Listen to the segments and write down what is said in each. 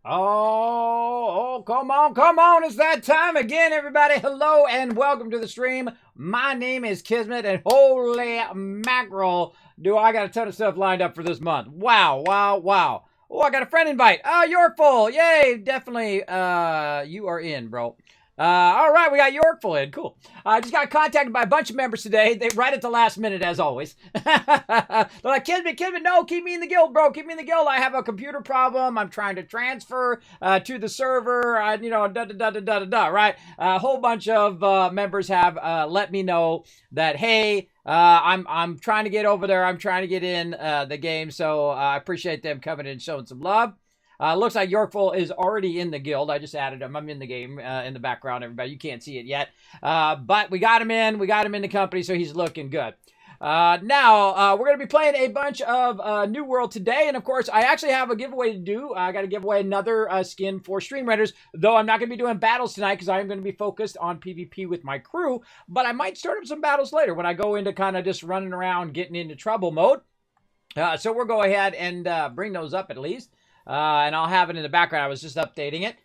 Come on. It's that time again, everybody. Hello and welcome to the stream. My name is Kismet, and holy mackerel, do I got a ton of stuff lined up for this month. Wow. Oh, I got a friend invite. Oh, you're full. Yay, definitely, you are in, bro. All right, we got Yorkville in. Cool. I just got contacted by a bunch of members today. They right at the last minute, as always. They're like, Kismet, no, keep me in the guild, bro. Keep me in the guild. I have a computer problem. I'm trying to transfer to the server. Right? A whole bunch of members have let me know that, hey, I'm trying to get over there. I'm trying to get in the game. So I appreciate them coming in and showing some love. Looks like Yorkville is already in the guild. I just added him. I'm in the game in the background, everybody. You can't see it yet. But we got him in. We got him in the company, so he's looking good. Now, we're going to be playing a bunch of New World today. And, of course, I actually have a giveaway to do. I got to give away another skin for Stream Renders, though I'm not going to be doing battles tonight because I am going to be focused on PvP with my crew. But I might start up some battles later when I go into kind of just running around, getting into trouble mode. So we'll go ahead and bring those up at least. And I'll have it in the background. I was just updating it.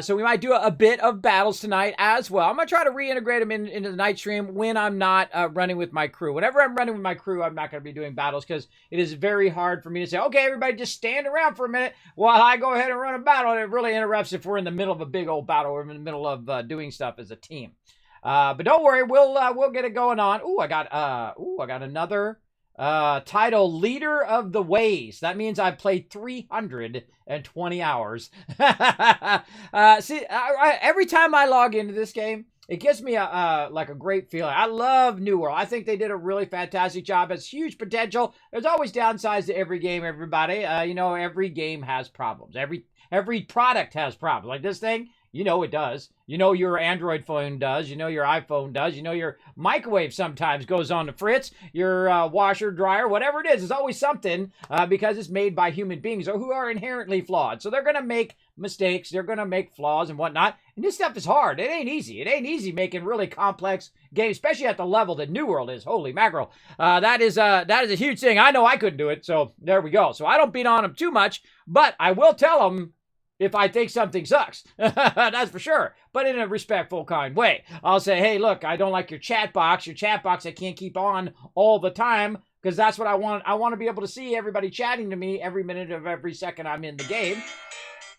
So we might do a bit of battles tonight as well. I'm going to try to reintegrate them into the night stream when I'm not running with my crew. Whenever I'm running with my crew, I'm not going to be doing battles because it is very hard for me to say, okay, everybody just stand around for a minute while I go ahead and run a battle. And it really interrupts if we're in the middle of a big old battle or in the middle of doing stuff as a team. But don't worry, we'll get it going on. I got another title, Leader of the Ways. That means I've played 320 hours. Every time I log into this game, it gives me a great feeling. I love New World. I think they did a really fantastic job. It's huge potential. There's always downsides to every game, everybody. Every game has problems. Every product has problems. Like this thing, it does. Your Android phone does. Your iPhone does. Your microwave sometimes goes on the fritz. Your washer, dryer, whatever it is, there's always something because it's made by human beings who are inherently flawed. So they're going to make mistakes. They're going to make flaws and whatnot. And this stuff is hard. It ain't easy. It ain't easy making really complex games, especially at the level that New World is. Holy mackerel. That is a huge thing. I know I couldn't do it. So there we go. So I don't beat on them too much, but I will tell them if I think something sucks. That's for sure. But in a respectful, kind way. I'll say, hey, look, I don't like your chat box. Your chat box I can't keep on all the time because that's what I want. I want to be able to see everybody chatting to me every minute of every second I'm in the game.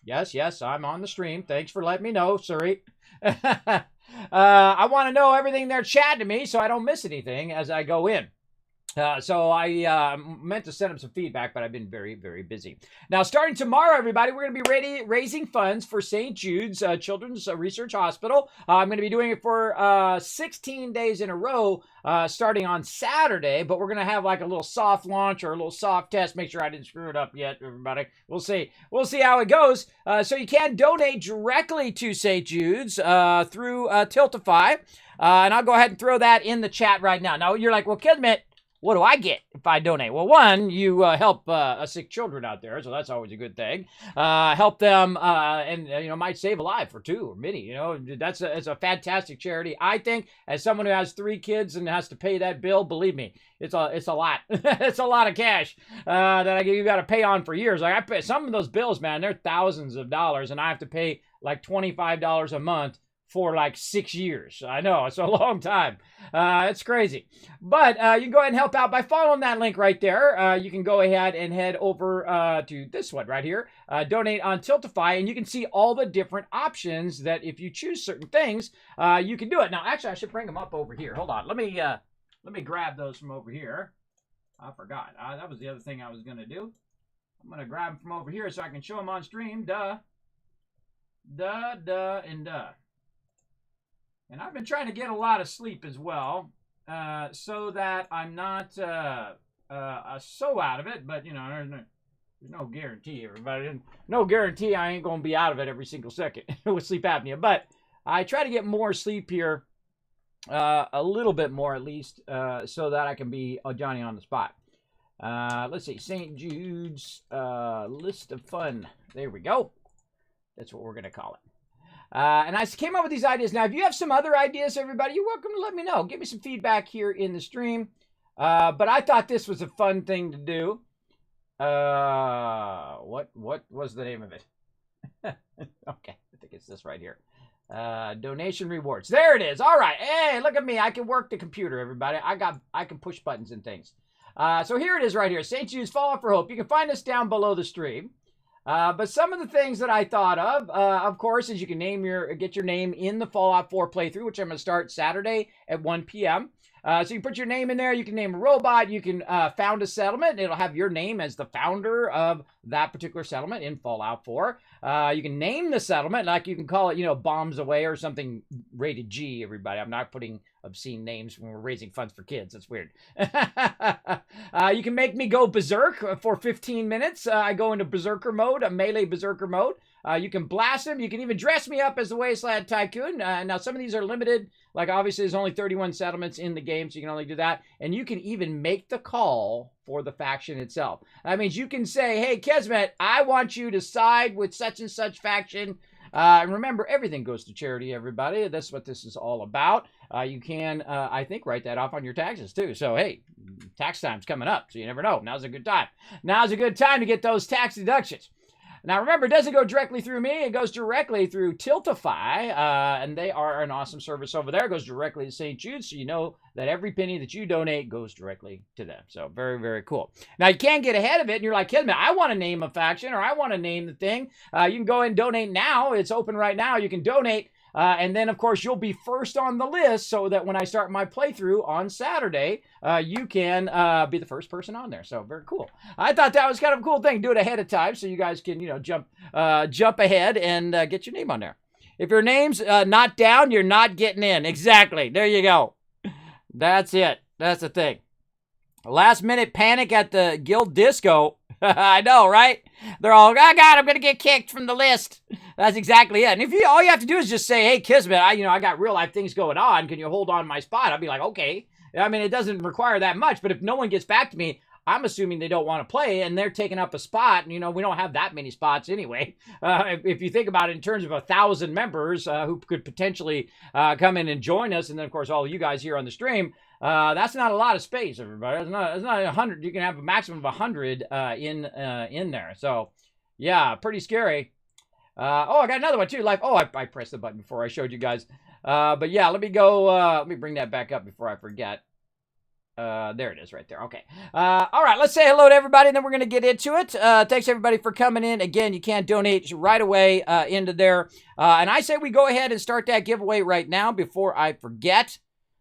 Yes, I'm on the stream. Thanks for letting me know, Suri. I want to know everything they're chatting to me so I don't miss anything as I go in. So I meant to send him some feedback, but I've been very, very busy. Now, starting tomorrow, everybody, we're going to be raising funds for St. Jude's Children's Research Hospital. I'm going to be doing it for 16 days in a row, starting on Saturday. But we're going to have like a little soft launch or a little soft test. Make sure I didn't screw it up yet, everybody. We'll see. We'll see how it goes. So you can donate directly to St. Jude's through Tiltify. And I'll go ahead and throw that in the chat right now. Now, you're like, well, Kismet, what do I get if I donate? Well, one, you help sick children out there, so that's always a good thing. Help them, and might save a life for two or many. It's a fantastic charity. I think, as someone who has 3 kids and has to pay that bill, believe me, it's a lot. It's a lot of cash that you got to pay on for years. Like I pay some of those bills, man. They're thousands of dollars, and I have to pay like $25 a month for like 6 years. I know, it's a long time. It's crazy. But you can go ahead and help out by following that link right there. You can go ahead and head over to this one right here. Donate on Tiltify, and you can see all the different options that if you choose certain things, you can do it. Now, actually, I should bring them up over here. Hold on. Let me grab those from over here. I forgot. That was the other thing I was going to do. I'm going to grab them from over here so I can show them on stream. Duh, and duh. And I've been trying to get a lot of sleep as well, so that I'm not so out of it. But, there's no guarantee, everybody. No guarantee I ain't going to be out of it every single second with sleep apnea. But I try to get more sleep here, a little bit more at least, so that I can be a Johnny on the spot. Let's see, St. Jude's list of fun. There we go. That's what we're going to call it. And I came up with these ideas. Now, if you have some other ideas, everybody, you're welcome to let me know. Give me some feedback here in the stream. But I thought this was a fun thing to do. What was the name of it? Okay, I think it's this right here. Donation rewards. There it is. All right. Hey, look at me. I can work the computer, everybody. I can push buttons and things. So here it is right here. St. Jude's Fallout for Hope. You can find this down below the stream. But some of the things that I thought of course, is you can get your name in the Fallout 4 playthrough, which I'm going to start Saturday at 1 p.m. So you put your name in there. You can name a robot. You can found a settlement. It'll have your name as the founder of that particular settlement in Fallout 4. You can name the settlement, like you can call it, Bombs Away or something rated G, everybody. I'm not putting obscene names when we're raising funds for kids. That's weird. You can make me go berserk for 15 minutes. I go into berserker mode, a melee berserker mode. You can blast him. You can even dress me up as the Wasteland Tycoon. Now, some of these are limited. Like, obviously, there's only 31 settlements in the game, so you can only do that. And you can even make the call for the faction itself. That means you can say, hey, Kismet, I want you to side with such and such faction. And remember, everything goes to charity, everybody. That's what this is all about. You can, I think, write that off on your taxes, too. So, hey, tax time's coming up, so you never know. Now's a good time. Now's a good time to get those tax deductions. Now, remember, it doesn't go directly through me. It goes directly through Tiltify, and they are an awesome service over there. It goes directly to St. Jude, so you know that every penny that you donate goes directly to them. So, very, very cool. Now, you can get ahead of it, and you're like, Kismet, I want to name a faction, or I want to name the thing. You can go and donate now. It's open right now. You can donate. And then, of course, you'll be first on the list so that when I start my playthrough on Saturday, you can be the first person on there. So, very cool. I thought that was kind of a cool thing. Do it ahead of time so you guys can, jump ahead and get your name on there. If your name's not down, you're not getting in. Exactly. There you go. That's it. That's the thing. Last minute panic at the guild disco. I know, right? They're all, oh God, I'm going to get kicked from the list. That's exactly it. And if all you have to do is just say, hey, Kismet, I got real life things going on. Can you hold on my spot? I'll be like, okay. I mean, it doesn't require that much, but if no one gets back to me, I'm assuming they don't want to play, and they're taking up a spot, and, we don't have that many spots anyway. If you think about it in terms of 1,000 members who could potentially come in and join us, and then, of course, all you guys here on the stream, that's not a lot of space, everybody. It's not 100. You can have a maximum of 100 in there. So, yeah, pretty scary. I got another one, too. I pressed the button before I showed you guys. But, yeah, let me go. Let me bring that back up before I forget. There it is right there. Okay. All right, let's say hello to everybody, and then we're going to get into it. Thanks, everybody, for coming in. Again, you can donate right away into there. And I say we go ahead and start that giveaway right now before I forget.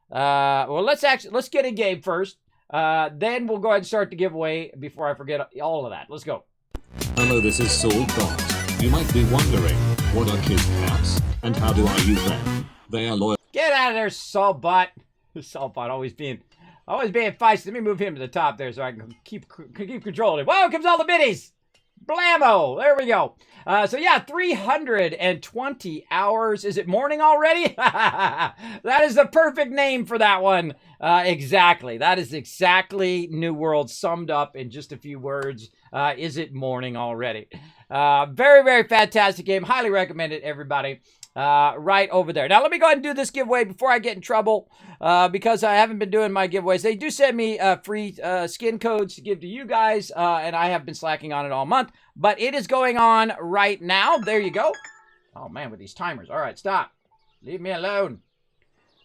Well, let's get a game first. Then we'll go ahead and start the giveaway before I forget all of that. Let's go. Hello, this is Saltbot. You might be wondering, what are Kismet, and how do I use them? They are loyal. Get out of there, Saltbot. Saltbot always being feisty. Let me move him to the top there so I can keep control of him. Whoa, comes all the biddies. Blammo. There we go. So yeah, 320 hours. Is it morning already? That is the perfect name for that one. Exactly. That is exactly New World summed up in just a few words. Is it morning already? Very, very fantastic game. Highly recommend it, everybody. Right over there. Now, let me go ahead and do this giveaway before I get in trouble, because I haven't been doing my giveaways. They do send me free skin codes to give to you guys, and I have been slacking on it all month, but it is going on right now. There you go. Oh, man, with these timers. All right, stop. Leave me alone.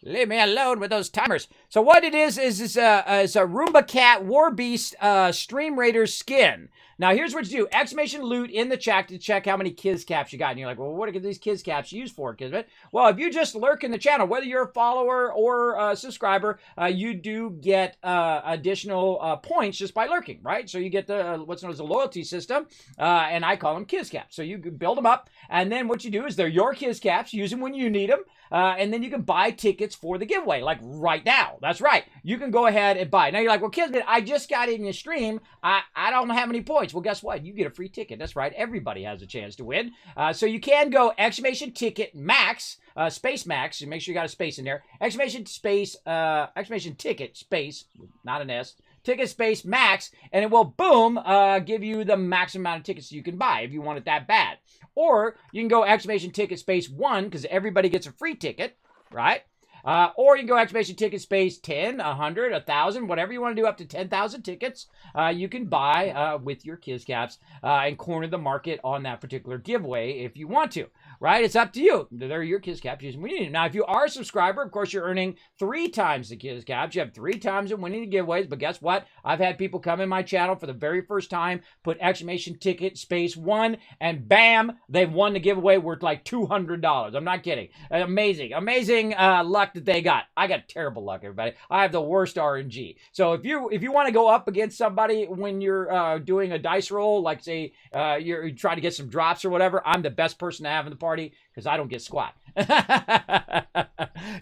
Leave me alone with those timers. So what it is a Roomba Cat War Beast Stream Raider skin. Now, here's what you do. Exclamation loot in the chat to check how many Kiz Caps you got. And you're like, well, what are these Kiz Caps used for, Kismet? Well, if you just lurk in the channel, whether you're a follower or a subscriber, you do get additional points just by lurking, right? So you get the what's known as a loyalty system, and I call them Kiz Caps. So you build them up, and then what you do is they're your Kiz Caps. Use them when you need them. And then you can buy tickets for the giveaway, like right now. That's right. You can go ahead and buy. Now you're like, well, Kismet, I just got in your stream. I don't have any points. Well, guess what? You get a free ticket. That's right. Everybody has a chance to win. So you can go exclamation ticket max, space max. Make sure you got a space in there. Exclamation ticket space, not an S. Ticket space max, and it will, boom, give you the maximum amount of tickets you can buy if you want it that bad. Or you can go exclamation ticket space 1, because everybody gets a free ticket, right? Or you can go exclamation ticket space 10, 100, 1,000, whatever you want to do, up to 10,000 tickets. You can buy with your Kiz Caps and corner the market on that particular giveaway if you want to. Right? It's up to you. They're your Kiz Caps. Now, if you are a subscriber, of course, you're earning 3 times the Kiz Caps. You have 3 times in winning the giveaways. But guess what? I've had people come in my channel for the very first time, put exclamation ticket space 1, and bam, they've won the giveaway worth like $200. I'm not kidding. Amazing luck that they got. I got terrible luck, everybody. I have the worst RNG. So if you want to go up against somebody when you're doing a dice roll, like say you're trying to get some drops or whatever, I'm the best person to have in the party because I don't get squat.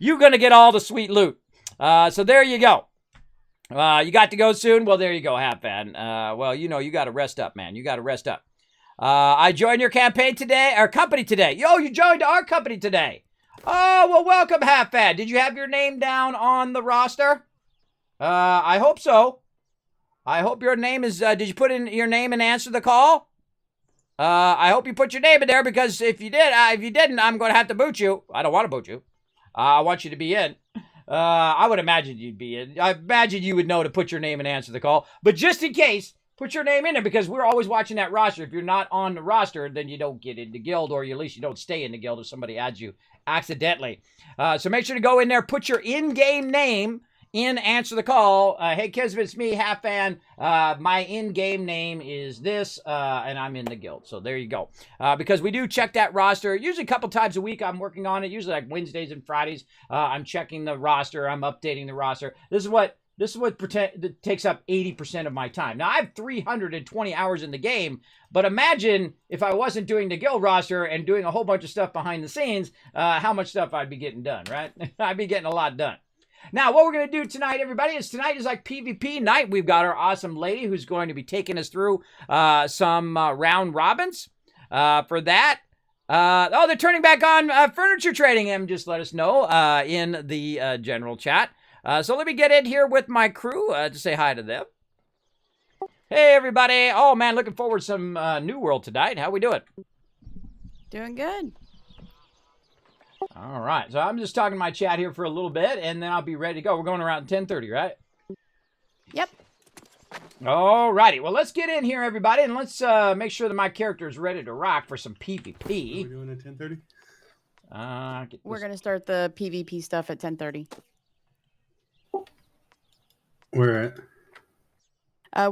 You're going to get all the sweet loot. So there you go. You got to go soon? Well, there you go, Half Fan. Well, you know, you got to rest up, man. You got to rest up. I joined your campaign today, or company today. Yo, you joined our company today. Oh, well, welcome, Half Fan. Did you have your name down on the roster? I hope so. I hope your name is, did you put in your name and answer the call? I hope you put your name in there, because if you didn't, I'm going to have to boot you. I don't want to boot you. I want you to be in. I would imagine you'd be in. I imagine you would know to put your name and answer the call. But just in case, put your name in there, because we're always watching that roster. If you're not on the roster, then you don't get in the guild, or at least you don't stay in the guild if somebody adds you accidentally. So make sure to go in there, put your in-game name in, answer the call. Hey, Kismet, it's me, Half Fan. My in-game name is this, and I'm in the guild. So there you go. Because we do check that roster usually a couple times a week. I'm working on it, usually like Wednesdays and Fridays. I'm checking the roster. I'm updating the roster. This is what takes up 80% of my time. Now, I have 320 hours in the game, but imagine if I wasn't doing the guild roster and doing a whole bunch of stuff behind the scenes, how much stuff I'd be getting done, right? I'd be getting a lot done. Now, what we're going to do tonight, everybody, is tonight is like PvP night. We've got our awesome lady who's going to be taking us through some round robins. For that, oh, they're turning back on furniture trading. Em just let us know in the general chat. So let me get in here with my crew to say hi to them. Hey, everybody. Oh, man, looking forward to some New World tonight. How we doing? Doing good. All right, so I'm just talking to my chat here for a little bit, and then I'll be ready to go. We're going around 10:30, right? Yep. All righty. Well, let's get in here, everybody, and let's make sure that my character is ready to rock for some PvP. What are we doing at 10:30? We're going to start the PvP stuff at 10:30. Where at?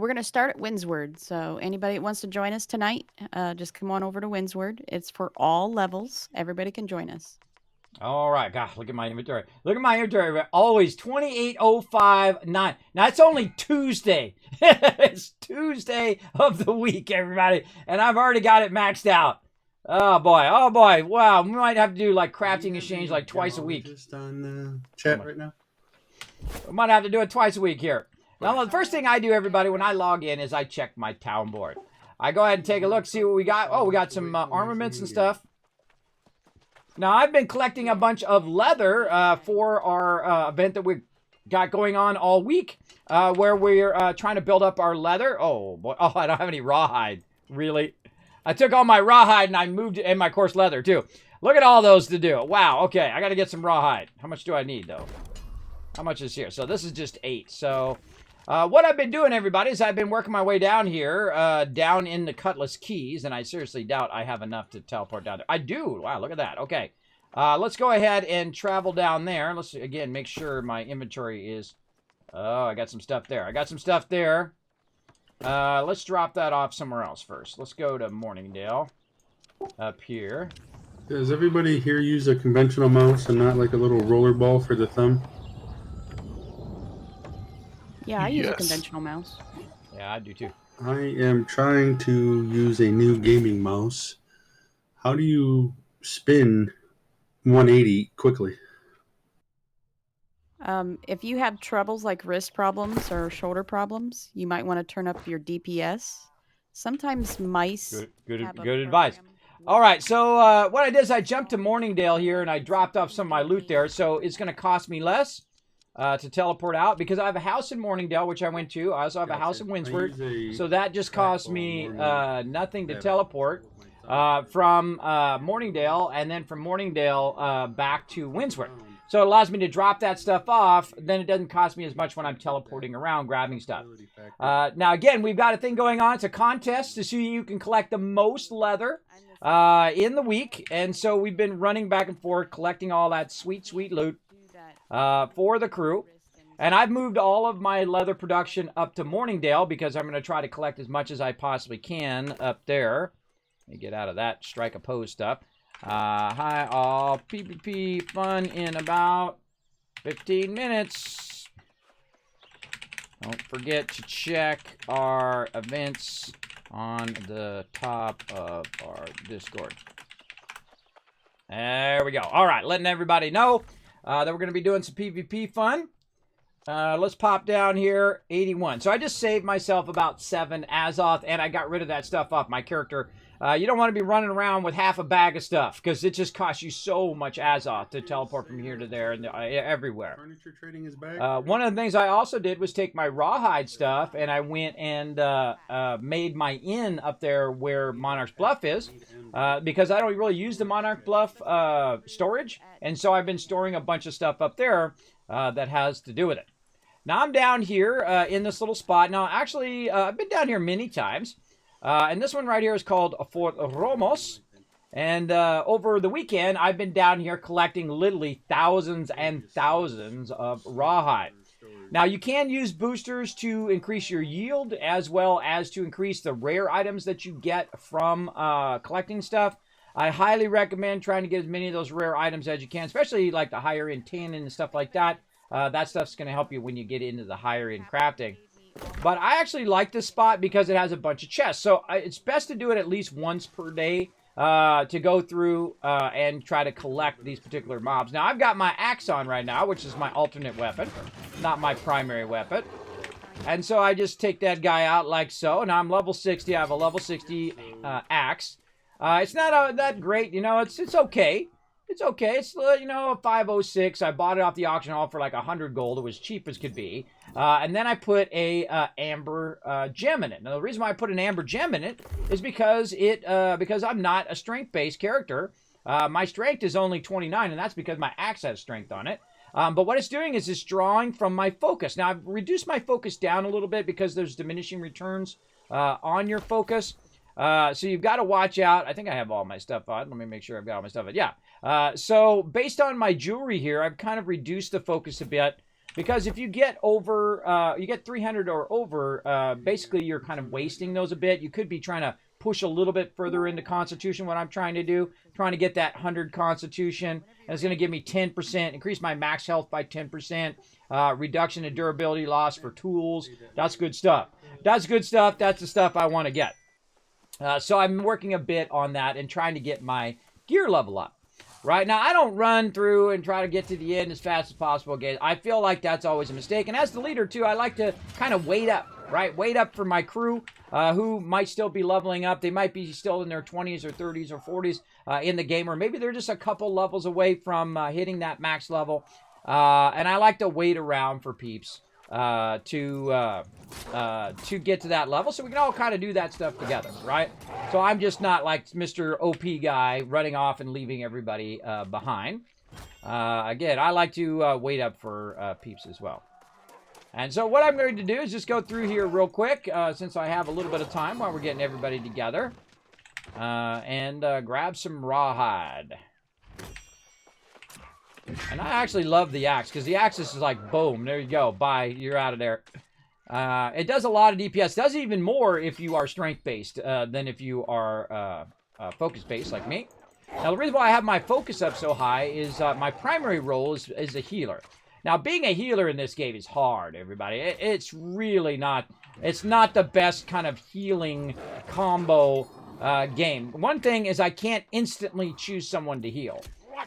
We're going to start at Windsward. So anybody that wants to join us tonight, just come on over to Windsward. It's for all levels. Everybody can join us. All right. God, look at my inventory. Look at my inventory. Always 28,059. Now, it's only Tuesday. It's Tuesday of the week, everybody. And I've already got it maxed out. Oh, boy. Oh, boy. Wow. We might have to do, like, crafting exchange, like, twice a week. Just on chat right now. We might have to do it twice a week here. Now, the first thing I do, everybody, when I log in is I check my town board. I go ahead and take a look, see what we got. Oh, we got some armaments and stuff. Now, I've been collecting a bunch of leather for our event that we got going on all week, where we're trying to build up our leather. Oh, boy. Oh, I don't have any rawhide. Really? I took all my rawhide and I moved it in my coarse leather, too. Look at all those to do. Wow. Okay, I got to get some rawhide. How much do I need, though? How much is here? So this is just 8. So what I've been doing, everybody, is I've been working my way down here, down in the Cutlass Keys, and I seriously doubt I have enough to teleport down there. I do. Wow, look at that. Okay. Let's go ahead and travel down there. Let's, again, make sure my inventory is... Oh, I got some stuff there. I got some stuff there. Let's drop that off somewhere else first. Let's go to Morningdale up here. Does everybody here use a conventional mouse and not like a little roller ball for the thumb? Yeah, I use a conventional mouse. Yeah, I do too. I am trying to use a new gaming mouse. How do you spin 180 quickly? If you have troubles like wrist problems or shoulder problems, you might want to turn up your DPS. Sometimes mice. Good advice. All right, so what I did is I jumped to Morningdale here and I dropped off some of my loot there. So it's going to cost me less to teleport out because I have a house in Morningdale, which I went to. I also have a house in Windsward. So that just cost me nothing to teleport from Morningdale, and then from Morningdale back to Windsward. So it allows me to drop that stuff off. Then it doesn't cost me as much when I'm teleporting around grabbing stuff. Now, again, we've got a thing going on. It's a contest to see who can collect the most leather in the week. And so we've been running back and forth, collecting all that sweet, sweet loot for the crew. And I've moved all of my leather production up to Morningdale because I'm going to try to collect as much as I possibly can up there. Let me get out of that strike a pose stuff. Hi all, PvP fun in about 15 minutes. Don't forget to check our events on the top of our Discord. There we go. All right, letting everybody know that we're going to be doing some PvP fun. Let's pop down here, 81. So I just saved myself about 7 Azoth, and I got rid of that stuff off my character. You don't want to be running around with half a bag of stuff, because it just costs you so much Azoth to teleport from here to there and everywhere. Furniture trading is back. One of the things I also did was take my rawhide stuff, and I went and made my inn up there where Monarch's Bluff is, because I don't really use the Monarch Bluff storage, and so I've been storing a bunch of stuff up there that has to do with it. Now I'm down here in this little spot. Now actually, I've been down here many times. And this one right here is called Fort Romos. And over the weekend, I've been down here collecting literally thousands and thousands of rawhide. Now, you can use boosters to increase your yield as well as to increase the rare items that you get from collecting stuff. I highly recommend trying to get as many of those rare items as you can, especially like the higher end tannin and stuff like that. That stuff's going to help you when you get into the higher end crafting. But I actually like this spot because it has a bunch of chests. So it's best to do it at least once per day to go through and try to collect these particular mobs. Now, I've got my axe on right now, which is my alternate weapon, not my primary weapon. And so I just take that guy out like so. Now I'm level 60. I have a level 60 axe. It's not that great. You know, it's okay. It's okay. It's, you know, a 506. I bought it off the auction hall for like 100 gold. It was cheap as could be. And then I put a amber gem in it. Now, the reason why I put an amber gem in it is because I'm not a strength-based character. My strength is only 29, and that's because my axe has strength on it. But what it's doing is it's drawing from my focus. Now, I've reduced my focus down a little bit because there's diminishing returns on your focus. So you've got to watch out. I think I have all my stuff on. Let me make sure I've got all my stuff on. Yeah. So based on my jewelry here, I've kind of reduced the focus a bit. Because if you get over, you get 300 or over, basically you're kind of wasting those a bit. You could be trying to push a little bit further into Constitution, what I'm trying to do. Trying to get that 100 Constitution. And it's going to give me 10%, increase my max health by 10%, reduction in durability loss for tools. That's good stuff. That's good stuff. That's the stuff I want to get. So I'm working a bit on that and trying to get my gear level up. Right now, I don't run through and try to get to the end as fast as possible. Okay? I feel like that's always a mistake. And as the leader, too, I like to kind of wait up, right? Wait up for my crew who might still be leveling up. They might be still in their 20s or 30s or 40s in the game. Or maybe they're just a couple levels away from hitting that max level. And I like to wait around for peeps to get to that level so we can all kind of do that stuff together, right? So I'm just not like Mr. OP guy running off and leaving everybody behind. Again, I like to wait up for peeps as well. And so what I'm going to do is just go through here real quick since I have a little bit of time while we're getting everybody together and grab some rawhide. And I actually love the axe, because the axe is like, boom, there you go, bye, you're out of there. It does a lot of DPS. It does even more if you are strength-based than if you are focus-based like me. Now, the reason why I have my focus up so high is my primary role is a healer. Now, being a healer in this game is hard, everybody. It's really not, it's not the best kind of healing combo game. One thing is I can't instantly choose someone to heal.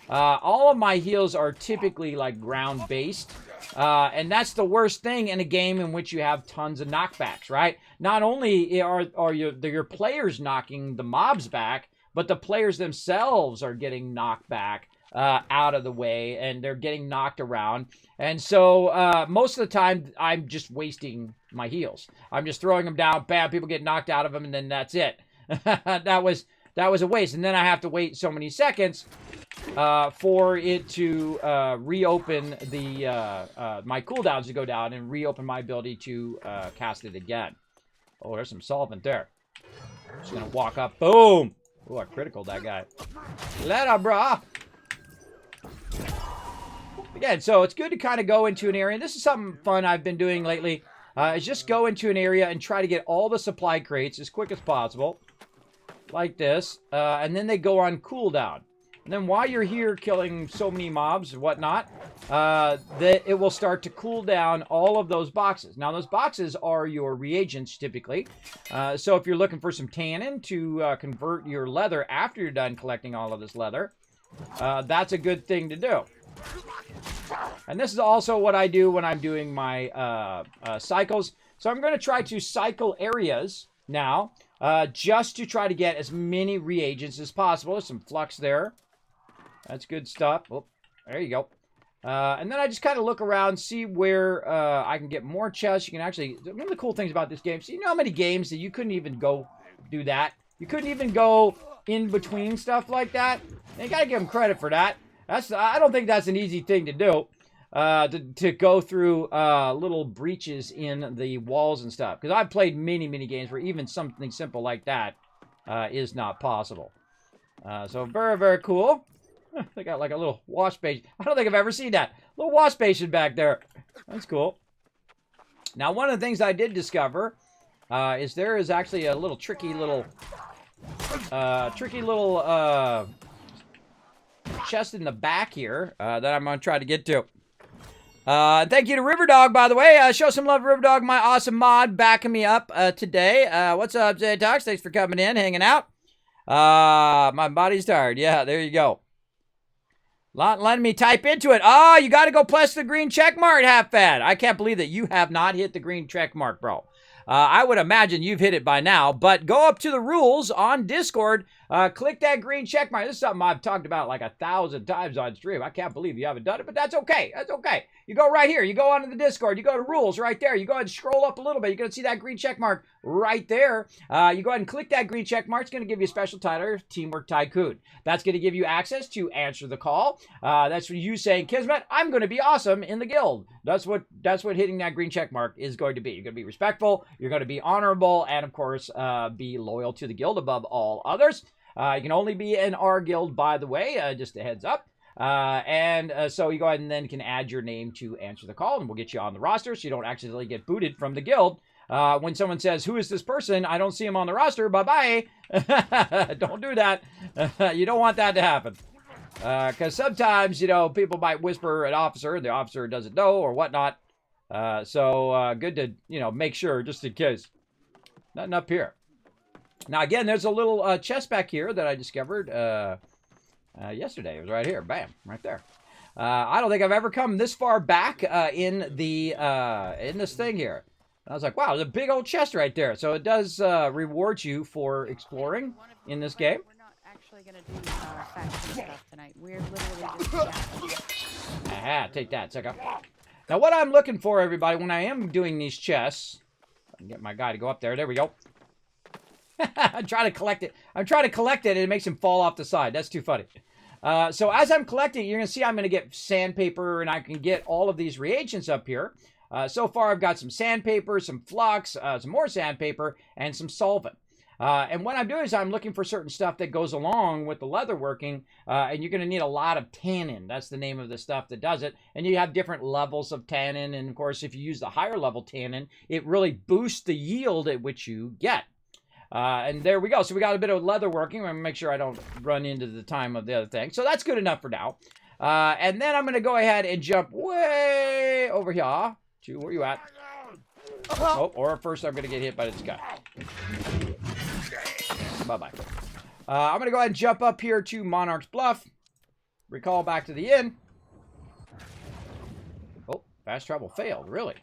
All of my heals are typically like ground based, and that's the worst thing in a game in which you have tons of knockbacks, right? Not only are your players knocking the mobs back, but the players themselves are getting knocked back out of the way, and they're getting knocked around. And so most of the time, I'm just wasting my heals. I'm just throwing them down, bam, people get knocked out of them, and then that's it. That was a waste. And then I have to wait so many seconds for it to reopen the my cooldowns to go down and reopen my ability to cast it again. Oh, there's some solvent there. Just gonna walk up. Boom! Oh, I critical that guy. Later, brah. Again, so it's good to kind of go into an area. And this is something fun I've been doing lately. Is just go into an area and try to get all the supply crates as quick as possible. Like this. And then they go on cooldown. And then while you're here killing so many mobs and whatnot, it will start to cool down all of those boxes. Now, those boxes are your reagents, typically. So if you're looking for some tannin to convert your leather after you're done collecting all of this leather, that's a good thing to do. And this is also what I do when I'm doing my cycles. So I'm going to try to cycle areas now, just to try to get as many reagents as possible. There's some flux there. That's good stuff. Oh, there you go. And then I just kind of look around, see where I can get more chests. You can actually, one of the cool things about this game, so you know how many games that you couldn't even go do that? You couldn't even go in between stuff like that. And you got to give them credit for that. I don't think that's an easy thing to do, to go through little breaches in the walls and stuff. Because I've played many, many games where even something simple like that is not possible. So very, very cool. They got like a little wash basin. I don't think I've ever seen that. Little wash basin back there. That's cool. Now, one of the things I did discover is there is actually a little tricky little chest in the back here that I'm going to try to get to. Thank you to Riverdog, by the way. Show some love to Riverdog, my awesome mod, backing me up today. What's up, Zay Talks? Thanks for coming in, hanging out. My body's tired. Yeah, there you go. Letting me type into it. Oh, you got to go press the green check mark, half fat. I can't believe that you have not hit the green check mark, bro. I would imagine you've hit it by now, but go up to the rules on Discord, click that green check mark. This is something I've talked about like 1,000 times on stream. I can't believe you haven't done it, but that's okay. That's okay. You go right here. You go onto the Discord. You go to rules right there. You go ahead and scroll up a little bit. You're going to see that green check mark right there. You go ahead and click that green check mark. It's going to give you a special title, Teamwork Tycoon. That's going to give you access to answer the call. That's for you saying, Kismet, I'm going to be awesome in the guild. That's what hitting that green check mark is going to be. You're going to be respectful. You're going to be honorable. And, of course, be loyal to the guild above all others. You can only be in our guild, by the way, just a heads up. So you go ahead and then can add your name to answer the call, and we'll get you on the roster so you don't accidentally get booted from the guild. When someone says, who is this person? I don't see him on the roster. Bye-bye. Don't do that. You don't want that to happen. Because sometimes, people might whisper an officer, and the officer doesn't know or whatnot. So good to, make sure just in case. Nothing up here. Now, again, there's a little chest back here that I discovered yesterday. It was right here. Bam. Right there. I don't think I've ever come this far back in this thing here. I was like, wow, there's a big old chest right there. So it does reward you for exploring in this game. We're not actually going to do faction stuff tonight. We're literally just Aha, take that, sucker. Now, what I'm looking for, everybody, when I am doing these chests, I can get my guy to go up there. There we go. I'm trying to collect it. I'm trying to collect it, and it makes him fall off the side. That's too funny. So as I'm collecting, you're going to see I'm going to get sandpaper, and I can get all of these reagents up here. So far, I've got some sandpaper, some flux, some more sandpaper, and some solvent. And what I'm doing is I'm looking for certain stuff that goes along with the leather working, and you're going to need a lot of tannin. That's the name of the stuff that does it. And you have different levels of tannin, and of course, if you use the higher level tannin, it really boosts the yield at which you get. And there we go. So we got a bit of leather working. I'm going to make sure I don't run into the time of the other thing. So that's good enough for now. And then I'm going to go ahead and jump way over here to where you at. Oh, or first I'm going to get hit by this guy. Bye-bye. I'm going to go ahead and jump up here to Monarch's Bluff. Recall back to the inn. Oh, fast travel failed. Really?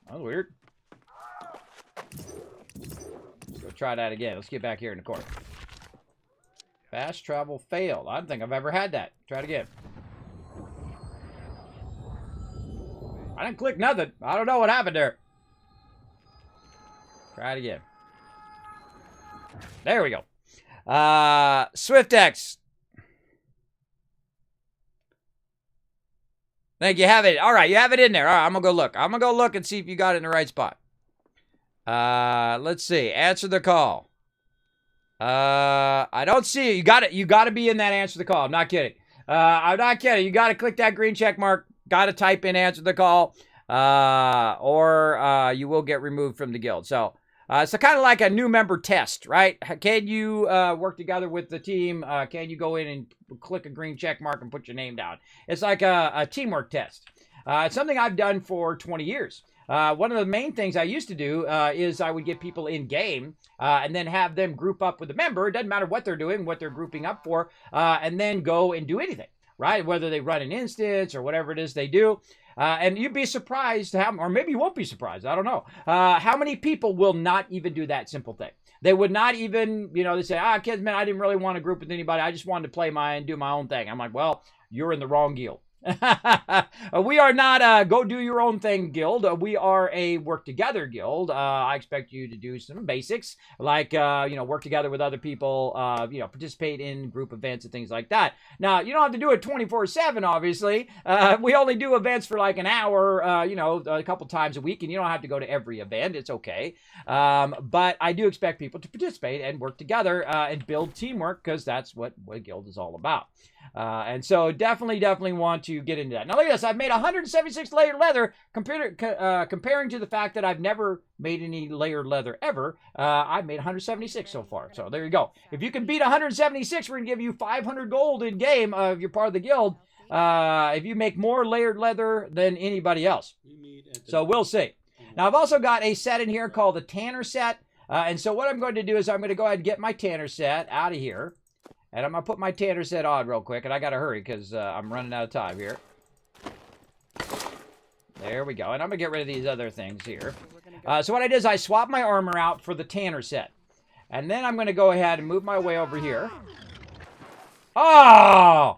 That was weird. Let's go try that again. Let's get back here in the corner. Fast travel failed. I don't think I've ever had that. Try it again. I didn't click nothing. I don't know what happened there. Try it again. There we go. SwiftX. Think you have it. All right, you have it in there. All right, I'm going to go look. I'm going to go look and see if you got it in the right spot. Let's see. Answer the call. I don't see it. You got it. You got to be in that answer the call. I'm not kidding. I'm not kidding. You got to click that green check mark. Got to type in answer the call. Or you will get removed from the guild. So kind of like a new member test, right? Can you work together with the team? Can you go in and click a green check mark and put your name down? It's like a teamwork test. It's something I've done for 20 years. One of the main things I used to do is I would get people in game and then have them group up with a member. It doesn't matter what they're doing, what they're grouping up for, and then go and do anything, right? Whether they run an instance or whatever it is they do. And you'd be surprised how, or maybe you won't be surprised, I don't know, how many people will not even do that simple thing. They would not even, they say, Kismet, I didn't really want to group with anybody. I just wanted to play do my own thing. I'm like, well, you're in the wrong guild. We are not a go do your own thing guild. We are a work together guild. I expect you to do some basics like work together with other people, participate in group events and things like that. Now, you don't have to do it 24/7, obviously. We only do events for like an hour, a couple times a week, and you don't have to go to every event. It's okay. But I do expect people to participate and work together and build teamwork, because that's what a guild is all about. And so definitely want to get into that. Now look at this. I've made 176 layered leather. Comparing to the fact that I've never made any layered leather ever, I've made 176 so far. So there you go. If you can beat 176, we're going to give you 500 gold in game if you're part of the guild. If you make more layered leather than anybody else. So we'll see. Now I've also got a set in here called the Tanner set. And so what I'm going to do is I'm going to go ahead and get my Tanner set out of here. And I'm going to put my Tanner set on real quick. And I got to hurry because I'm running out of time here. There we go. And I'm going to get rid of these other things here. So what I did is I swapped my armor out for the Tanner set. And then I'm going to go ahead and move my way over here. Oh!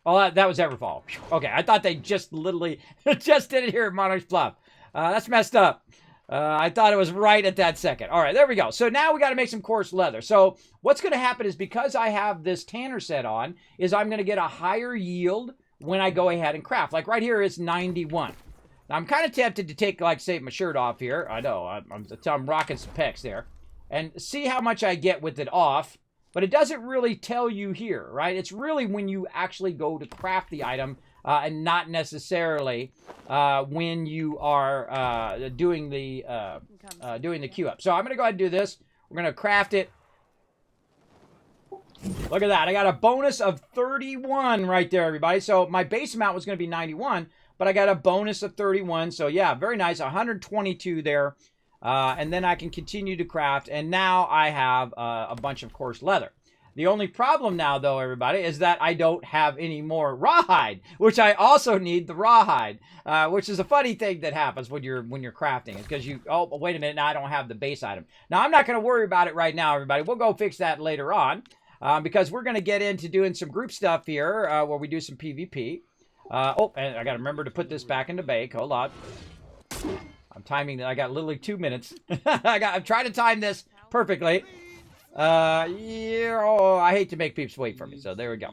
Oh, that was Everfall. Okay, I thought they just literally just did it here at Monarch's Bluff. That's messed up. I thought it was right at that second. All right, there we go. So now we got to make some coarse leather. So what's going to happen is, because I have this Tanner set on, is I'm going to get a higher yield when I go ahead and craft. Like right here, it's 91. Now I'm kind of tempted to take, like, say, my shirt off here. I know, I'm rocking some pecs there. And see how much I get with it off. But it doesn't really tell you here, right? It's really when you actually go to craft the item, and not necessarily when you are doing the queue up. So I'm going to go ahead and do this. We're going to craft it. Look at that. I got a bonus of 31 right there, everybody. So my base amount was going to be 91, but I got a bonus of 31. So yeah, very nice. 122 there. And then I can continue to craft. And now I have a bunch of coarse leather. The only problem now, though, everybody, is that I don't have any more rawhide, which I also need the rawhide, which is a funny thing that happens when you're crafting. It's because oh, wait a minute, now I don't have the base item. Now, I'm not going to worry about it right now, everybody. We'll go fix that later on, because we're going to get into doing some group stuff here, where we do some PvP. Oh, and I got to remember to put this back into bake. Hold on. I'm timing that. I got literally 2 minutes. I'm trying to time this perfectly. Yeah, oh, I hate to make peeps wait for me, so there we go.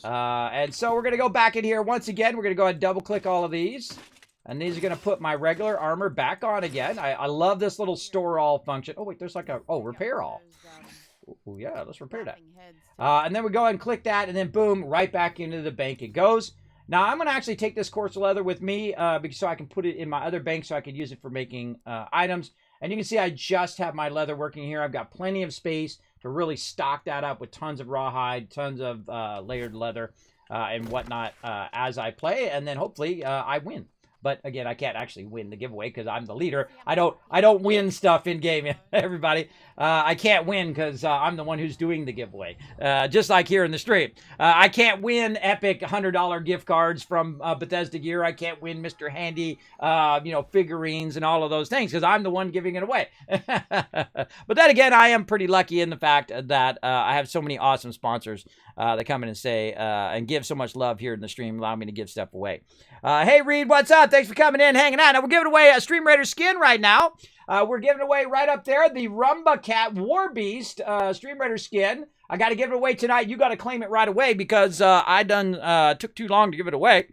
And so we're going to go back in here once again. We're going to go ahead and double click all of these. And these are going to put my regular armor back on again. I love this little store all function. Oh, wait, there's like repair all. Oh, yeah, let's repair that. And then we go ahead and click that, and then boom, right back into the bank it goes. Now, I'm going to actually take this coarse leather with me so I can put it in my other bank so I can use it for making items. And you can see I just have my leather working here. I've got plenty of space to really stock that up with tons of rawhide, tons of layered leather and whatnot as I play. And then hopefully I win. But again, I can't actually win the giveaway because I'm the leader. I don't win stuff in game, everybody. I can't win because I'm the one who's doing the giveaway. Just like here in the stream. I can't win epic $100 gift cards from Bethesda Gear. I can't win Mr. Handy, figurines and all of those things because I'm the one giving it away. But then again, I am pretty lucky in the fact that I have so many awesome sponsors that come in and say and give so much love here in the stream, allow me to give stuff away. Hey, Reed, what's up? Thanks for coming in, hanging out. Now, we're giving away a Stream Raider skin right now. We're giving away right up there the Rumba Cat War Beast Stream Raider skin. I got to give it away tonight. You got to claim it right away because I took too long to give it away.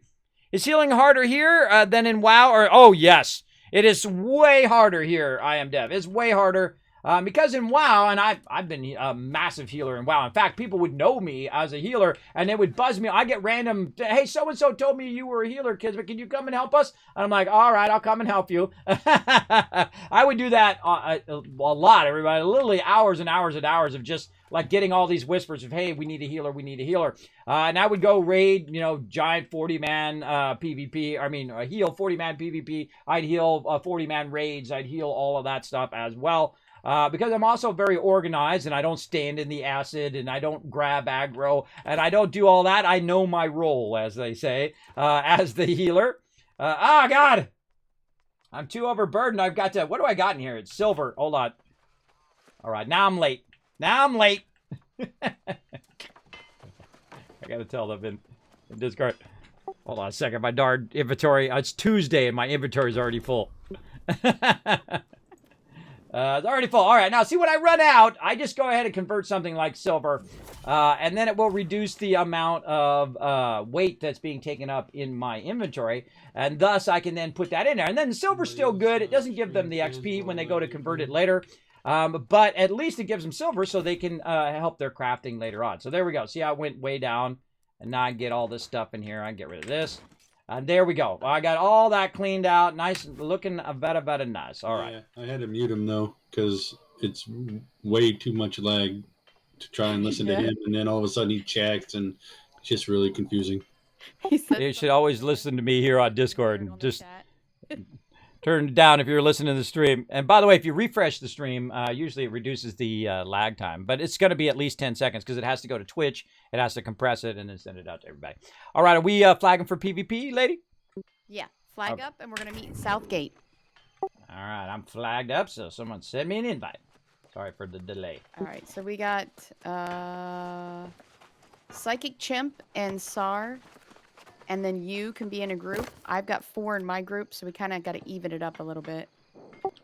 Is healing harder here than in WoW? Or oh yes, it is way harder here. I am Dev. It's way harder. Because in WoW, and I've been a massive healer in WoW. In fact, people would know me as a healer, and they would buzz me. I get random, hey, so-and-so told me you were a healer, kids, but can you come and help us? And I'm like, all right, I'll come and help you. I would do that a lot, everybody. Literally hours and hours and hours of just like getting all these whispers of, hey, we need a healer, we need a healer. And I would go raid, giant 40-man PvP. I mean, heal 40-man PvP. I'd heal 40-man raids. I'd heal all of that stuff as well. Because I'm also very organized and I don't stand in the acid and I don't grab aggro and I don't do all that. I know my role, as they say, as the healer. Oh, God. I'm too overburdened. I've got to... What do I got in here? It's silver. Hold on. All right. Now I'm late. Now I'm late. I got to tell them in Discord. Hold on a second. My darn inventory. It's Tuesday and my inventory's already full. It's already full. All right, now see when I run out, I just go ahead and convert something like silver, and then it will reduce the amount of weight that's being taken up in my inventory, and thus I can then put that in there. And then the silver's still good. It doesn't give them the XP when they go to convert it later, but at least it gives them silver so they can help their crafting later on. So there we go. See how it went way down, and now I get all this stuff in here. I can get rid of this. And there we go. I got all that cleaned out. Nice looking, very nice. All right. Yeah, I had to mute him, though, because it's way too much lag to try and listen to him. And then all of a sudden he checks, and it's just really confusing. You should always listen to me here on Discord and just turn it down if you're listening to the stream. And by the way, if you refresh the stream, usually it reduces the lag time. But it's going to be at least 10 seconds because it has to go to Twitch. It has to compress it and then send it out to everybody. All right, are we flagging for PvP, lady? Yeah, flag up, and we're going to meet in Southgate. All right, I'm flagged up, so someone send me an invite. Sorry for the delay. All right, so we got Psychic Chimp and SAR. And then you can be in a group. I've got 4 in my group, so we kind of got to even it up a little bit.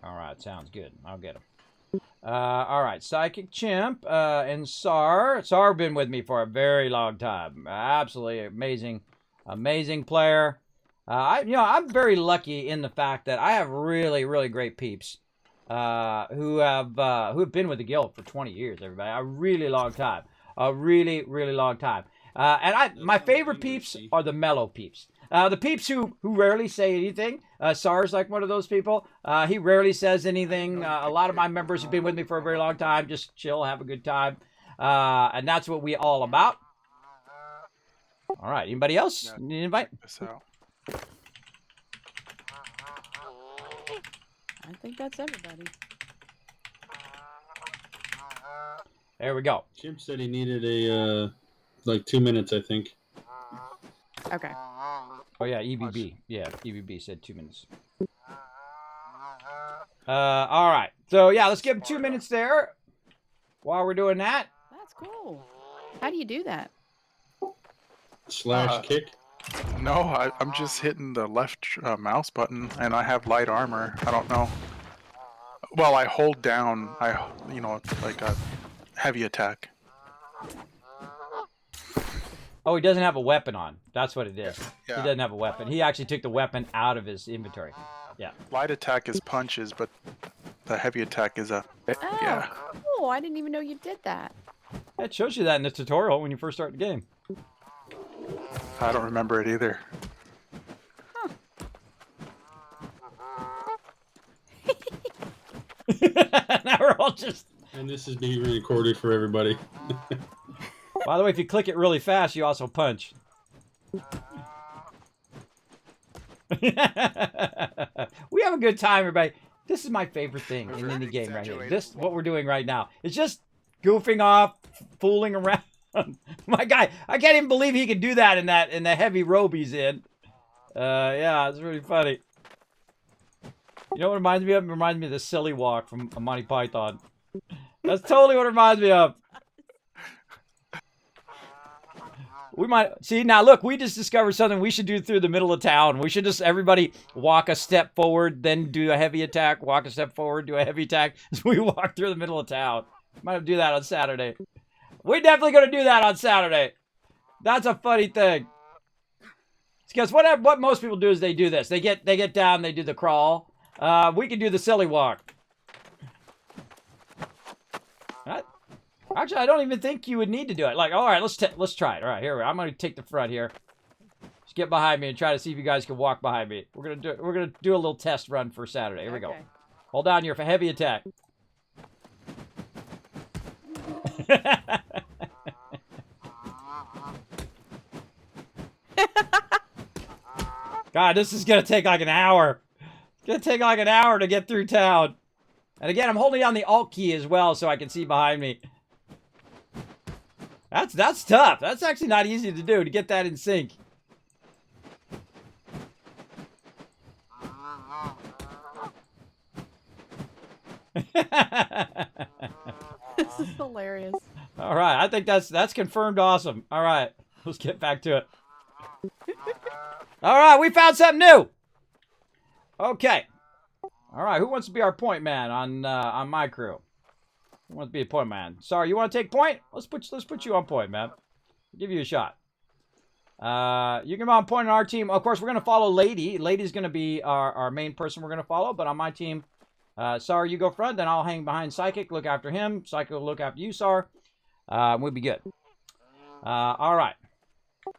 All right, sounds good. I'll get them. All right, Psychic Chimp and SAR. SAR been with me for a very long time. Absolutely amazing player. I'm very lucky in the fact that I have really, really great peeps who have been with the guild for 20 years. Everybody, a really long time. A really, really long time. And my favorite peeps are the mellow peeps. The peeps who rarely say anything. SAR's like one of those people. He rarely says anything. A lot of my members have been with me for a very long time. Just chill, have a good time. And that's what we all about. All right. Anybody else? Need an invite? I think that's everybody. There we go. Chimp said he needed a... like 2 minutes, I think. Okay. Oh, yeah, EBB. Yeah, EBB said 2 minutes. All right. So, yeah, let's give him 2 minutes there while we're doing that. That's cool. How do you do that? Slash kick? No, I'm just hitting the left mouse button, and I have light armor. I don't know. Well, I hold down, like a heavy attack. Oh, he doesn't have a weapon on. That's what it is. Yeah. He doesn't have a weapon. He actually took the weapon out of his inventory. Yeah. Light attack is punches, but the heavy attack is a... Oh, yeah. cool. I didn't even know you did that. It shows you that in the tutorial when you first start the game. I don't remember it either. Huh. Now we're all just... And this is being recorded for everybody. By the way, if you click it really fast, you also punch. We have a good time, everybody. This is my favorite thing in any game right here. This, what we're doing right now. It's just goofing off, fooling around. My guy, I can't even believe he can do that in the heavy robe he's in. Yeah, it's really funny. You know what it reminds me of? It reminds me of the silly walk from Monty Python. That's totally what it reminds me of. We might see now. Look, we just discovered something we should do through the middle of town. We should just everybody walk a step forward, then do a heavy attack. Walk a step forward, do a heavy attack. As we walk through the middle of town. Might do that on Saturday. We're definitely gonna do that on Saturday. That's a funny thing. Because what most people do is they do this. They get down, they do the crawl. We can do the silly walk. Actually, I don't even think you would need to do it. Like, all right, let's try it. All right, here I'm going to take the front here. Just get behind me and try to see if you guys can walk behind me. We're gonna do a little test run for Saturday. Here we go. Hold on here for heavy attack. God, this is gonna take like an hour. It's gonna take like an hour to get through town. And again, I'm holding down the Alt key as well so I can see behind me. That's tough. That's actually not easy to do, to get that in sync. This is hilarious. All right, I think that's confirmed awesome. All right, let's get back to it. All right, we found something new. Okay. All right, who wants to be our point man on my crew? Who wants to be a point man? Sorry, you want to take point? Let's put you on point, man. I'll give you a shot. You can be on point on our team. Of course, we're gonna follow Lady. Lady's gonna be our main person we're gonna follow. But on my team, Sar, you go front. Then I'll hang behind Psychic. Look after him. Psychic will look after you, Sar. We'll be good. All right.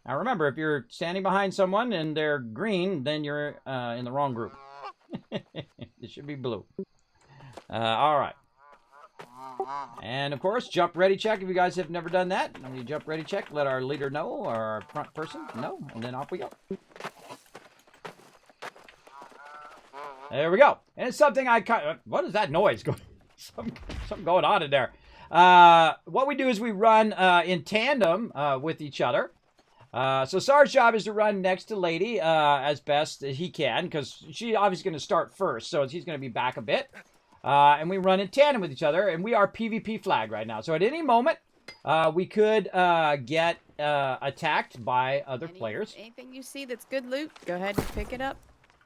Now remember, if you're standing behind someone and they're green, then you're in the wrong group. It should be blue. All right. And of course, jump ready check if you guys have never done that. When you jump ready check, let our leader know, or our front person know, and then off we go. There we go. And it's something I kind of, what is that noise going? Something going on in there. What we do is we run in tandem with each other. So Sar's job is to run next to Lady as best as he can, because she's obviously going to start first, so he's going to be back a bit. And we run in tandem with each other, and we are PvP flag right now. So at any moment, we could get attacked by other players. Anything you see that's good loot, go ahead and pick it up.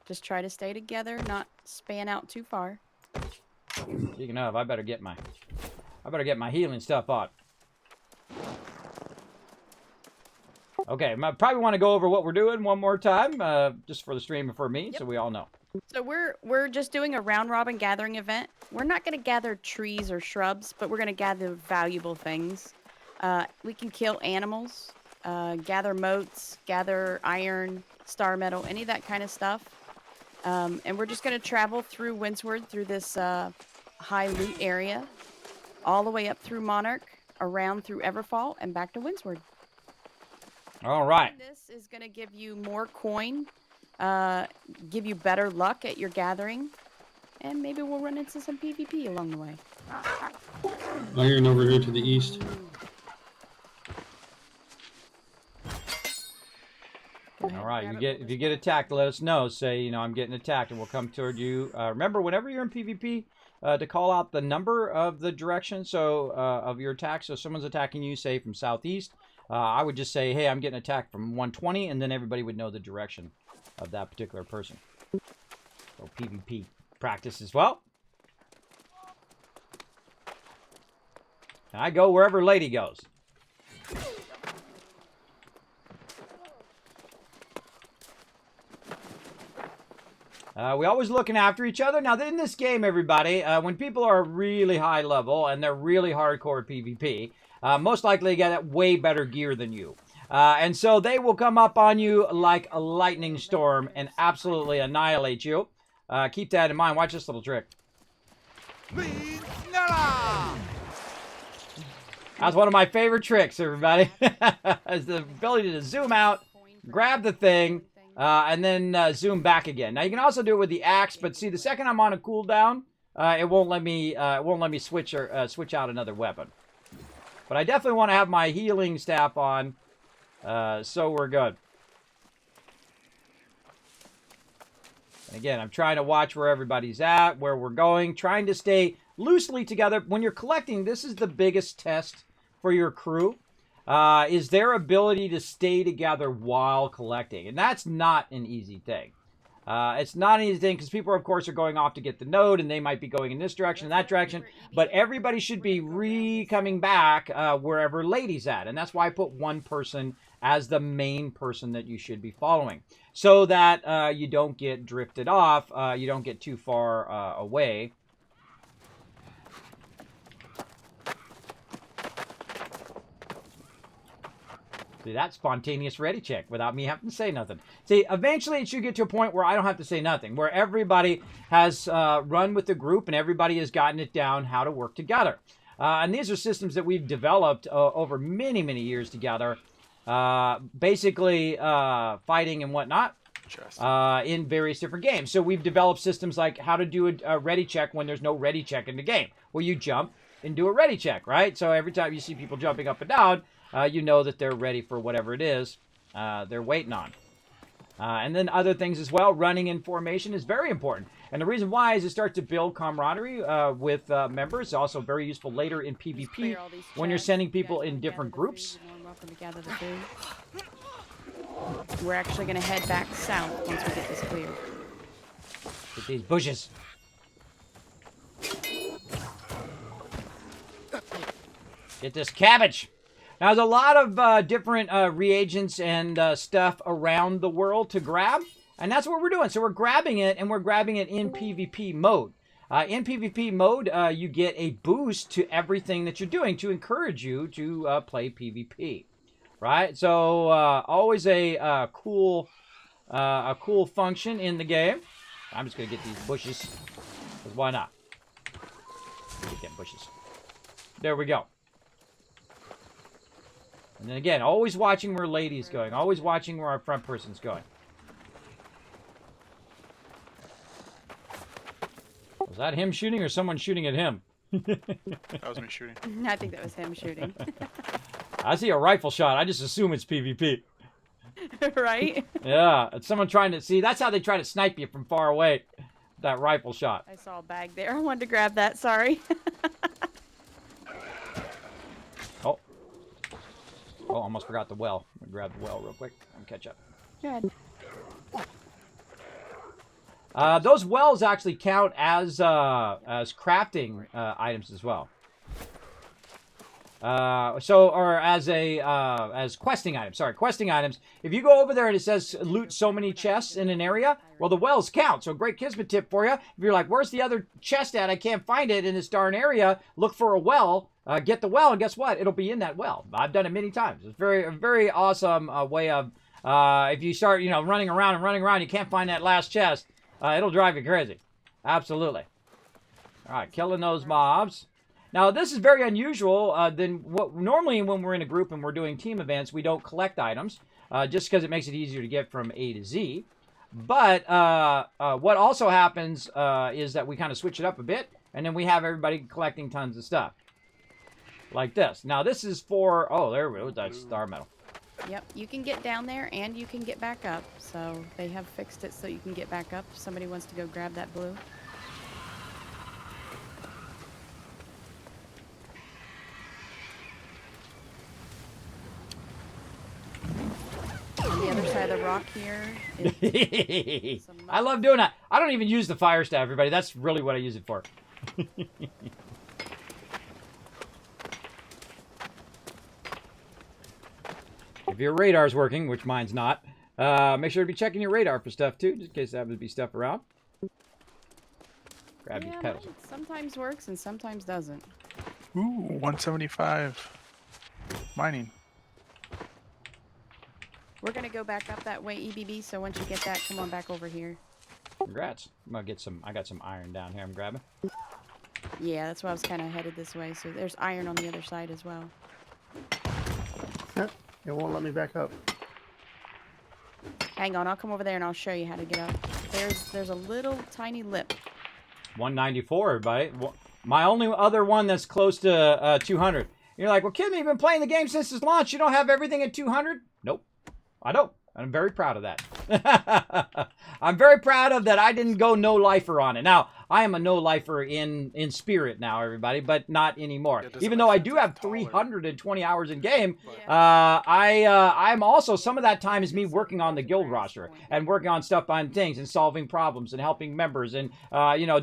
Just try to stay together, not span out too far. Speaking of, I better get my healing stuff on. Okay, I probably want to go over what we're doing one more time, just for the stream and for me, so we all know. So we're just doing a round robin gathering event. We're not going to gather trees or shrubs, but we're going to gather valuable things. We can kill animals, gather motes, gather iron, star metal, any of that kind of stuff. And we're just going to travel through Windsward, through this high loot area, all the way up through Monarch, around through Everfall, and back to Windsward. All right. And this is going to give you more coin, give you better luck at your gathering, and maybe we'll run into some PvP along the way. Iron over here to the east. All right, if you get attacked, let us know. Say, you know, I'm getting attacked, and we'll come toward you. Remember, whenever you're in PvP, to call out the number of the direction, so of your attack. So if someone's attacking you, say from southeast, I would just say, hey, I'm getting attacked from 120, and then everybody would know the direction of that particular person. So PvP practice as well. And I go wherever Lady goes. We always looking after each other. Now, in this game, everybody, when people are really high level and they're really hardcore PvP, most likely they get way better gear than you. And so they will come up on you like a lightning storm and absolutely annihilate you. Keep that in mind. Watch this little trick. That's one of my favorite tricks, everybody. Is the ability to zoom out, grab the thing, and then zoom back again. Now you can also do it with the axe, but see, the second I'm on a cooldown, it won't let me switch out another weapon. But I definitely want to have my healing staff on, so we're good. And again, I'm trying to watch where everybody's at, where we're going, trying to stay loosely together. When you're collecting, this is the biggest test for your crew, is their ability to stay together while collecting. And that's not an easy thing. It's not an easy thing because people, of course, are going off to get the node, and they might be going in this direction and that direction. But everybody should be coming back wherever Lady's at. And that's why I put one person as the main person that you should be following, so that you don't get drifted off, you don't get too far away. See, that spontaneous ready check without me having to say nothing. See, eventually it should get to a point where I don't have to say nothing, where everybody has run with the group and everybody has gotten it down how to work together. And these are systems that we've developed over many, many years together, basically fighting and whatnot in various different games. So we've developed systems like how to do a ready check when there's no ready check in the game. Well, you jump and do a ready check, right? So every time you see people jumping up and down, you know that they're ready for whatever it is they're waiting on. And then other things as well. Running in formation is very important. And the reason why is it starts to build camaraderie with members. It's also very useful later in PvP when you're sending people in different groups. We're actually going to head back south once we get this cleared. Get these bushes. Get this cabbage. Now, there's a lot of different reagents and stuff around the world to grab, and that's what we're doing. So we're grabbing it, and we're grabbing it in PvP mode. In PvP mode, you get a boost to everything that you're doing to encourage you to play PvP, right? So always a cool function in the game. I'm just gonna get these bushes, 'cause why not? Get them bushes. There we go. And then again, always watching where Lady's going. Always watching where our front person's going. Was that him shooting or someone shooting at him? That was me shooting. I think that was him shooting. I see a rifle shot. I just assume it's PvP. Right? Yeah, it's someone trying to... See, that's how they try to snipe you from far away. That rifle shot. I saw a bag there. I wanted to grab that. Sorry. Oh, almost forgot the well. I'm gonna grab the well real quick and catch up. Good. Those wells actually count as crafting items as well. Or as questing items. Sorry, questing items. If you go over there and it says loot so many chests in an area, well, the wells count. So great Kismet tip for you. If you're like, where's the other chest at? I can't find it in this darn area. Look for a well. Get the well, and guess what? It'll be in that well. I've done it many times. It's a very awesome way of, if you start, running around, you can't find that last chest, it'll drive you crazy. Absolutely. All right, killing those mobs. Now, this is very unusual than what normally when we're in a group and we're doing team events, we don't collect items just because it makes it easier to get from A to Z. But what also happens is that we kind of switch it up a bit, and then we have everybody collecting tons of stuff. Like this. Now, this is for... Oh, there we go. That's star metal. Yep, you can get down there and you can get back up. So they have fixed it so you can get back up. If somebody wants to go grab that blue. On the other side of the rock here is I love doing that. I don't even use the fire staff, everybody. That's really what I use it for. If your radar's working, which mine's not, make sure to be checking your radar for stuff too, just in case there happens to be stuff around. Grab these petals. Mine sometimes works and sometimes doesn't. Ooh, 175. Mining. We're gonna go back up that way, EBB. So once you get that, come on back over here. Congrats. I'm gonna get some. I got some iron down here. I'm grabbing. Yeah, that's why I was kind of headed this way. So there's iron on the other side as well. It won't let me back up. Hang on, I'll come over there and I'll show you how to get up. There's a little tiny lip. 194, everybody. My only other one that's close to 200. You're like, well, Kismet, you've been playing the game since its launch. You don't have everything at 200? Nope, I don't. I'm very proud of that. I'm very proud of that. I didn't go no lifer on it. Now, I am a no-lifer in spirit now, everybody, but not anymore. Yeah, it doesn't Even make though I sense do it's have taller. 320 hours in game, Yeah. I'm also, some of that time is me working on the guild roster and working on stuff on things and solving problems and helping members and,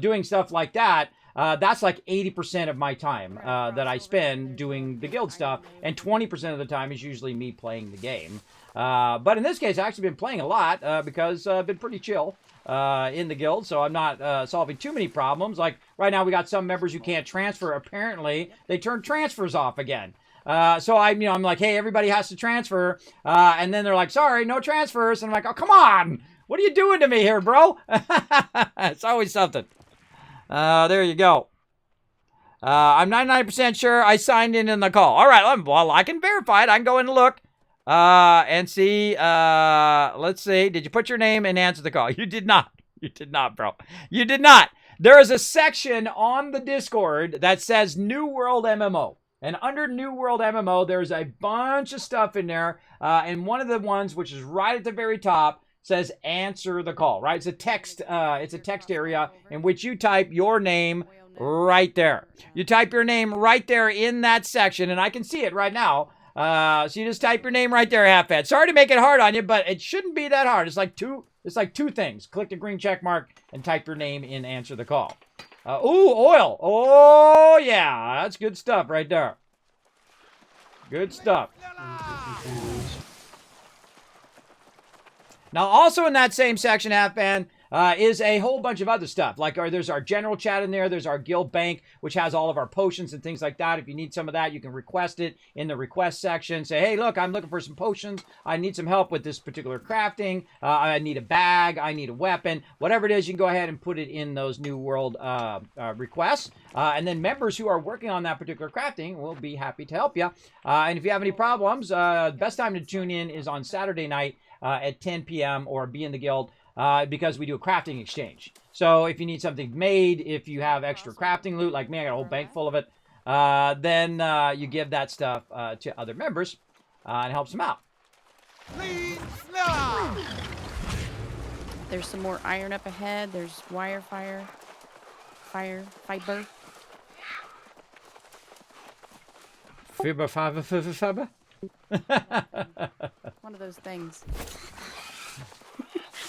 doing stuff like that. That's like 80% of my time that I spend doing the guild stuff, and 20% of the time is usually me playing the game. But in this case, I've actually been playing a lot because I've been pretty chill in the guild, so I'm not solving too many problems. Like right now, we got some members who can't transfer. Apparently, they turned transfers off again. So I'm like, hey, everybody has to transfer, and then they're like, sorry, no transfers, and I'm like, oh, come on, what are you doing to me here, bro? It's always something. There you go. I'm 99% sure I signed in the call. All right, well, I can verify it. I can go in and look and see. Let's see. Did you put your name and answer the call? You did not. You did not, bro. You did not. There is a section on the Discord that says New World MMO. And under New World MMO, there's a bunch of stuff in there. And one of the ones, which is right at the very top, says answer the call, right? It's a text area in which you type your name right there. You type your name right there in that section, and I can see it right now. So you just type your name right there, Half-Fed. Sorry to make it hard on you, but it shouldn't be that hard. It's like two things. Click the green check mark and type your name in answer the call. Ooh, oil. Oh, yeah. That's good stuff right there. Good stuff. Now, also in that same section, Half-Fan, is a whole bunch of other stuff. Like there's our general chat in there. There's our guild bank, which has all of our potions and things like that. If you need some of that, you can request it in the request section. Say, hey, look, I'm looking for some potions. I need some help with this particular crafting. I need a bag. I need a weapon. Whatever it is, you can go ahead and put it in those New World requests. And then members who are working on that particular crafting will be happy to help you. And if you have any problems, the best time to tune in is on Saturday night at 10 p.m. or be in the guild. Because we do a crafting exchange. So if you need something made, if you have extra crafting loot, like me, I got a whole bank full of it, then you give that stuff to other members and it helps them out. There's some more iron up ahead. There's fiber. Fiber. One of those things.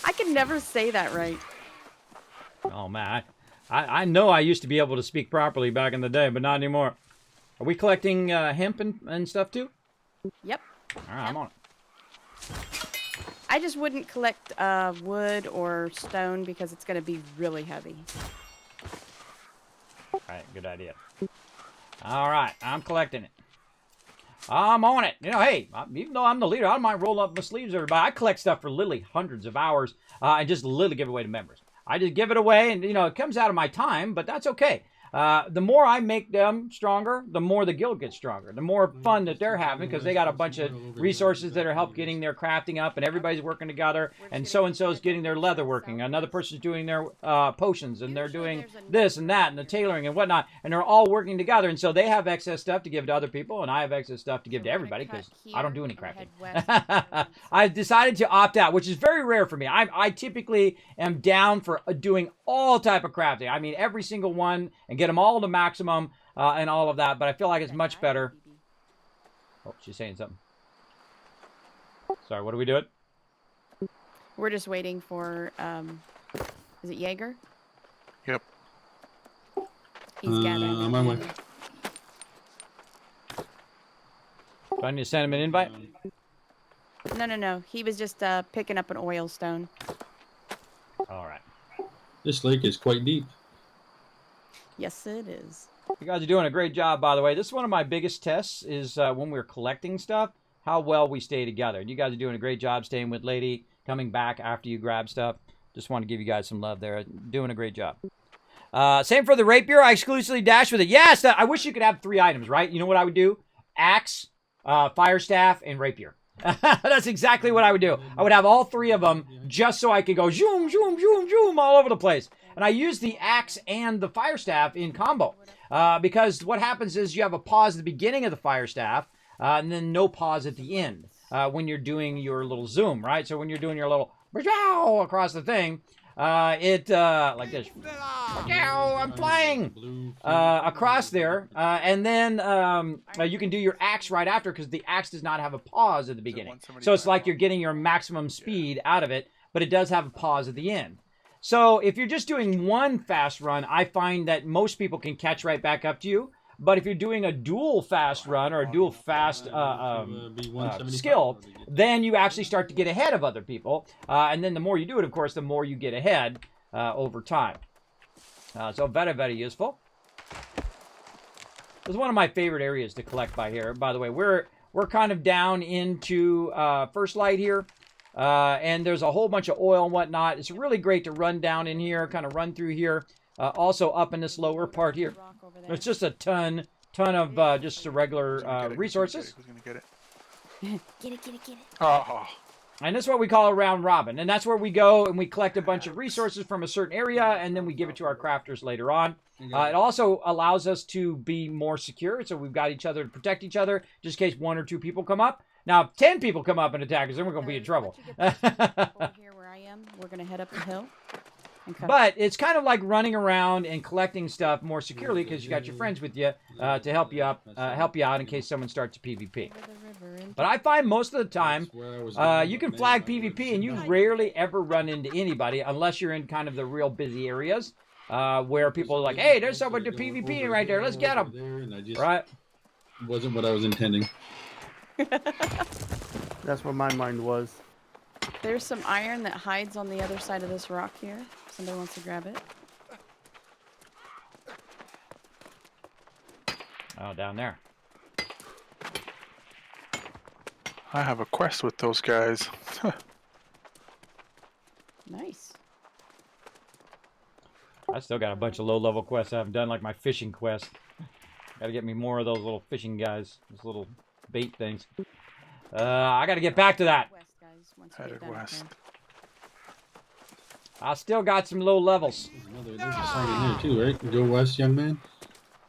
I can never say that right. Oh, man. I know I used to be able to speak properly back in the day, but not anymore. Are we collecting hemp and stuff, too? Yep. All right, I'm on it. I just wouldn't collect wood or stone because it's going to be really heavy. All right, good idea. All right, I'm collecting it. I'm on it. Hey, even though I'm the leader, I don't mind rolling up my sleeves, everybody. I collect stuff for literally hundreds of hours and just literally give it away to members. I just give it away, and, it comes out of my time, but that's okay. The more I make them stronger, the more the guild gets stronger. The more fun that they're having because they got a bunch of resources that are help getting their crafting up, and everybody's working together, and so-and-so's getting their leather working. Another person's doing their potions, and they're doing this and that, and the tailoring and whatnot, and they're all working together, and so they have excess stuff to give to other people, and I have excess stuff to give to everybody because I don't do any crafting. I've decided to opt out, which is very rare for me. I typically am down for doing all type of crafting. I mean, every single one, and get them all to maximum and all of that, but I feel like it's much better. Oh, she's saying something. Sorry, what are we doing? We're just waiting for, is it Jaeger? Yep. He's gathering. I'm on my way. Do I need to send him an invite? No. He was just picking up an oil stone. All right. This lake is quite deep. Yes, it is. You guys are doing a great job, by the way. This is one of my biggest tests is when we're collecting stuff, how well we stay together. And you guys are doing a great job staying with Lady, coming back after you grab stuff. Just want to give you guys some love there. Doing a great job. Same for the rapier. I exclusively dash with it. Yes, I wish you could have 3 items, right? You know what I would do? Axe, fire staff, and rapier. That's exactly what I would do. I would have all 3 of them just so I could go zoom, zoom, zoom, zoom all over the place. And I use the axe and the fire staff in combo because what happens is you have a pause at the beginning of the fire staff and then no pause at the end when you're doing your little zoom, right? So when you're doing your little across the thing, like this. Ow, I'm flying across there, and then you can do your axe right after because the axe does not have a pause at the beginning. So it's like you're getting your maximum speed out of it, but it does have a pause at the end. So if you're just doing one fast run, I find that most people can catch right back up to you. But if you're doing a dual fast run or a dual fast skill, then you actually start to get ahead of other people. And then the more you do it, of course, the more you get ahead over time. So very, very useful. This is one of my favorite areas to collect by here. By the way, we're kind of down into First Light here. And there's a whole bunch of oil and whatnot. It's really great to run down in here, kind of run through here. Also up in this lower part here. There's just a ton of just regular resources. Who's gonna get it? Get it. Oh. And that's what we call a round robin. And that's where we go and we collect a bunch of resources from a certain area and then we give it to our crafters later on. It also allows us to be more secure. So we've got each other to protect each other just in case 1 or 2 people come up. Now, if 10 people come up and attack us, then we're going to be in trouble. Over here where I am, we're going to head up the hill. But it's kind of like running around and collecting stuff more securely because you got your friends with you to help you out in case someone starts a PvP. But I find most of the time you can flag PvP and you rarely ever run into anybody unless you're in kind of the real busy areas where people are like, "Hey, there's someone to PvP right there. Let's get them." Right? Wasn't what I was intending. That's what my mind was. There's some iron that hides on the other side of this rock here. Somebody wants to grab it. Oh, down there. I have a quest with those guys. Nice. I still got a bunch of low-level quests I haven't done, like my fishing quest. Got to get me more of those little fishing guys, those little bait things. I got to get back to that. West, guys, once you get Headed down west. I still got some low levels. There's a song in here too, right? Go west, young man.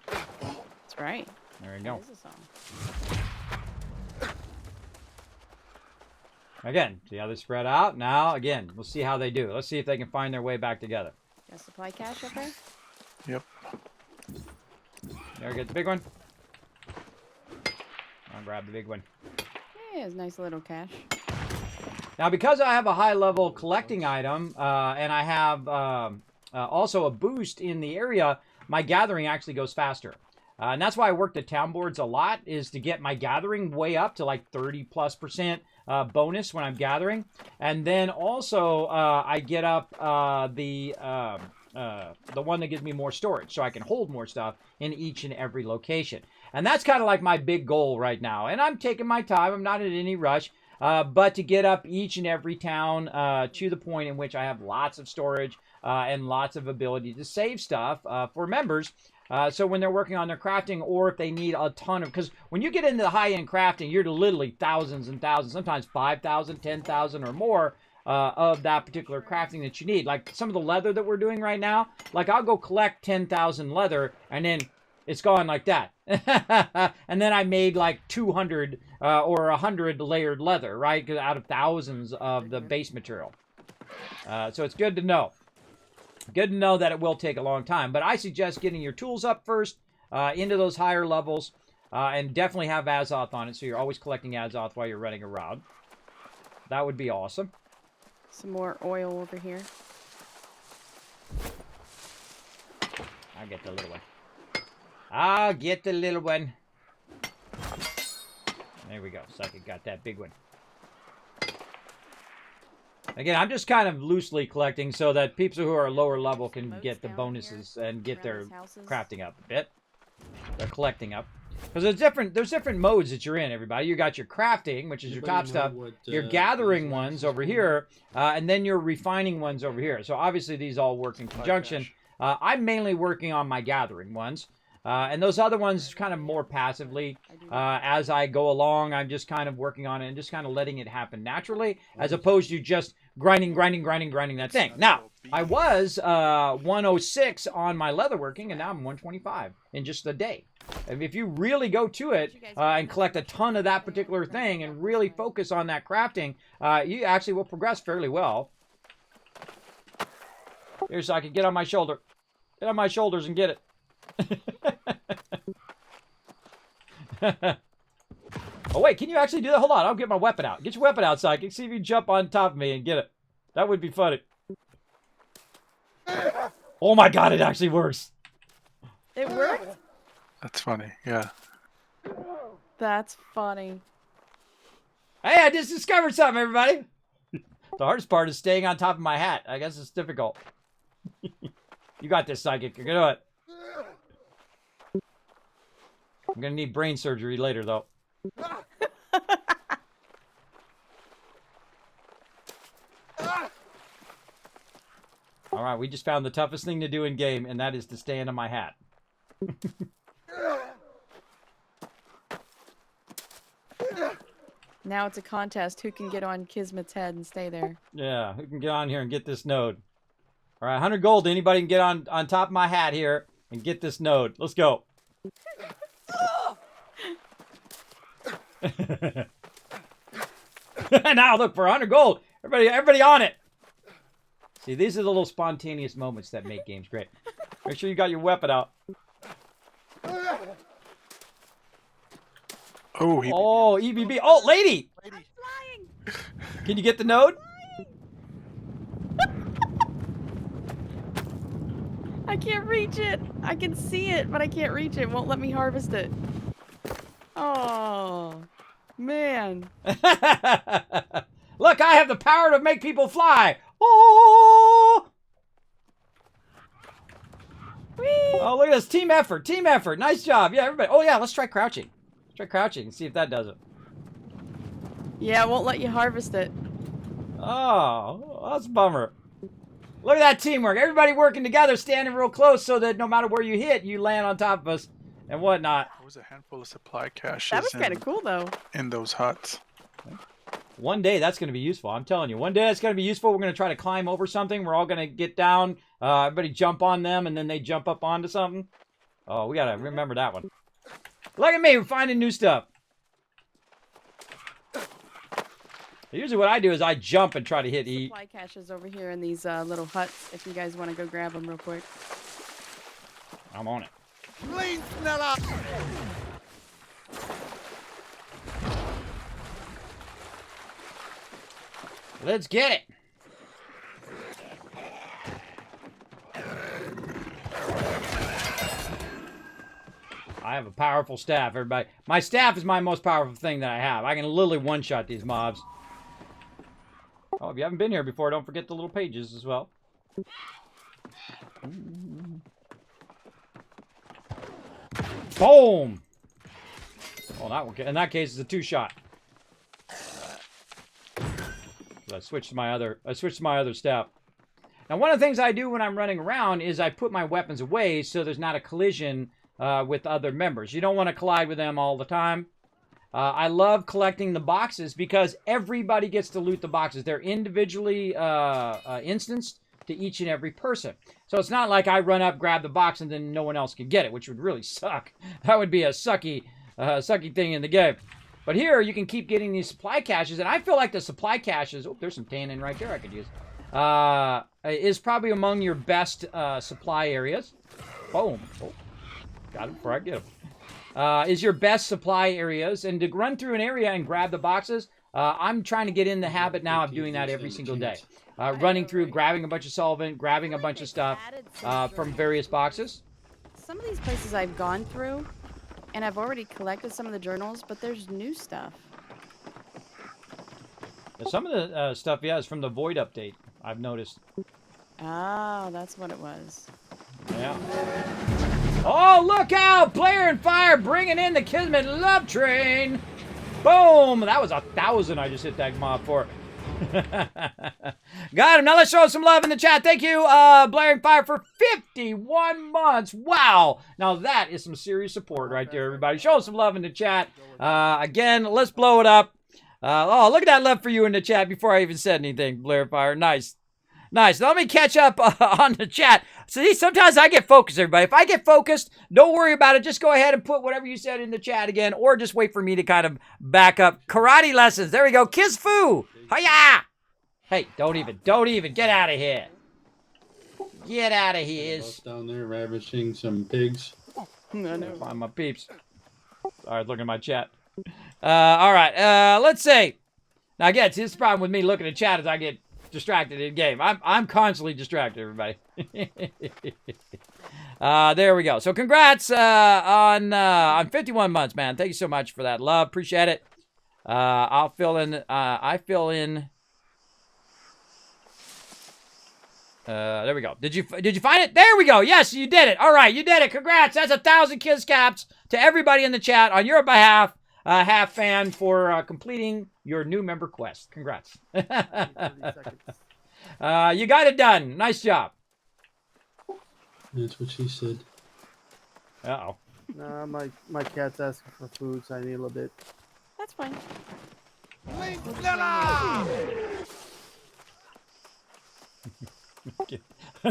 That's right. There you go. That is a song. Again, see how they spread out? Now, again, we'll see how they do. Let's see if they can find their way back together. Got supply cache up there? Yep. There, get the big one. I'll grab the big one. Yeah, it's a nice little cache. Now, because I have a high-level collecting item, and I have also a boost in the area, my gathering actually goes faster. And that's why I work the town boards a lot, is to get my gathering way up to like 30+% bonus when I'm gathering. And then also I get up the one that gives me more storage, so I can hold more stuff in each and every location. And that's kind of like my big goal right now. And I'm taking my time. I'm not in any rush. But to get up each and every town to the point in which I have lots of storage and lots of ability to save stuff for members. So when they're working on their crafting, or if they need a ton of, because when you get into the high-end crafting, you're literally thousands and thousands, sometimes 5,000, 10,000 or more of that particular crafting that you need. Like some of the leather that we're doing right now, like I'll go collect 10,000 leather and then it's gone like that. And then I made like 200 or 100 layered leather, right? Out of thousands of the base material. So it's good to know. Good to know that it will take a long time. But I suggest getting your tools up first into those higher levels. And definitely have Azoth on it, so you're always collecting Azoth while you're running around. That would be awesome. Some more oil over here. I'll get the little one. I'll get the little one. There we go. Psychic got that big one. Again, I'm just kind of loosely collecting so that people who are lower level can get the bonuses and get their crafting up a bit. They're collecting up. Because there's different modes that you're in, everybody. You got your crafting, which is your top stuff. Your gathering ones over here. And then your refining ones over here. So obviously these all work in conjunction. I'm mainly working on my gathering ones. And those other ones kind of more passively. As I go along, I'm just kind of working on it and just kind of letting it happen naturally, as opposed to just grinding that thing. Now, I was 106 on my leatherworking, and now I'm 125 in just a day. And if you really go to it and collect a ton of that particular thing and really focus on that crafting, you actually will progress fairly well. Here, so I can get on my shoulder. Get on my shoulders and get it. Oh, wait, can you actually do that? Hold on, I'll get my weapon out. Get your weapon out so I can see if you jump on top of me and get it. That would be funny. Oh my god, it actually works. It worked? That's funny. Yeah. That's funny. Hey, I just discovered something, everybody. The hardest part is staying on top of my hat. I guess it's difficult. You got this, Psychic. You're gonna do it. I'm gonna need brain surgery later, though. All right, we just found the toughest thing to do in game, and that is to stand on my hat. Now it's a contest. Who can get on Kismet's head and stay there? Yeah, who can get on here and get this node? All right, 100 gold. Anybody can get on top of my hat here and get this node. Let's go. Now look, for 100 gold. Everybody on it. See, these are the little spontaneous moments that make games great. Make sure you got your weapon out. Oh, Oh, EBB. Oh, lady. I'm flying. Can you get the node? I can't reach it. I can see it, but I can't reach it. Won't let me harvest it. Oh, man. Look, I have the power to make people fly. Oh! Whee! Oh, look at this. Team effort. Team effort. Nice job. Yeah, everybody. Oh, yeah, let's try crouching. Let's try crouching and see if that does it. Yeah, it won't let you harvest it. Oh, that's a bummer. Look at that teamwork. Everybody working together, standing real close so that no matter where you hit, you land on top of us and whatnot. There was a handful of supply caches That was kind of cool, though. in those huts. One day that's going to be useful. I'm telling you. One day that's going to be useful. We're going to try to climb over something. We're all going to get down. Everybody jump on them, and then they jump up onto something. Oh, we got to remember that one. Look at me. We're finding new stuff. Usually what I do is I jump and try to hit E. Supply caches over here in these little huts. If you guys want to go grab them real quick. I'm on it. Let's get it. I have a powerful staff, everybody. My staff is my most powerful thing that I have. I can literally one-shot these mobs. Oh, if you haven't been here before, don't forget the little pages as well. Boom! Oh, that one, in that case, it's a two-shot. I switched to my other staff. Now, one of the things I do when I'm running around is I put my weapons away so there's not a collision with other members. You don't want to collide with them all the time. I love collecting the boxes because everybody gets to loot the boxes. They're individually instanced to each and every person. So it's not like I run up, grab the box, and then no one else can get it, which would really suck. That would be a sucky thing in the game. But here, you can keep getting these supply caches, and I feel like the supply caches, oh, there's some tannin right there I could use, is probably among your best supply areas. Boom. Oh, got it before I get them. Is your best supply areas, and to run through an area and grab the boxes, I'm trying to get in the habit now of doing that every single day. Running through, grabbing a bunch of solvent, grabbing a bunch of stuff from various boxes. Some of these places I've gone through, and I've already collected some of the journals, but there's new stuff. Some of the stuff, yeah, is from the Void update, I've noticed. Oh, that's what it was. Yeah. Oh, look out! Player and Fire bringing in the Kismet Love Train! Boom! That was 1,000 I just hit that mob for. Got him. Now let's show some love in the chat. Thank you, Blaring Fire, for 51 months. Wow. Now that is some serious support right there, everybody. Show some love in the chat. Again, let's blow it up. Oh, look at that love for you in the chat before I even said anything, Blaring Fire. Nice. Nice. Now let me catch up on the chat. See, sometimes I get focused, everybody. If I get focused, don't worry about it. Just go ahead and put whatever you said in the chat again, or just wait for me to kind of back up. Karate lessons. There we go. Kiss Fu. Hiya! Hey, don't even. Get out of here. Get out of here. Us down there ravishing some pigs. No, no. Find my peeps. All right, look at my chat. All right, let's see. Now, again, see, this is the problem with me looking at chat as I get distracted in game. I'm constantly distracted, everybody. There we go. So, congrats on 51 months, man. Thank you so much for that love. Appreciate it. I'll fill in. I fill in. There we go. Did you find it? There we go. Yes, you did it. All right, you did it. Congrats. That's 1,000 kiss caps to everybody in the chat on your behalf. Half fan for completing your new member quest. Congrats. You got it done. Nice job. That's what she said. Uh-oh. Nah, my cat's asking for food, so I need a little bit. That's fine. I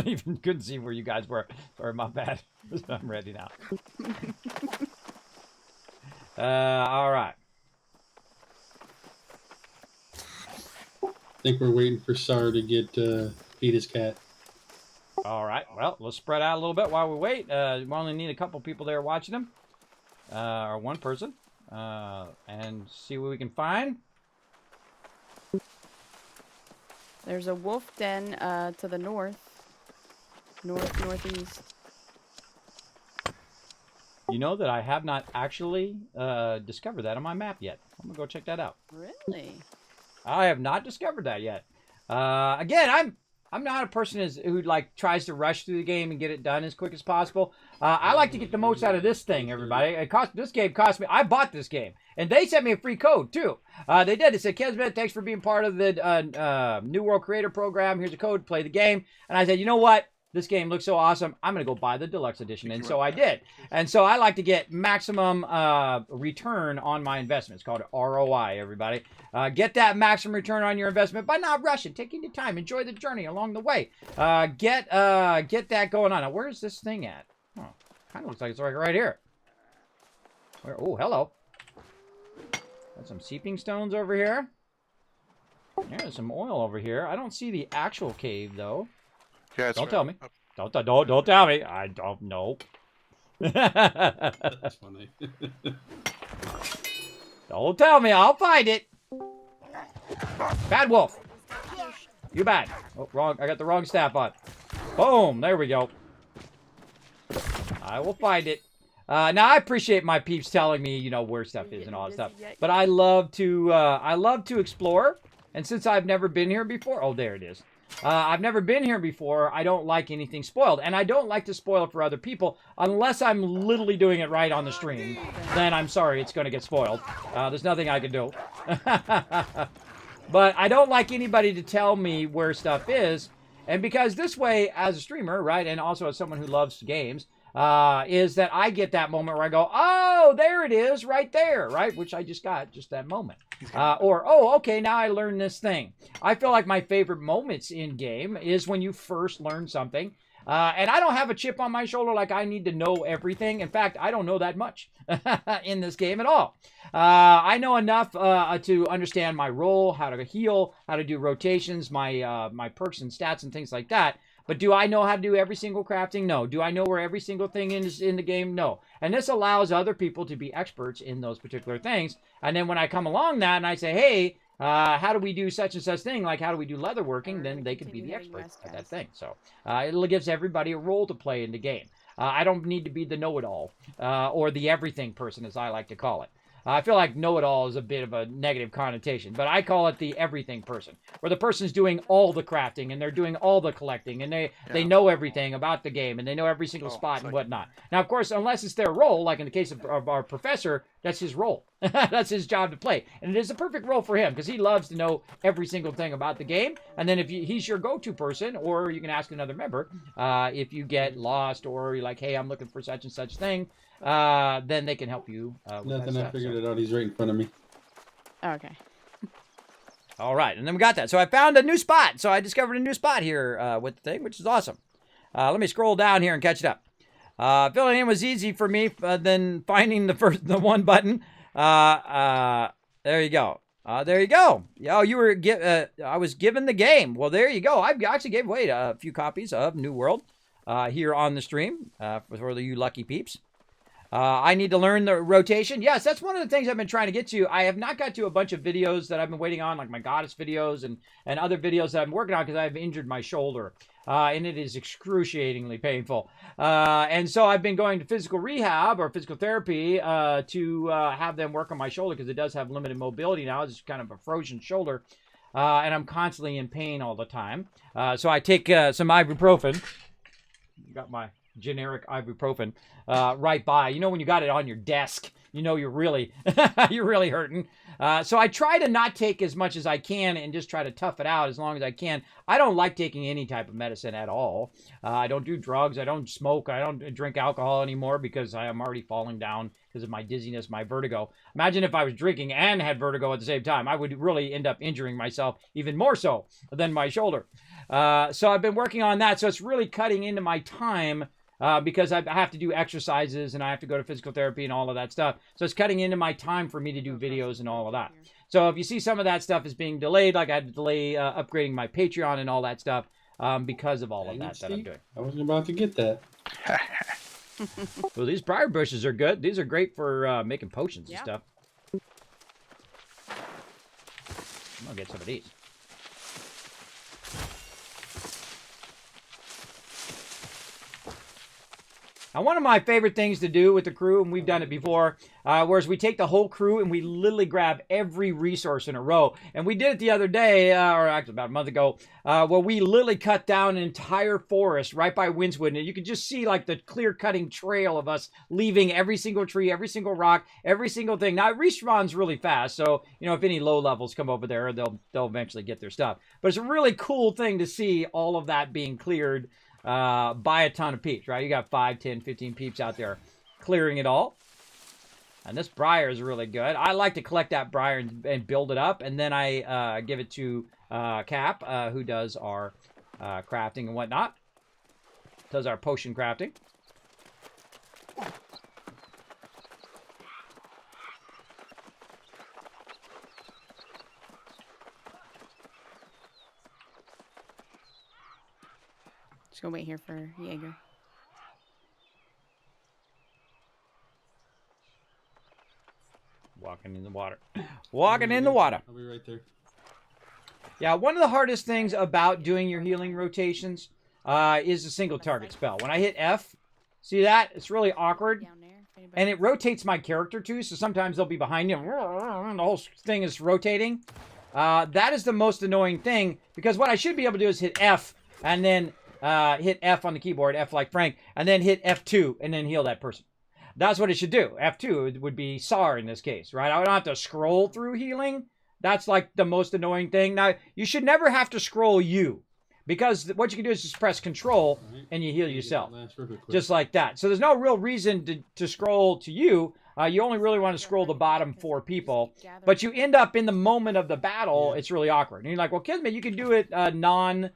even couldn't see where you guys were. Sorry, my bad. I'm ready now. All right. I think we're waiting for Sar to get feed his cat. All right. Well, let's spread out a little bit while we wait. We only need a couple people there watching them, or one person, and see what we can find. There's a wolf den to the northeast. You know that I have not actually discovered that on my map yet. I'm gonna go check that out. Really? I have not discovered that yet. Again, I'm not a person who like tries to rush through the game and get it done as quick as possible. I like to get the most out of this thing, everybody. This game cost me. I bought this game, and they sent me a free code too. They did. They said, "Kismet, thanks for being part of the New World Creator Program. Here's a code to play the game." And I said, "You know what? This game looks so awesome. I'm going to go buy the deluxe edition." And so I did. And so I like to get maximum return on my investment. It's called ROI, everybody. Get that maximum return on your investment by not rushing, taking your time. Enjoy the journey along the way. Get that going on. Now, where's this thing at? Oh, kind of looks like it's right here. Oh, hello. Got some seeping stones over here. There's some oil over here. I don't see the actual cave, though. Yeah, it's don't right tell me. up. Don't tell me. I don't know. That's funny. Don't tell me. I'll find it. Bad wolf. You bad. Oh, wrong. I got the wrong staff on. Boom. There we go. I will find it. Now I appreciate my peeps telling me, you know, where stuff is and all that stuff. But I love to explore. And since I've never been here before, oh, there it is. I've never been here before. I don't like anything spoiled. And I don't like to spoil it for other people unless I'm literally doing it right on the stream. Then I'm sorry, it's going to get spoiled. There's nothing I can do. But I don't like anybody to tell me where stuff is. And because this way, as a streamer, right, and also as someone who loves games, is that I get that moment where I go, oh, there it is, right there, right? Which I just got, just that moment. Or, oh, okay, now I learned this thing. I feel like my favorite moments in game is when you first learn something. And I don't have a chip on my shoulder like I need to know everything. In fact, I don't know that much in this game at all. I know enough to understand my role, how to heal, how to do rotations, my perks and stats and things like that. But do I know how to do every single crafting? No. Do I know where every single thing is in the game? No. And this allows other people to be experts in those particular things. And then when I come along that and I say, hey, how do we do such and such thing? Like, how do we do leather working? Then they can be the experts at that thing. So it gives everybody a role to play in the game. I don't need to be the know-it-all or the everything person, as I like to call it. I feel like know-it-all is a bit of a negative connotation, but I call it the everything person, where the person's doing all the crafting and they're doing all the collecting and they know everything about the game and they know every single spot and whatnot. Now, of course, unless it's their role, like in the case of our professor, that's his role. That's his job to play. And it is a perfect role for him because he loves to know every single thing about the game. And then if he's your go-to person, or you can ask another member, if you get lost or you're like, hey, I'm looking for such and such thing, then they can help you with Nothing, that I stuff. figured it out. He's right in front of me. Okay. All right, and then we got that. So I found a new spot. So I discovered a new spot here with the thing, which is awesome. Let me scroll down here and catch it up. Filling in was easy for me than finding the one button. There you go. There you go. Oh, you were I was given the game. Well, there you go. I actually gave away a few copies of New World here on the stream for you lucky peeps. I need to learn the rotation. Yes, that's one of the things I've been trying to get to. I have not got to a bunch of videos that I've been waiting on, like my goddess videos and other videos that I'm working on because I've injured my shoulder. And it is excruciatingly painful. And so I've been going to physical rehab or physical therapy to have them work on my shoulder because it does have limited mobility now. It's kind of a frozen shoulder. And I'm constantly in pain all the time. So I take some ibuprofen. Got my generic ibuprofen right by. You know when you got it on your desk, you know you're really you're really hurting. So I try to not take as much as I can and just try to tough it out as long as I can. I don't like taking any type of medicine at all. I don't do drugs. I don't smoke. I don't drink alcohol anymore because I am already falling down because of my dizziness, my vertigo. Imagine if I was drinking and had vertigo at the same time. I would really end up injuring myself even more so than my shoulder. So I've been working on that. So it's really cutting into my time because I have to do exercises and I have to go to physical therapy and all of that stuff. So it's cutting into my time for me to do videos and all of that. So if you see some of that stuff is being delayed, like I had to delay upgrading my Patreon and all that stuff because of all of that I'm doing. I wasn't about to get that. Well, these briar bushes are good. These are great for making potions and stuff. I'm going to get some of these. Now, one of my favorite things to do with the crew, and we've done it before, whereas we take the whole crew and we literally grab every resource in a row. And we did it the other day, or actually about a month ago, where we literally cut down an entire forest right by Windswood. And you could just see like the clear-cutting trail of us leaving every single tree, every single rock, every single thing. Now, it respawns really fast. So, you know, if any low levels come over there, they'll eventually get their stuff. But it's a really cool thing to see all of that being cleared by a ton of peeps, right? You got 5, 10, 15 peeps out there clearing it all. And this briar is really good. I like to collect that briar and build it up. And then I give it to Cap, who does our crafting and whatnot. Does our potion crafting. Just gonna wait here for Jaeger. Walking in the water. Walking in the water. I'll be right there. Yeah, one of the hardest things about doing your healing rotations is the single target spell. When I hit F, see that? It's really awkward. Down there, if anybody- And it rotates my character too, so sometimes they'll be behind you. And the whole thing is rotating. That is the most annoying thing, because what I should be able to do is hit F, and then hit F on the keyboard, F like Frank, and then hit F2, and then heal that person. That's what it should do. F2 would be SAR in this case, right? I don't have to scroll through healing. That's like the most annoying thing. Now, you should never have to scroll U, because what you can do is just press Control, and you heal yourself. Just like that. So there's no real reason to scroll to you. You only really want to scroll the bottom 4 people. But you end up in the moment of the battle, it's really awkward. And you're like, well, Kismet, you can do it non-bound,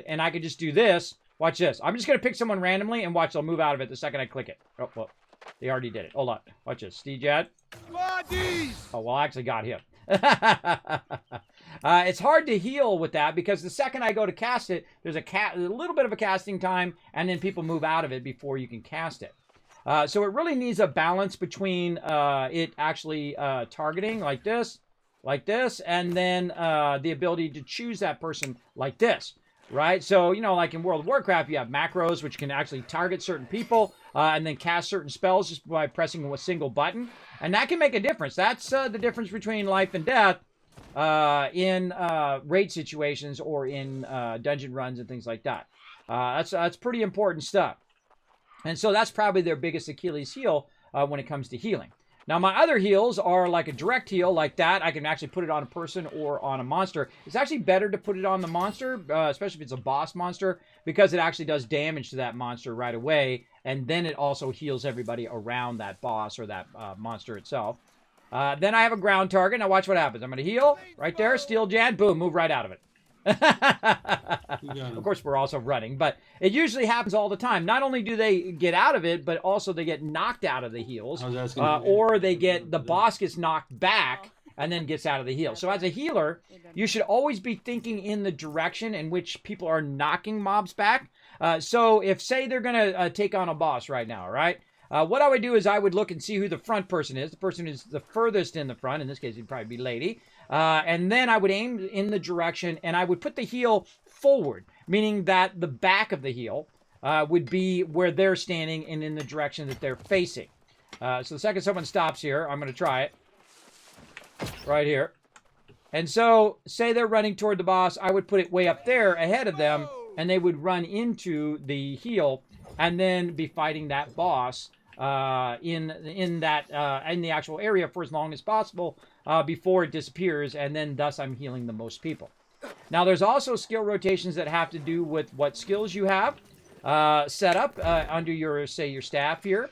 and I could just do this. Watch this. I'm just going to pick someone randomly, and watch, they'll move out of it the second I click it. Oh, well, they already did it. Hold on. Watch this. Steejad. Oh, well, I actually got him. It's hard to heal with that, because the second I go to cast it, there's a little bit of a casting time, and then people move out of it before you can cast it. So it really needs a balance between it actually targeting like this, and then the ability to choose that person like this, right? So, you know, like in World of Warcraft, you have macros, which can actually target certain people and then cast certain spells just by pressing a single button. And that can make a difference. That's the difference between life and death in raid situations or in dungeon runs and things like that. That's pretty important stuff. And so that's probably their biggest Achilles heel when it comes to healing. Now, my other heals are like a direct heal like that. I can actually put it on a person or on a monster. It's actually better to put it on the monster, especially if it's a boss monster, because it actually does damage to that monster right away. And then it also heals everybody around that boss or that monster itself. Then I have a ground target. Now watch what happens. I'm going to heal right there. Steel Jan. Boom. Move right out of it. Of course, we're also running, but it usually happens all the time. Not only do they get out of it, but also they get knocked out of the heals, or they get the boss gets knocked back, and then gets out of the heal. So as a healer, you should always be thinking in the direction in which people are knocking mobs back. So if, say, they're going to take on a boss right now, right? What I would do is I would look and see who the front person is. The person who's the furthest in the front. In this case, it'd probably be Lady. And then I would aim in the direction, and I would put the heal forward, meaning that the back of the heal would be where they're standing and in the direction that they're facing. So the second someone stops here, I'm going to try it. Right here. And so, say they're running toward the boss, I would put it way up there ahead of them, and they would run into the heal and then be fighting that boss in the actual area for as long as possible before it disappears, and then thus I'm healing the most people. Now, there's also skill rotations that have to do with what skills you have set up under your, say, your staff here.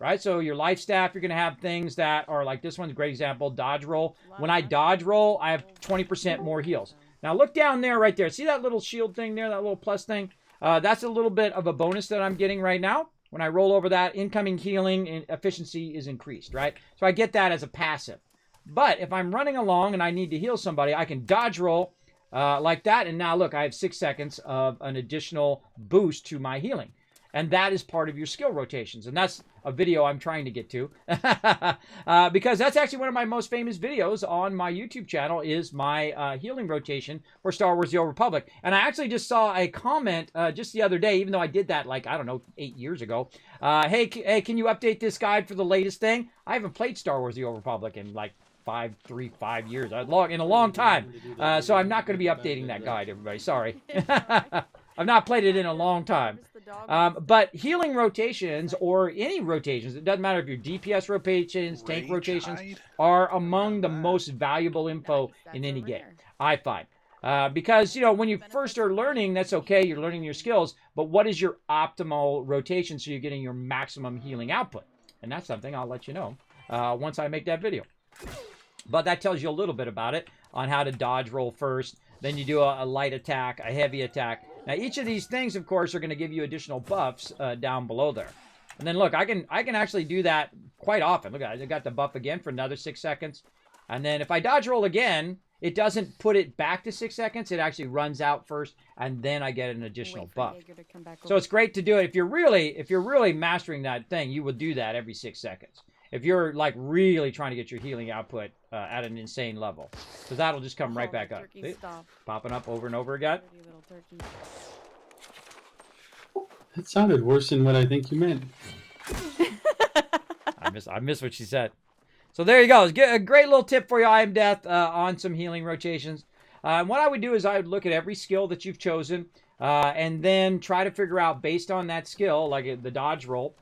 Right, so your life staff, you're going to have things that are like this one's a great example, dodge roll. When I dodge roll, I have 20% more heals. Now look down there, right there. See that little shield thing there, that little plus thing? That's a little bit of a bonus that I'm getting right now. When I roll over that, incoming healing and efficiency is increased, right? So I get that as a passive. But if I'm running along and I need to heal somebody, I can dodge roll like that. And now look, I have 6 seconds of an additional boost to my healing. And that is part of your skill rotations. And that's a video I'm trying to get to. Because that's actually one of my most famous videos on my YouTube channel is my healing rotation for Star Wars The Old Republic. And I actually just saw a comment just the other day, even though I did that like, I don't know, 8 years ago. Hey, can you update this guide for the latest thing? I haven't played Star Wars The Old Republic in like 5 years. In a long time. So I'm not going to be updating that guide, everybody. Sorry. I've not played it in a long time. But healing rotations, or any rotations, it doesn't matter if you're DPS rotations, tank rotations, are among the most valuable info in any game, I find. Because, you know, when you first are learning, that's okay, you're learning your skills, but what is your optimal rotation so you're getting your maximum healing output? And that's something I'll let you know once I make that video. But that tells you a little bit about it, on how to dodge roll first. Then you do a light attack, a heavy attack. Now, each of these things, of course, are going to give you additional buffs down below there. And then, look, I can actually do that quite often. Look, I got the buff again for another 6 seconds. And then if I dodge roll again, it doesn't put it back to 6 seconds. It actually runs out first, and then I get an additional buff. So it's great to do it. If you're really mastering that thing, you will do that every 6 seconds. If you're like really trying to get your healing output at an insane level, because that'll just come right back up. See? Popping up over and over again. That sounded worse than what I think you meant. I miss what she said. So there you go. A great little tip for you, I Am Death, on some healing rotations. And what I would do is I would look at every skill that you've chosen, and then try to figure out, based on that skill, like the dodge roll,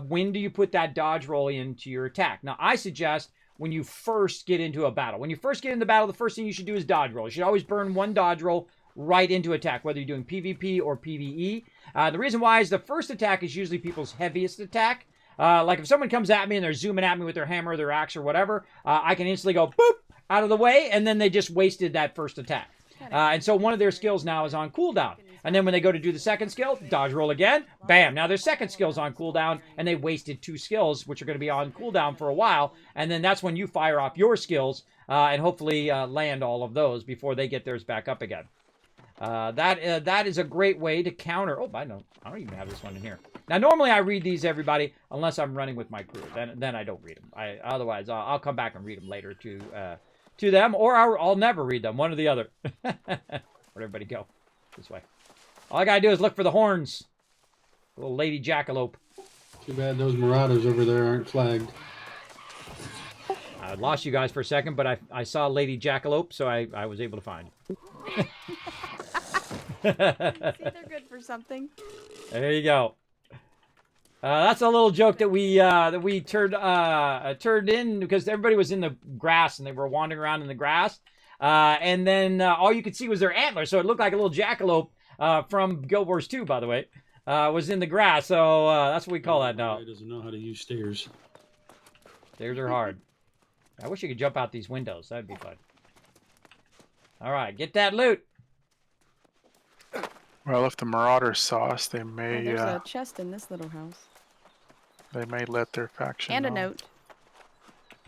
when do you put that dodge roll into your attack? Now, I suggest when you first get into a battle. When you first get into the battle, the first thing you should do is dodge roll. You should always burn one dodge roll right into attack, whether you're doing PvP or PvE. The reason why is the first attack is usually people's heaviest attack. Like if someone comes at me and they're zooming at me with their hammer or their axe or whatever, I can instantly go boop out of the way, and then they just wasted that first attack. And so one of their skills now is on cooldown. And then when they go to do the second skill, dodge roll again, bam, now their second skill's on cooldown, and they wasted 2 skills, which are going to be on cooldown for a while. And then that's when you fire off your skills and hopefully land all of those before they get theirs back up again. That is a great way to counter. Oh, I don't even have this one in here. Now, normally I read these, everybody, unless I'm running with my crew. Then I don't read them. Otherwise, I'll come back and read them later to them, or I'll never read them, one or the other. Where'd everybody go? This way. All I gotta do is look for the horns. Little Lady Jackalope. Too bad those Marauders over there aren't flagged. I lost you guys for a second, but I saw Lady Jackalope, so I was able to find it. See, they're good for something. There you go. That's a little joke that we turned in because everybody was in the grass and they were wandering around in the grass, and then all you could see was their antlers, so it looked like a little jackalope from Guild Wars 2, by the way, was in the grass. So that's what we call that now. He doesn't know how to use stairs. Stairs are hard. I wish you could jump out these windows. That'd be fun. All right, get that loot. Well, if the Marauders saw us, they may. There's a chest in this little house. They may let their faction And know. a note.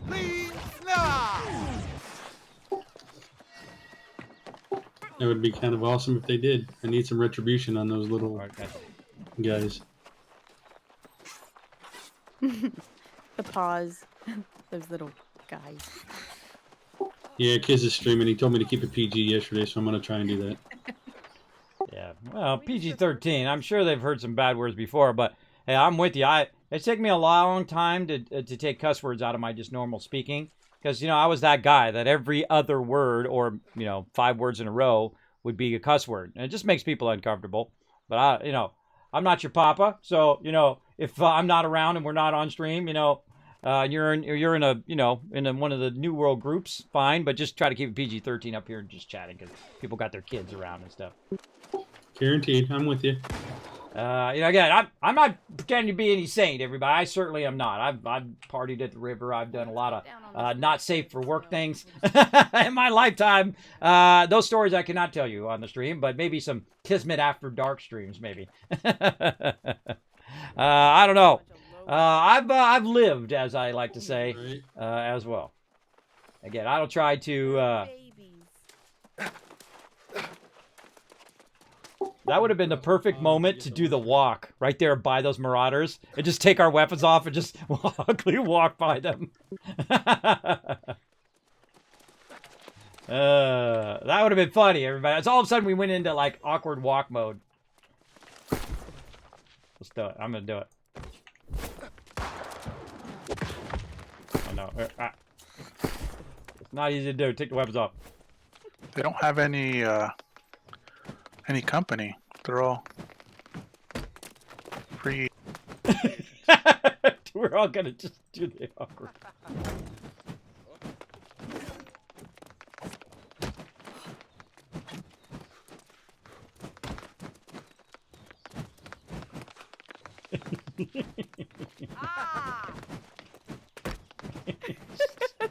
Please, no! It would be kind of awesome if they did. I need some retribution on those little Okay. guys. The paws. Those little guys. Yeah, Kiz is streaming. He told me to keep it PG yesterday, so I'm going to try and do that. Yeah. Well, PG-13. I'm sure they've heard some bad words before, but hey, I'm with you. It's taken me a long time to take cuss words out of my just normal speaking, because I was that guy that every other word or 5 words in a row would be a cuss word, and it just makes people uncomfortable. But I'm not your papa, so if I'm not around and we're not on stream, you're in a in one of the New World groups, fine, but just try to keep it PG-13 up here and just chatting because people got their kids around and stuff. Guaranteed. I'm with you. Again, I'm not pretending to be any saint, everybody. I certainly am not. I've partied at the river. I've done a lot of not safe for work things in my lifetime. Those stories I cannot tell you on the stream, but maybe some Kismet After Dark streams, maybe. I don't know. I've lived, as I like to say, as well. Again, I don't try to. That would have been the perfect moment to do the walk right there by those marauders and just take our weapons off and just walk by them. That would have been funny, everybody. It's all of a sudden we went into like awkward walk mode. Let's do it. I'm gonna do it. Oh no! It's not easy to do. Take the weapons off. They don't have any company. They're all free. We're all gonna just do the awkward.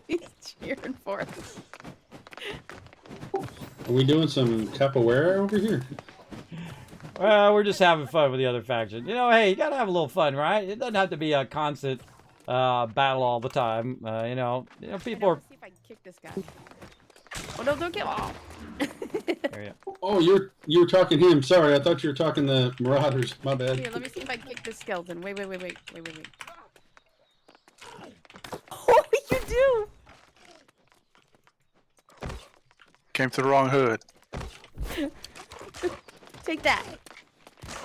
He's cheering for us. Are we doing some capoeira over here? Well, we're just having fun with the other faction. Hey, you gotta have a little fun, right? It doesn't have to be a constant battle all the time. People are. Let's see if I can kick this guy. Oh no! Don't kill! Oh. There you go. Oh, you were talking him. Sorry, I thought you were talking the marauders. My bad. Here, let me see if I can kick this skeleton. Wait. Oh, you do! Came to the wrong hood. Take that.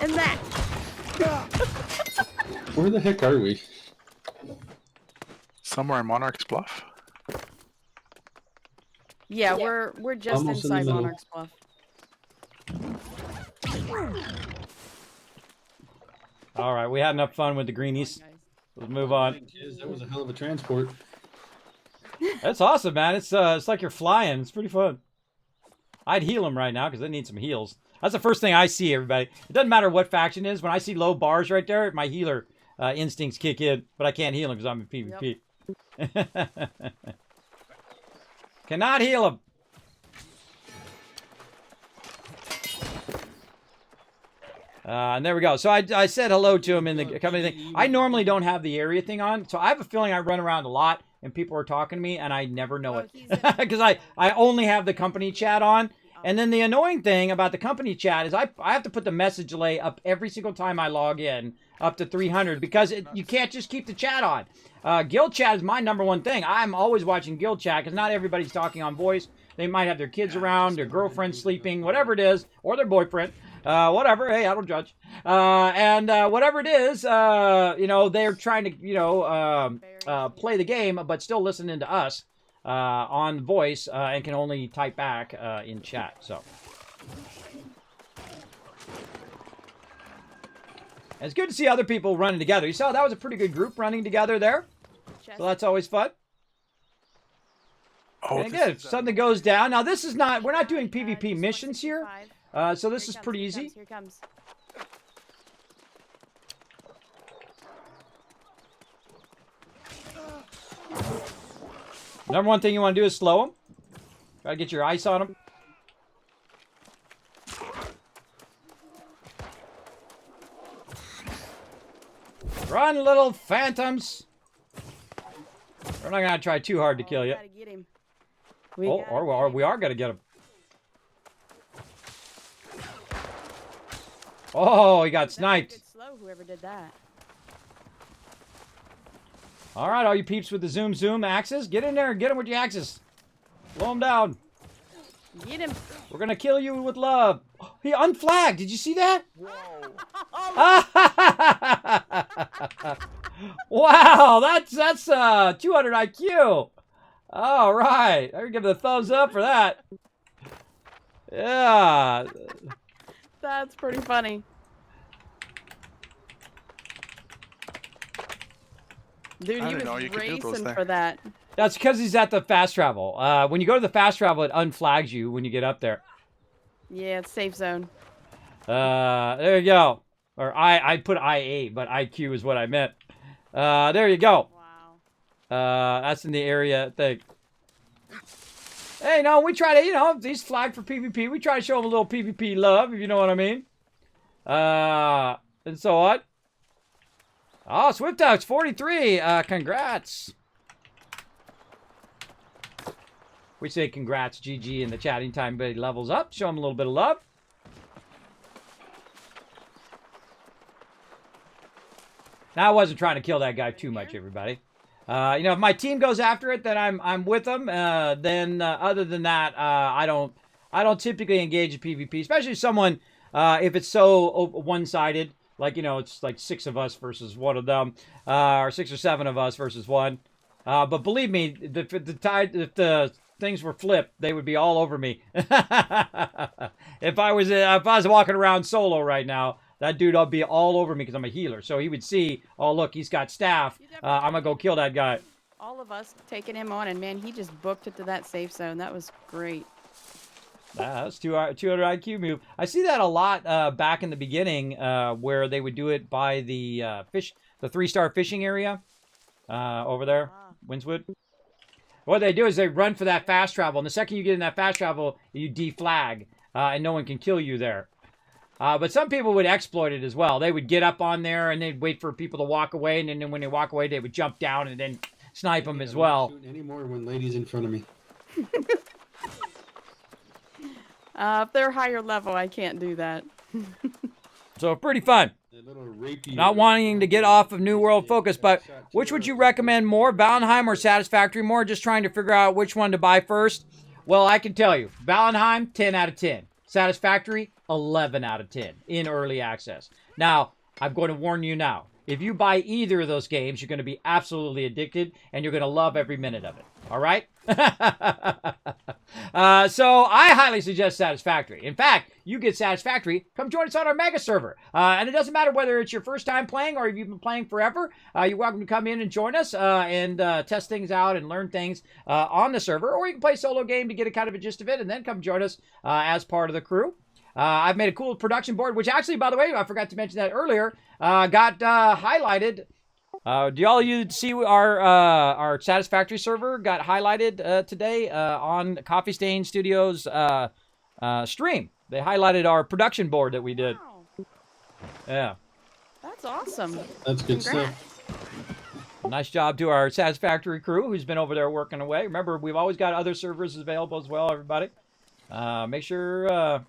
And that. Where the heck are we? Somewhere in Monarch's Bluff. Yeah, we're just Almost in the inside middle. Monarch's Bluff. All right, we had enough fun with the greenies. Let's move on. Kiz, that was a hell of a transport. That's awesome, man. It's like you're flying. It's pretty fun. I'd heal them right now because they need some heals. That's the first thing I see, everybody. It doesn't matter what faction it is. When I see low bars right there, my healer instincts kick in, but I can't heal them because I'm in PvP. Yep. Cannot heal them. And there we go. So I said hello to him in the company thing. I normally don't have the area thing on, so I have a feeling I run around a lot and people are talking to me and I never know it because I only have the company chat on. And then the annoying thing about the company chat is I have to put the message delay up every single time I log in, up to 300, because you can't just keep the chat on. Guild chat is my #1 thing. I'm always watching guild chat because not everybody's talking on voice. They might have their kids around, their girlfriend sleeping, whatever it is, or their boyfriend. Whatever. Hey, I don't judge. And whatever it is, they're trying to, play the game, but still listening to us on voice and can only type back in chat. So it's good to see other people running together. You saw that was a pretty good group running together there. So that's always fun. Oh, and again, if something goes down, now this is not, we're not doing PvP missions here. So this is pretty easy. Here comes. #1 thing you want to do is slow them. Try to get your ice on them. Run, little phantoms. We're not going to try too hard to kill you. Gotta get him. Or we are going to get him. Oh, he got That's a sniped. good slow, whoever did that. All right, all you peeps with the zoom axes, get in there and get him with your axes. Blow him down. Get him. We're gonna kill you with love. He unflagged. Did you see that? Wow, that's 200 IQ. All right, I give it a thumbs up for that. Yeah. That's pretty funny. Dude, I he didn't know was you could do those racing there. for that. That's because he's at the fast travel. When you go to the fast travel, it unflags you when you get up there. Yeah, it's safe zone. There you go. Or I put IA, but IQ is what I meant. There you go. Wow. That's in the area thing. Hey, no, we try to, if he's flagged for PvP, we try to show him a little PvP love, if you know what I mean. And so on. Oh, Swift Ducks 43. Congrats. We say congrats, GG, in the chatting time, but he levels up. Show him a little bit of love. Now, I wasn't trying to kill that guy too much, everybody. If my team goes after it, then I'm with them. Then other than that, I don't typically engage in PvP, especially someone if it's so one-sided, like it's like 6 of us versus 1 of them, or 6 or 7 of us versus 1. But believe me, if the things were flipped, they would be all over me. If I was walking around solo right now, that dude would be all over me because I'm a healer. So he would see, oh look, he's got staff. I'm gonna go kill that guy. All of us taking him on, and man, he just booked it to that safe zone. That was great. That's 200 IQ move. I see that a lot back in the beginning, where they would do it by the the 3-star fishing area over there, Windswood. What they do is they run for that fast travel, and the second you get in that fast travel, you deflag, and no one can kill you there. But some people would exploit it as well. They would get up on there, and they'd wait for people to walk away, and then when they walk away, they would jump down and then snipe them as well. Shoot anymore when ladies in front of me. If they're higher level, I can't do that. So pretty fun. Not wanting to get off of New World focus, but which would you recommend more, Valheim or Satisfactory more? Just trying to figure out which one to buy first. Well, I can tell you, Valheim, 10 out of 10. Satisfactory, 11 out of 10 in early access. Now, I'm going to warn you now. If you buy either of those games, you're going to be absolutely addicted, and you're going to love every minute of it. All right? So I highly suggest Satisfactory. In fact, you get Satisfactory, come join us on our mega server. And it doesn't matter whether it's your first time playing or if you've been playing forever. You're welcome to come in and join us and test things out and learn things on the server. Or you can play a solo game to get a kind of a gist of it and then come join us as part of the crew. I've made a cool production board, which actually, by the way, I forgot to mention that earlier, got highlighted. You see our Satisfactory server got highlighted today on Coffee Stain Studios stream. They highlighted our production board that we did. Wow. Yeah. That's awesome. That's good Congrats. stuff. Nice job to our Satisfactory crew who's been over there working away. Remember, we've always got other servers available as well, everybody. Make sure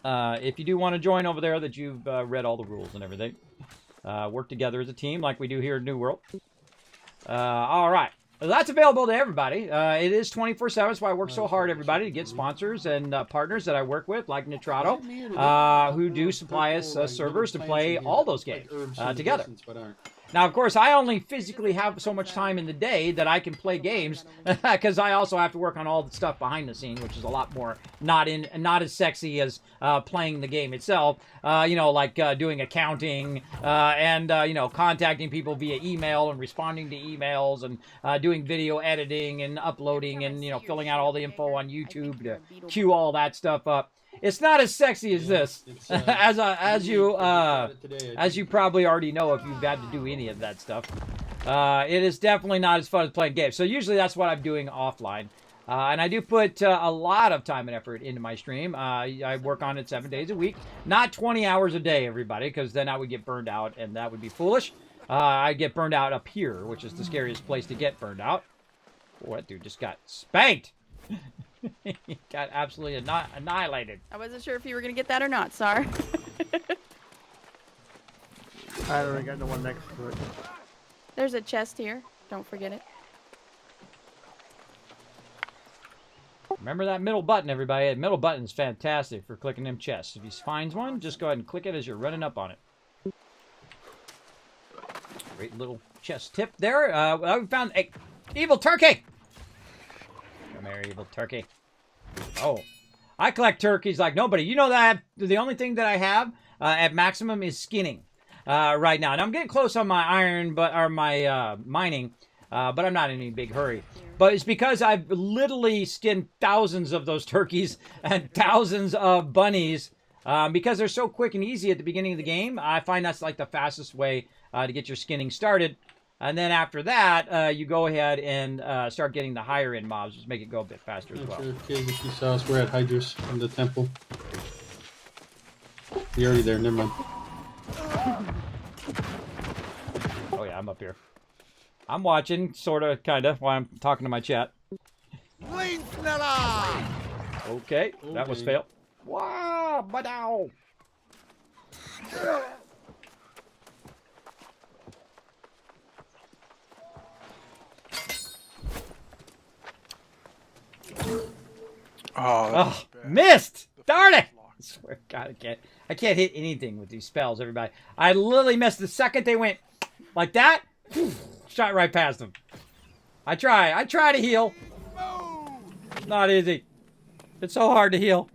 if you do want to join over there that you've read all the rules and everything. Work together as a team like we do here in New World. All right. Well, that's available to everybody. It is 24/7. That's why I work so hard, everybody, to get sponsors and partners that I work with, like Nitrato, who do supply us servers to play all those games together. Now, of course, I only physically have so much time in the day that I can play games because I also have to work on all the stuff behind the scene, which is a lot more not as sexy as playing the game itself. Like doing accounting and contacting people via email and responding to emails and doing video editing and uploading and filling out all the info on YouTube to queue all that stuff up. It's not as sexy as this, as you probably already know if you've had to do any of that stuff. It is definitely not as fun as playing games. So usually that's what I'm doing offline. And I do put a lot of time and effort into my stream. I work on it 7 days a week. Not 20 hours a day, everybody, because then I would get burned out, and that would be foolish. I get burned out up here, which is the scariest place to get burned out. Oh, that dude just got spanked. He got absolutely annihilated. I wasn't sure if you were going to get that or not, sorry. I already got the one next to it. There's a chest here. Don't forget it. Remember that middle button, everybody. The middle button is fantastic for clicking them chests. If he finds one, just go ahead and click it as you're running up on it. Great little chest tip there. We found a evil turkey. Come here, evil turkey. Oh, I collect turkeys like nobody. You know that the only thing that I have at maximum is skinning right now. And I'm getting close on my iron, or my mining, but I'm not in any big hurry. But it's because I've literally skinned thousands of those turkeys and thousands of bunnies because they're so quick and easy at the beginning of the game. I find that's like the fastest way to get your skinning started. And then after that, you go ahead and start getting the higher end mobs, just make it go a bit faster as well. Sure, kids, if you saw us, we're at Hydra's in the temple. You're already there, never mind. Oh yeah, I'm up here. I'm watching, sort of, kind of, while I'm talking to my chat. Okay, that was fail. Wow, badow. Oh, missed! Darn it! I swear to God, I can't hit anything with these spells, everybody. I literally missed the second they went like that. Shot right past them. I try to heal. It's not easy. It's so hard to heal.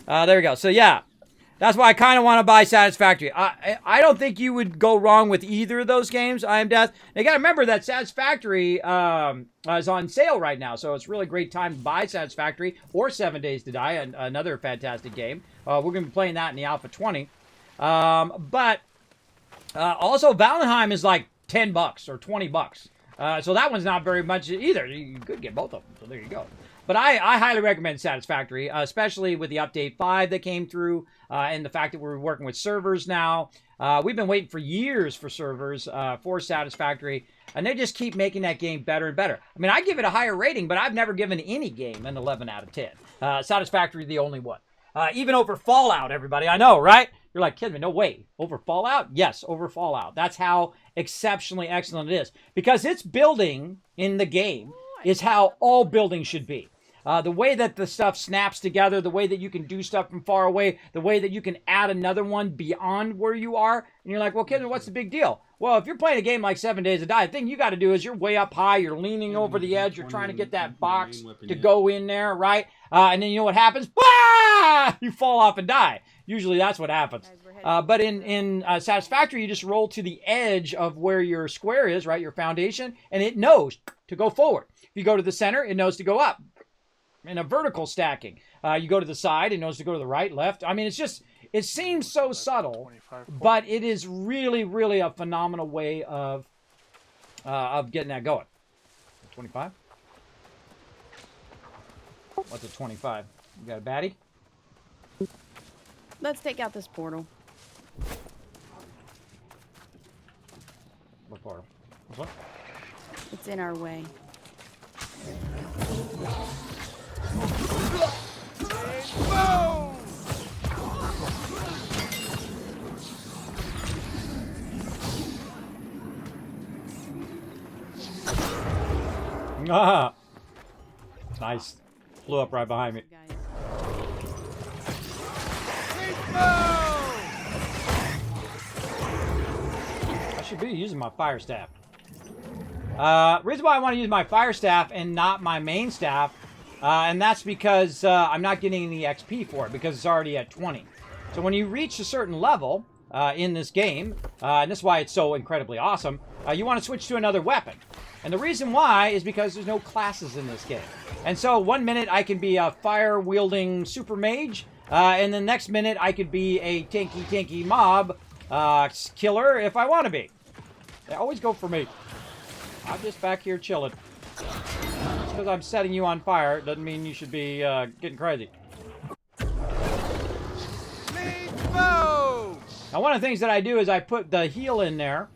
There we go. So yeah, that's why I kind of want to buy Satisfactory. I don't think you would go wrong with either of those games. I Am Death. Now, you got to remember that Satisfactory is on sale right now, so it's really a great time to buy Satisfactory or 7 Days to Die, another fantastic game. We're going to be playing that in the Alpha 20. But also Valheim is like $10 or $20. So that one's not very much either. You could get both of them, so there you go. But I highly recommend Satisfactory, especially with the Update 5 that came through, and the fact that we're working with servers now. We've been waiting for years for servers for Satisfactory, and they just keep making that game better and better. I mean, I give it a higher rating, but I've never given any game an 11 out of 10. Satisfactory, the only one. Even over Fallout, everybody. I know, right? You're like, kidding me, no way. Over Fallout? Yes, over Fallout. That's how exceptionally excellent it is. Because its building in the game is how all buildings should be. The way that the stuff snaps together, the way that you can do stuff from far away, the way that you can add another one beyond where you are. And you're like, well, Kismet, what's the big deal? Well, if you're playing a game like 7 Days to Die, the thing you got to do is you're way up high, you're leaning over the edge, you're trying to get that box to go in there, right? And then you know what happens? Ah! You fall off and die. Usually that's what happens. But in Satisfactory, you just roll to the edge of where your square is, right? Your foundation, and it knows to go forward. If you go to the center, it knows to go up. In a vertical stacking, you go to the side, it knows to go to the right, left. I mean, it's just, it seems so subtle, but it is really, really a phenomenal way of getting that going. 25? What's a 25? You got a baddie? Let's take out this portal. What portal? What? It's in our way. Ah! Nice. Flew up right behind me. Guys. I should be using my fire staff. Reason why I want to use my fire staff and not my main staff, and that's because I'm not getting any XP for it because it's already at 20. So when you reach a certain level in this game, and this is why it's so incredibly awesome, you want to switch to another weapon. And the reason why is because there's no classes in this game. And so 1 minute I can be a fire-wielding super mage, and the next minute I could be a tanky mob killer if I want to be. They always go for me. I'm just back here chilling. Just because I'm setting you on fire doesn't mean you should be getting crazy. Now, one of the things that I do is I put the heal in there.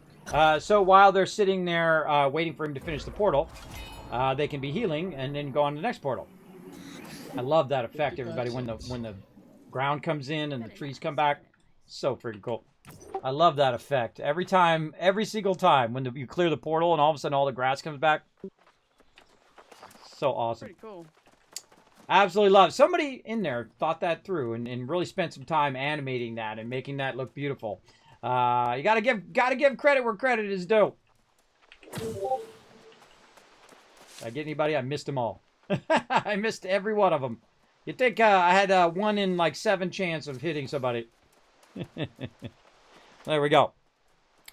So while they're sitting there waiting for him to finish the portal, they can be healing and then go on to the next portal. I love that effect, everybody, when the ground comes in and the trees come back. So freaking cool. I love that effect. Every time, every single time when you clear the portal and all of a sudden all the grass comes back. So awesome. Pretty cool. Absolutely love it. Somebody in there thought that through and really spent some time animating that and making that look beautiful. You gotta give credit where credit is due. Did I get anybody? I missed them all. I missed every one of them. You'd think I had 1 in like 7 chance of hitting somebody. There we go.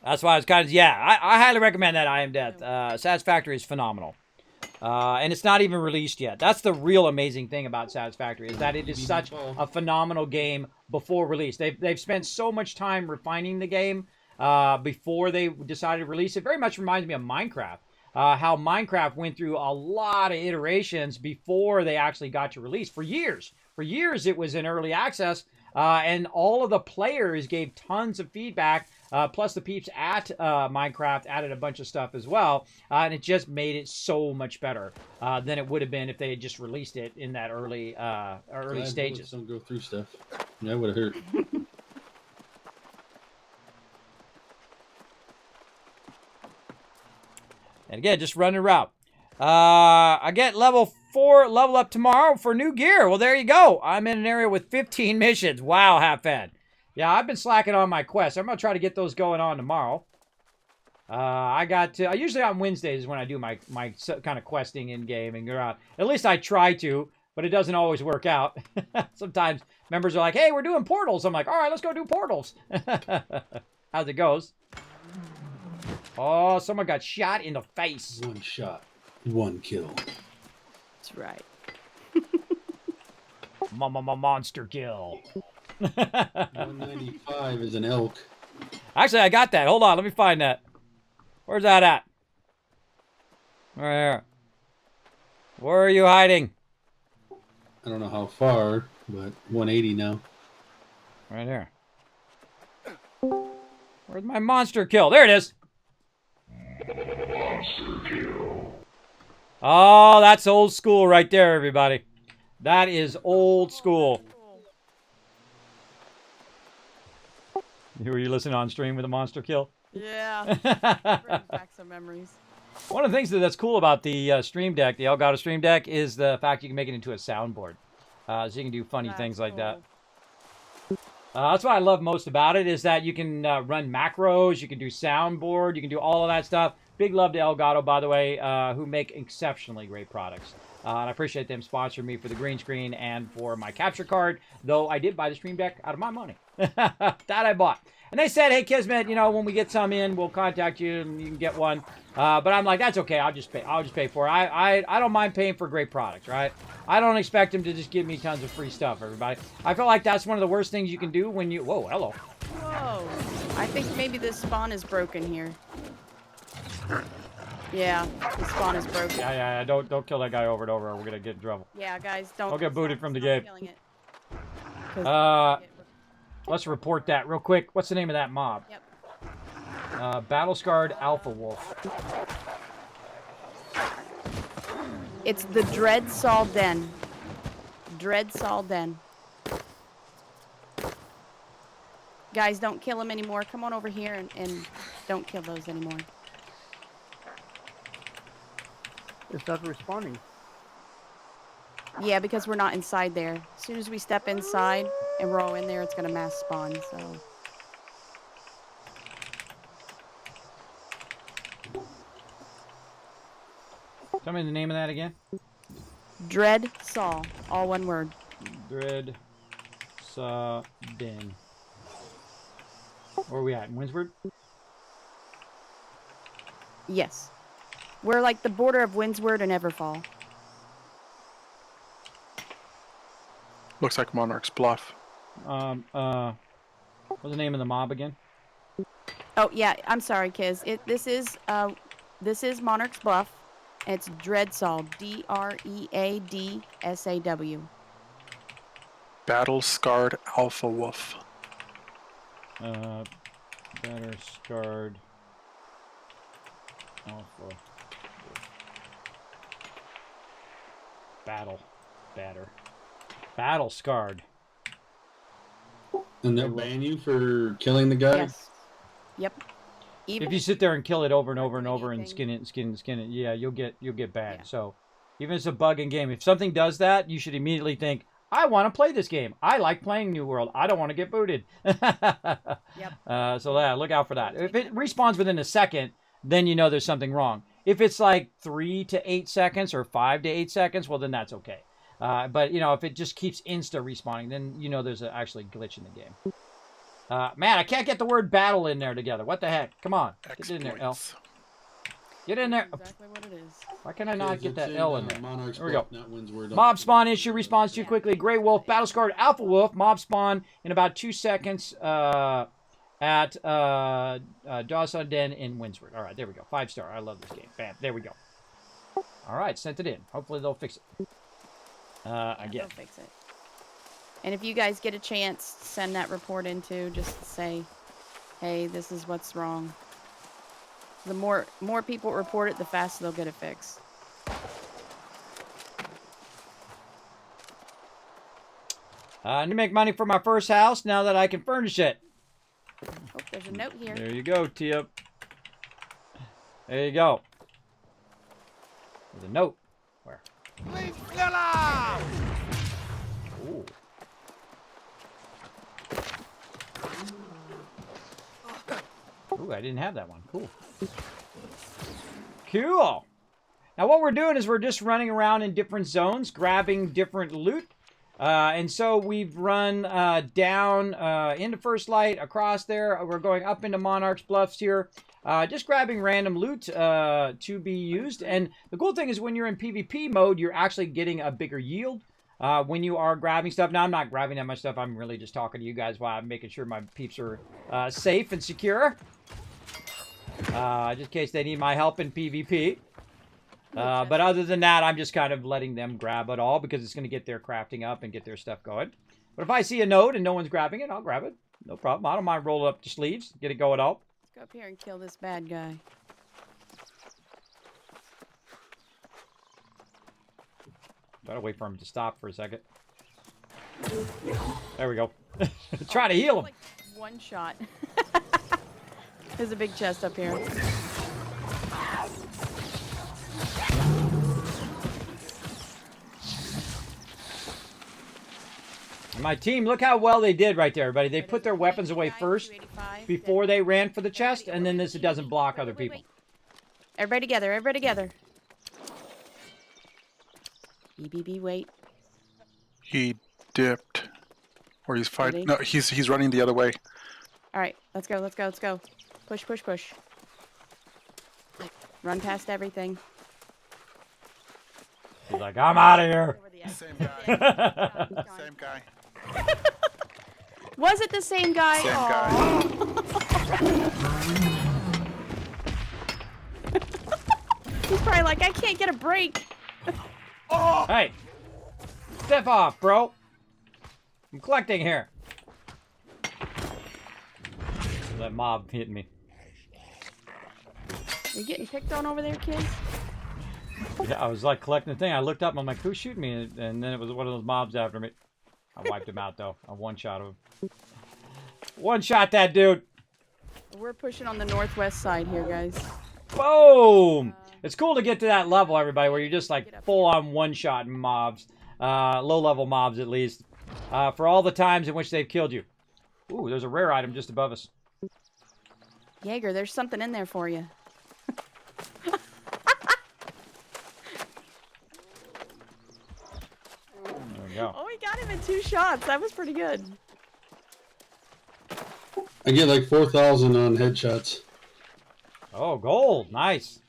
That's why I was kind of, yeah, I highly recommend that I Am Death. Satisfactory is phenomenal. And it's not even released yet. That's the real amazing thing about Satisfactory, is that it is such a phenomenal game before release. They've spent so much time refining the game before they decided to release it. Very much reminds me of Minecraft. How Minecraft went through a lot of iterations before they actually got to release. For years it was in early access, and all of the players gave tons of feedback. Plus the peeps at Minecraft added a bunch of stuff as well, and it just made it so much better than it would have been if they had just released it in that early stages. Don't go through stuff. That would have hurt. And again, just running around. I get level 4 level up tomorrow for new gear. Well, there you go. I'm in an area with 15 missions. Wow, half-fed. Yeah, I've been slacking on my quests. I'm going to try to get those going on tomorrow. Usually on Wednesdays is when I do my kind of questing in-game and go around. At least I try to, but it doesn't always work out. Sometimes members are like, hey, we're doing portals. I'm like, all right, let's go do portals. How's it goes? Oh, someone got shot in the face. 1 shot, 1 kill. That's right. Monster kill. 195 is an elk. Actually, I got that. Hold on, let me find that. Where's that at? Right here. Where are you hiding? I don't know how far, but 180 now. Right here. Where's my monster kill? There it is. Oh, that's old school right there, everybody. That is old school. Were you listening on stream with a monster kill? Yeah. Brings back some memories. One of the things that's cool about the Stream Deck, the Elgato Stream Deck, is the fact you can make it into a soundboard. So you can do funny things like that. That's what I love most about it, is that you can run macros, you can do soundboard, you can do all of that stuff. Big love to Elgato, by the way, who make exceptionally great products. And I appreciate them sponsoring me for the green screen and for my capture card, though I did buy the Stream Deck out of my money. That I bought. And they said, hey, Kismet, you know, when we get some in, we'll contact you and you can get one. But I'm like, that's okay. I'll just pay for it. I don't mind paying for great products, right? I don't expect them to just give me tons of free stuff, everybody. I feel like that's one of the worst things you can do when you... Whoa, hello. Whoa. I think maybe this spawn is broken here. Yeah, the spawn is broken. Yeah. Don't kill that guy over and over or we're going to get in trouble. Yeah, guys, don't get booted from the game. killing it. Let's report that real quick. What's the name of that mob? Yep. Battle-scarred Alpha Wolf. It's the Dreadsaw Den. Dreadsaw Den. Guys, don't kill him anymore. Come on over here and don't kill those anymore. It's not responding. Yeah, because we're not inside there. As soon as we step inside and we're all in there, it's going to mass spawn, so... Tell me the name of that again. Dreadsaw. All one word. Dreadsaw Den. Where are we at? In Windsward? Yes. We're like the border of Windsward and Everfall. Looks like Monarch's Bluff. What's the name of the mob again? Oh yeah, I'm sorry, Kiz. This is Monarch's Bluff. It's Dreadsaw. D-R-E-A-D-S-A-W. Battle-scarred Alpha Wolf. Battle-scarred Alpha. Battle-scarred. And they'll ban you for killing the guy? Yes. Yep. If you sit there and kill it over and over and doing over and anything. skin it and skin it and skin it, yeah, you'll get bad. Yeah. So even if it's a bug in game, if something does that, you should immediately think, I want to play this game. I like playing New World. I don't want to get booted. Yep. So look out for that. If it respawns within a second, then you know there's something wrong. If it's like 3 to 8 seconds or 5 to 8 seconds, well, then that's okay. But, you know, if it just keeps insta respawning, then you know there's actually a glitch in the game. Man, I can't get the word battle in there together. What the heck? Come on. Get in there, L. Exploits. Get in there. That's exactly what it is. Why can I not get that L in there? Monarch's There we go. book, not Windsward. Mob spawn issue responds too quickly. Gray Wolf, battle scarred Alpha Wolf, mob spawn in about 2 seconds at Dawson Den in Windsward. All right, there we go. 5-star. I love this game. Bam. There we go. All right, sent it in. Hopefully they'll fix it. Again. They'll fix it. And if you guys get a chance, send that report in too. Just say, hey, this is what's wrong. The more people report it, the faster they'll get it fixed. I need to make money for my first house now that I can furnish it. Oh, there's a note here. There you go, Tip. There you go. There's a note. Where? Ooh. Ooh, I didn't have that one. Cool. Cool. Now what we're doing is we're just running around in different zones, grabbing different loot. And so we've run down into First Light, across there. We're going up into Monarch's Bluffs here. Just grabbing random loot to be used. And the cool thing is when you're in PvP mode, you're actually getting a bigger yield. When you are grabbing stuff. Now, I'm not grabbing that much stuff. I'm really just talking to you guys while I'm making sure my peeps are safe and secure. Just in case they need my help in PvP. But other than that, I'm just kind of letting them grab it all because it's going to get their crafting up and get their stuff going. But if I see a node and no one's grabbing it, I'll grab it. No problem. I don't mind rolling up the sleeves, get it going all. Let's go up here and kill this bad guy. Gotta wait for him to stop for a second. There we go. Try to heal him. Like one shot. There's a big chest up here. My team, look how well they did right there, everybody. They put their weapons away first before they ran for the chest, and then this doesn't block other people. Everybody together, everybody together. BBB, wait. He dipped. Or he's fighting. Really? No, he's running the other way. All right, let's go, let's go, let's go. Push, push, push. Run past everything. He's like, I'm out of here. Same guy. Same guy. Was it the same guy? Same Aw. He's probably like, I can't get a break. Hey, step off, bro. I'm collecting here. That mob hit me. Are you getting picked on over there, kids? Yeah, I was like collecting the thing. I looked up and I'm like, who's shooting me? And then it was one of those mobs after me. I wiped him out though. I one-shot him. One-shot that dude. We're pushing on the northwest side here, guys. Boom! It's cool to get to that level, everybody, where you're just like full-on one-shot mobs. Low-level mobs, at least. For all the times in which they've killed you. Ooh, there's a rare item just above us. Jaeger, there's something in there for you. There we go. Oh, we got him in 2 shots. That was pretty good. I get like 4,000 on headshots. Oh, gold. Nice.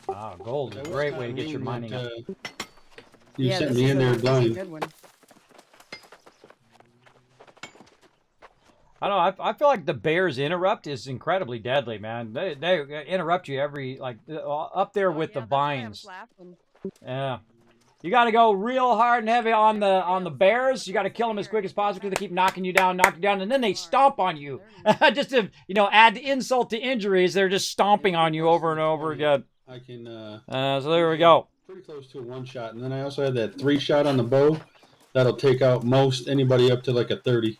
Wow, gold is a great way to get your mining up. You Yeah, sent this me is in there this is a blind. good one. I don't know. I feel like the bears interrupt is incredibly deadly, man. They interrupt you every like up there with the that's why I vines. was laughing. Yeah, you got to go real hard and heavy on the bears. You got to kill them as quick as possible because they keep knocking you down, and then they stomp on you. Just to add insult to injuries, they're just stomping on you over and over again. I can. So there we go. Pretty close to a one shot, and then I also had that 3 shot on the bow. That'll take out most anybody up to like a 30.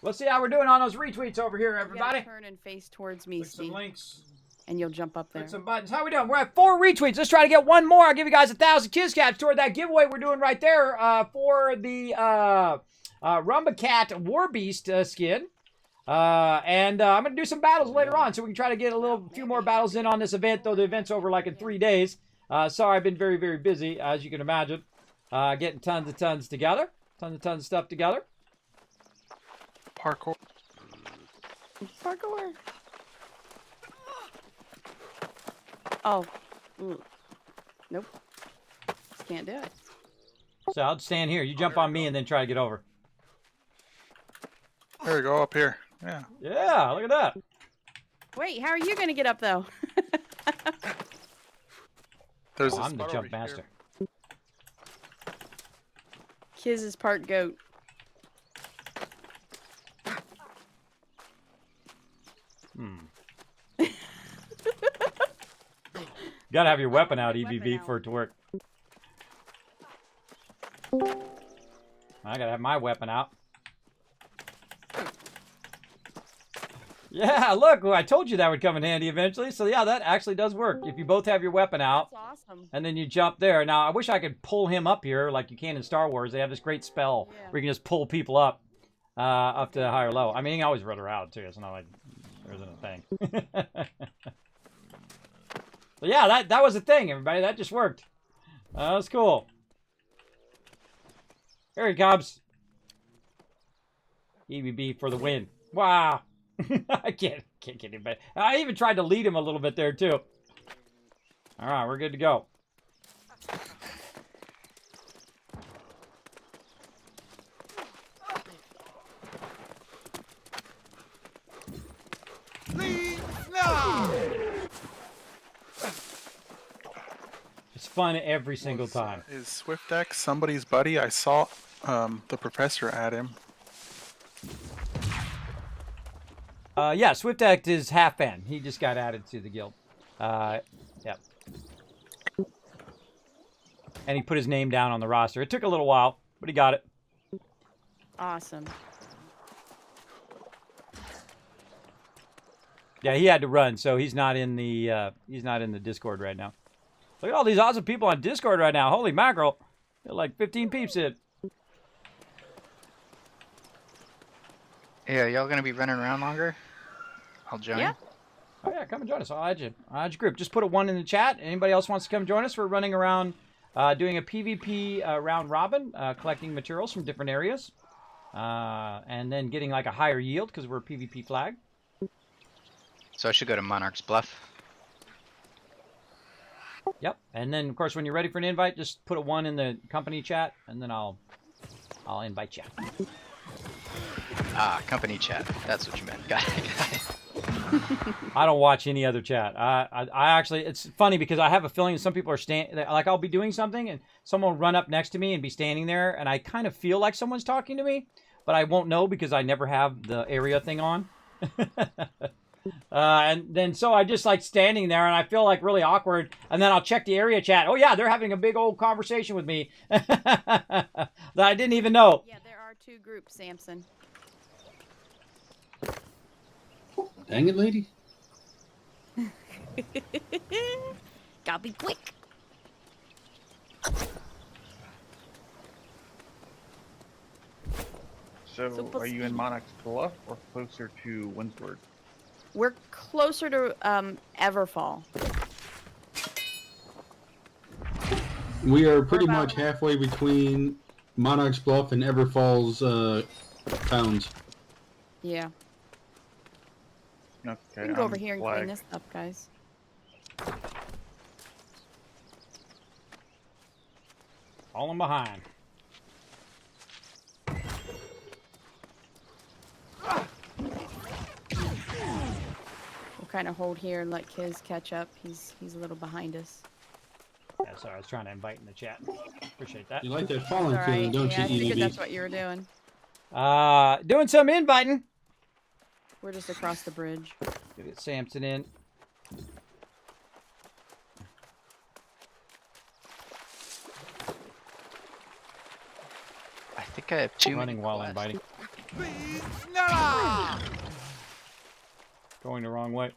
Let's see how we're doing on those retweets over here, You everybody. gotta turn and face towards me, Click some Steve, links. and you'll jump up there. Click some buttons. How we doing? We're at 4 retweets. Let's try to get one more. I'll give you guys 1,000 Kiss Caps toward that giveaway we're doing right there for the Rumba Cat War Beast skin. And I'm going to do some battles later on so we can try to get a few more battles in on this event, though the event's over like in 3 days. Sorry, I've been very, very busy, as you can imagine. Getting tons together. Tons of stuff together. Parkour. Parkour. Oh. Ooh. Nope. Just can't do it. So I'll stand here. You jump on me and then try to get over. There we go, up here. Yeah. Yeah, look at that. Wait, how are you gonna get up though? There's Oh, a I'm the spot jump over here. master. Kiz is part goat. Gotta have your weapon out, Weapon EBB, out. for it to work. I gotta have my weapon out. Yeah, look, I told you that would come in handy eventually. So yeah, that actually does work. If you both have your weapon out, That's awesome. and then you jump there. Now, I wish I could pull him up here like you can in Star Wars. They have this great spell Yeah. where you can just pull people up to high or low. I mean, you can always run around, too. It's not like there isn't a thing. But yeah, that was a thing, everybody. That just worked. That was cool. Here he comes. EBB for the win. Wow. I can't get him back. I even tried to lead him a little bit there, too. All right, we're good to go. It's fun every single time. Is SwiftX somebody's buddy? I saw the professor add him. Yeah, Swift Act is half fan. He just got added to the guild. Yep. And he put his name down on the roster. It took a little while, but he got it. Awesome. Yeah, he had to run, so he's not in the Discord right now. Look at all these awesome people on Discord right now. Holy mackerel. They're like 15 peeps in. Yeah, y'all gonna be running around longer? I'll join. Yeah. Oh yeah, come and join us. I'll add you. I'll add your group. Just put a 1 in the chat. Anybody else wants to come join us? We're running around doing a PvP round robin, collecting materials from different areas. And then getting like a higher yield because we're a PvP flag. So I should go to Monarch's Bluff. Yep. And then, of course, when you're ready for an invite, just put a 1 in the company chat, and then I'll invite you. Ah, company chat. That's what you meant. Got it. I don't watch any other chat. I actually, it's funny because I have a feeling that some people are like I'll be doing something and someone will run up next to me and be standing there, and I kind of feel like someone's talking to me, but I won't know because I never have the area thing on. And then so I just like standing there and I feel like really awkward, and then I'll check the area chat. Oh yeah, they're having a big old conversation with me that I didn't even know. Yeah, there are 2 groups, Samson. Dang it, lady. Gotta be quick. So, are you in Monarch's Bluff or closer to Windsward? We're closer to Everfall. We are pretty about- much halfway between Monarch's Bluff and Everfall's towns. Yeah. Okay, We can go I'm over here and flag. clean this up, guys. Falling behind. We'll kind of hold here and let Kiz catch up. He's a little behind us. Yeah, sorry, I was trying to invite in the chat. Appreciate that. You like that It's falling all feeling, right. don't Yeah, I you, figured EDB? that's what you were doing. Doing some inviting. We're just across the bridge. Get Samson in. I think I have 2 Running while requests. inviting. Going the wrong way.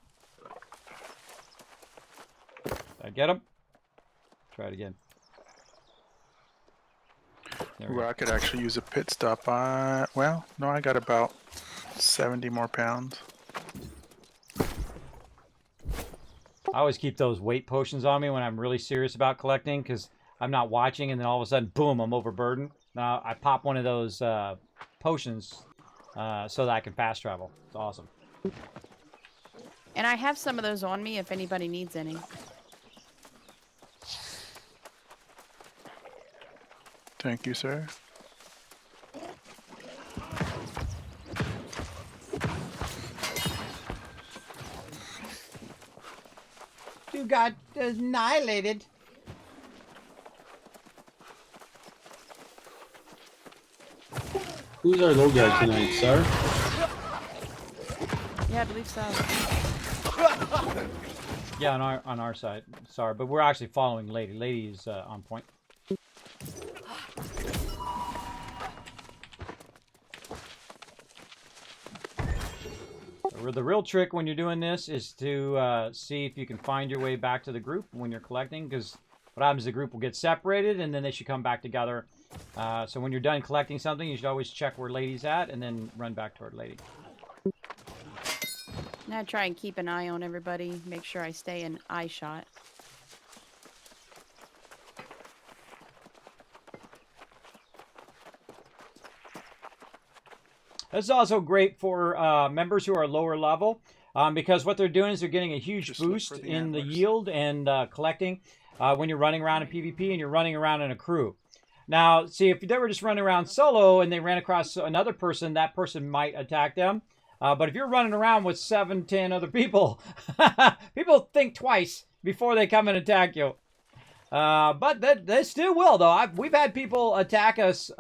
Did I get him? Try it again. There we Well, go. I could actually use a pit stop. Well, no, I got about 70 more pounds. I always keep those weight potions on me when I'm really serious about collecting because I'm not watching, and then all of a sudden, boom, I'm overburdened. Now I pop one of those potions so that I can fast travel. It's awesome. And I have some of those on me if anybody needs any. Thank you, sir. You got annihilated. Who's our low guy tonight, sir? Yeah, I believe so. Yeah, on our side. Sorry, but we're actually following Lady. Lady is on point. The real trick when you're doing this is to see if you can find your way back to the group when you're collecting, because what happens is the group will get separated and then they should come back together. So when you're done collecting something, you should always check where Lady's at and then run back toward Lady. And I try and keep an eye on everybody, make sure I stay in eye shot. This is also great for members who are lower level because what they're doing is they're getting a huge Just look boost for the in the antlers. yield and collecting when you're running around in PvP and you're running around in a crew. Now, see, if they were just running around solo and they ran across another person, that person might attack them. But if you're running around with 7, 10 other people, people think twice before they come and attack you. But they still will, though. We've had people attack us,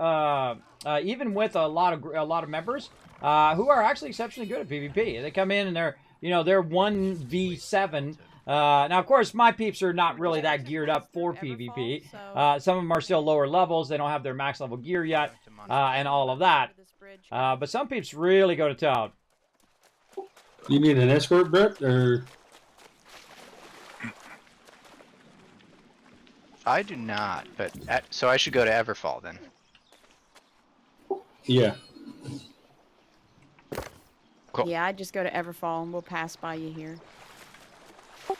even with a lot of members who are actually exceptionally good at PvP. They come in and they're 1v7. Now, of course, my peeps are not really that geared up for PvP. Some of them are still lower levels. They don't have their max level gear yet, and all of that. But some peeps really go to town. You need an escort, Brett, or I do not, but so I should go to Everfall then. yeah? Cool. Yeah, I just go to Everfall and we'll pass by you here.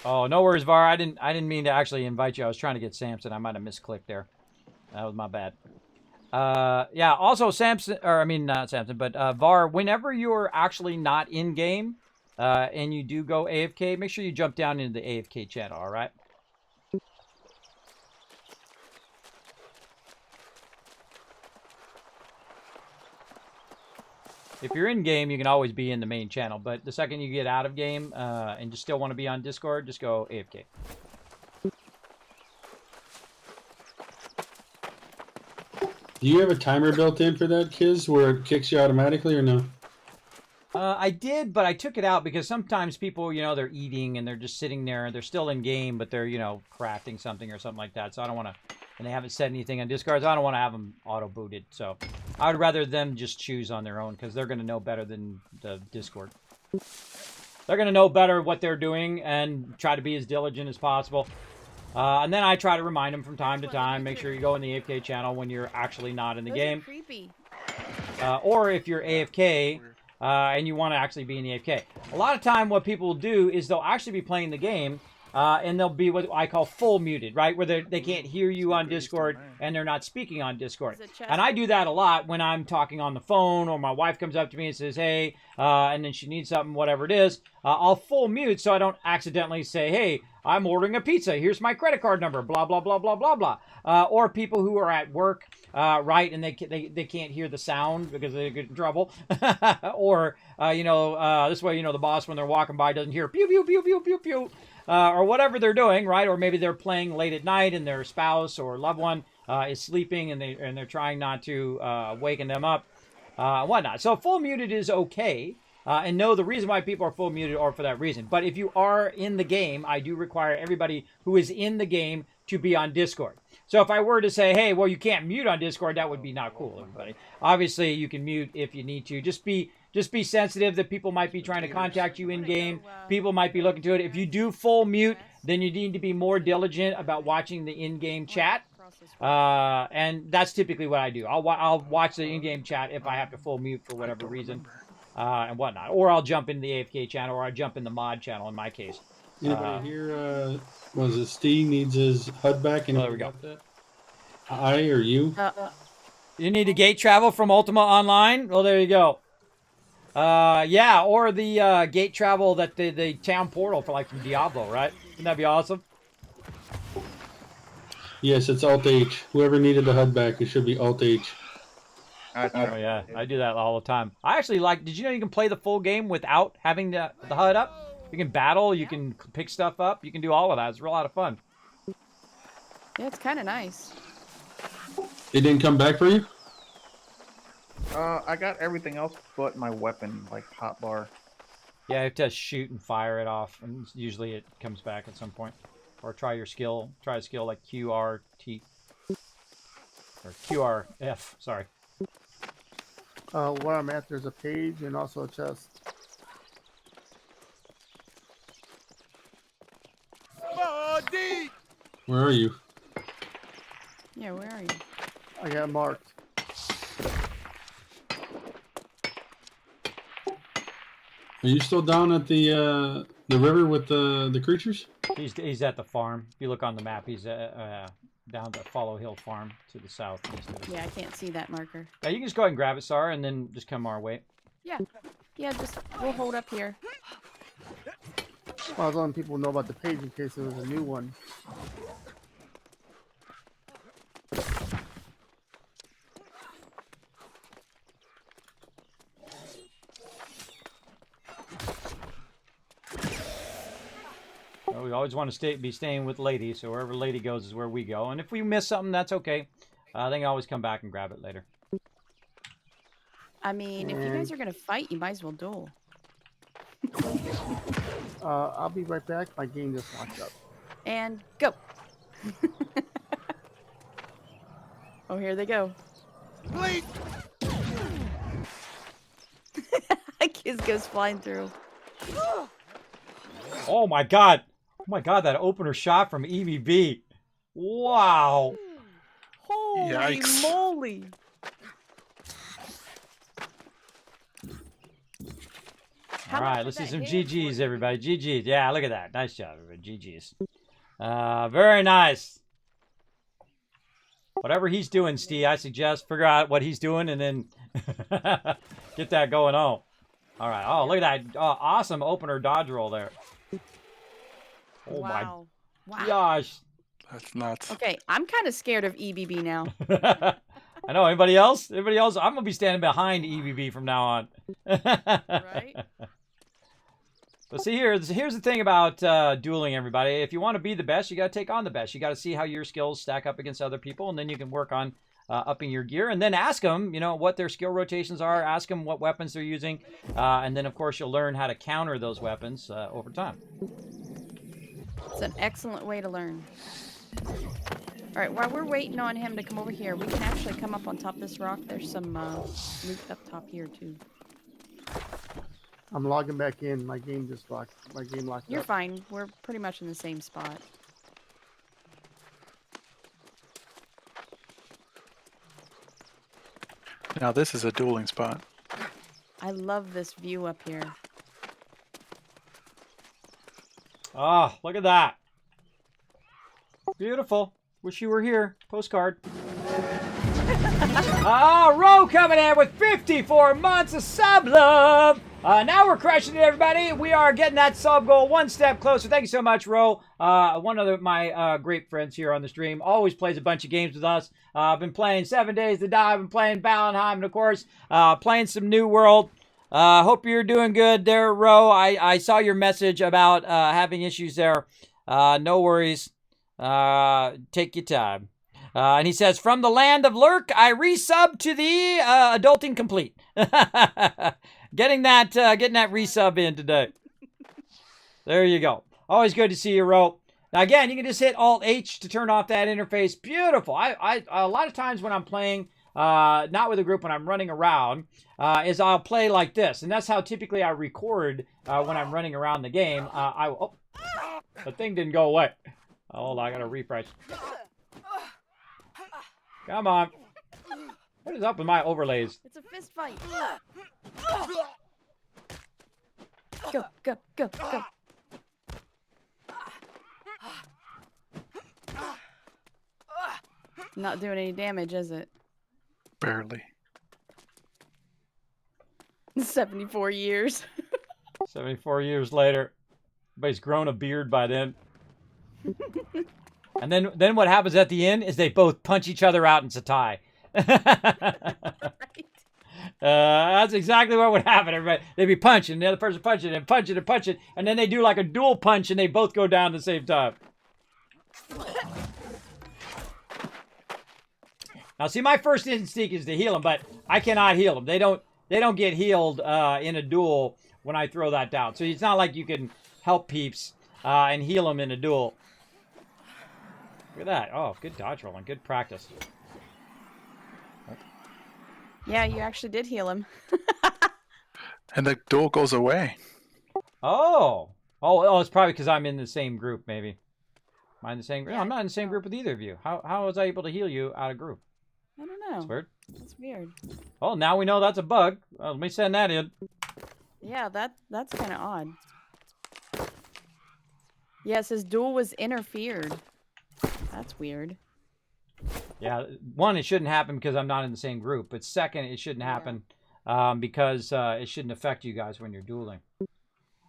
Oh, no worries, Var. I didn't mean to actually invite you. I was trying to get Samson. I might have misclicked there. That was my bad. Yeah. Also, Samson, or I mean not Samson, but Var. Whenever you're actually not in game, and you do go AFK, make sure you jump down into the AFK channel. All right. If you're in game, you can always be in the main channel, but the second you get out of game and you still want to be on Discord, just go AFK. Do you have a timer built in for that, Kiz, where it kicks you automatically, or no? I did, but I took it out because sometimes people, they're eating and they're just sitting there and they're still in game, but they're, crafting something or something like that. So I don't want to, and they haven't said anything on Discord, so I don't want to have them auto-booted. So I would rather them just choose on their own because they're going to know better than the Discord. They're going to know better what they're doing and try to be as diligent as possible. And then I try to remind them from time to time, make sure you go in the AFK channel when you're actually not in the game. Creepy. Or if you're AFK, and you want to actually be in the AFK. A lot of time what people will do is they'll actually be playing the game, and they'll be what I call full muted, right? Where they can't hear you on Discord, and they're not speaking on Discord. And I do that a lot when I'm talking on the phone, or my wife comes up to me and says, hey, and then she needs something, whatever it is. I'll full mute so I don't accidentally say, hey, I'm ordering a pizza. Here's my credit card number, blah, blah, blah, blah, blah, blah. Or people who are at work, right, and they can't hear the sound because they get in trouble. Or, this way, the boss, when they're walking by, doesn't hear pew, pew, pew, pew, pew, pew. Or whatever they're doing, right? Or maybe they're playing late at night and their spouse or loved one is sleeping and they're trying not to waken them up, whatnot. So full muted is okay. And know the reason why people are full muted are for that reason. But if you are in the game, I do require everybody who is in the game to be on Discord. So if I were to say, hey, well, you can't mute on Discord, that would be not cool, everybody. Obviously, you can mute if you need to. Just be sensitive that people might be trying to contact you in game. People might be looking to it. If you do full mute, then you need to be more diligent about watching the in-game chat. And that's typically what I do. I'll watch the in-game chat if I have to full mute for whatever reason, and whatnot. Or I'll jump into the AFK channel, or I jump in the mod channel in my case. Anybody here, was it Steve needs his HUD back? And there we go. That? I or you? You need to gate travel from Ultima Online? Well, there you go. Yeah, or the gate travel that the town portal for like from Diablo, right? Wouldn't that be awesome? Yes, it's Alt H. Whoever needed the HUD back, it should be Alt H. Oh yeah, I do that all the time. I actually like. Did you know you can play the full game without having the HUD up? You can battle. You can pick stuff up. You can do all of that. It's a real lot of fun. Yeah, it's kind of nice. It didn't come back for you? I got everything else but my weapon, like hotbar. Yeah, you have to shoot and fire it off, and usually it comes back at some point. Or try your skill. Try a skill like QRT or QRF. Sorry. Where I'm at, there's a page and also a chest. Where are you? Yeah, where are you? I got marked. Are you still down at the river with the creatures? He's at the farm. If you look on the map, he's down the Follow Hill Farm to the south. Yeah, I can't see that marker. Yeah, you can just go ahead and grab it, Sarah, and then just come our way. Yeah. Yeah, we'll hold up here. Well, I was letting people know about the page in case there was a new one. Well, we always want to be staying with Lady, so wherever Lady goes is where we go. And if we miss something, that's okay. They can always come back and grab it later. I mean, if you guys are gonna fight, you might as well duel. I'll be right back. My game just locked up. And go. Oh, here they go. Bleed. Kiz goes flying through. Oh my god! Oh my god, that opener shot from EVB. Wow! Holy Yikes. moly! How All much right, did let's see that some hit? GGs, everybody. GGs. Yeah, look at that. Nice job, everybody. GGs. Very nice. Whatever he's doing, Steve, I suggest figure out what he's doing and then get that going on. All right. Oh, look at that. Awesome opener dodge roll there. Oh, Wow. my gosh. That's nuts. Okay, I'm kind of scared of EBB now. I know. Anybody else? Anybody else? I'm going to be standing behind EVB from now on. Right? But see, here's the thing about dueling, everybody. If you want to be the best, you got to take on the best. You got to see how your skills stack up against other people, and then you can work on upping your gear. And then ask them, what their skill rotations are. Ask them what weapons they're using. And then, of course, you'll learn how to counter those weapons over time. It's an excellent way to learn. All right, while we're waiting on him to come over here, we can actually come up on top of this rock. There's some loot up top here, too. I'm logging back in. My game just locked. My game locked You're up. fine. We're pretty much in the same spot. Now this is a dueling spot. I love this view up here. Oh, look at that. Beautiful. Wish you were here. Postcard. Ro coming in with 54 months of sub love. Now we're crushing it, everybody. We are getting that sub goal one step closer. Thank you so much, Ro. One of my great friends here on the stream. Always plays a bunch of games with us. I've been playing 7 Days to Die. I've been playing Valheim, and of course, playing some New World. Hope you're doing good there, Ro. I saw your message about having issues there. No worries. Take your time. And he says, from the land of Lurk, I resub to the Adulting Complete. Getting that resub in today. There you go. Always good to see you, Ro. Now again, you can just hit Alt H to turn off that interface. Beautiful. I a lot of times when I'm playing, not with a group, when I'm running around, is I'll play like this, and that's how typically I record when I'm running around the game. Oh, the thing didn't go away. Hold on, I gotta refresh. Come on. What is up with my overlays? It's a fist fight. Go, go, go, go. Not doing any damage, is it? Barely. 74 years. 74 years later. Everybody's grown a beard by then. And then what happens at the end is they both punch each other out and it's a tie. Right. That's exactly what would happen. Everybody, they'd be punching, the other person punching and punching and punching, and then they do like a dual punch and they both go down at the same time. Now, see, my first instinct is to heal them, but I cannot heal them. They don't get healed in a duel when I throw that down. So it's not like you can help peeps and heal them in a duel. Look at that. Oh, good dodge rolling. Good practice. Yeah, you actually did heal him. And the duel goes away. Oh, it's probably because I'm in the same group, maybe. Am I in the same group? Yeah, No, I'm not in the same group with either of you. How was I able to heal you out of group? I don't know. That's weird. That's weird. Well, now we know that's a bug. Let me send that in. Yeah, that's kind of odd. Yeah, it says duel was interfered. That's weird. Yeah, one, it shouldn't happen because I'm not in the same group. But second, it shouldn't happen because it shouldn't affect you guys when you're dueling.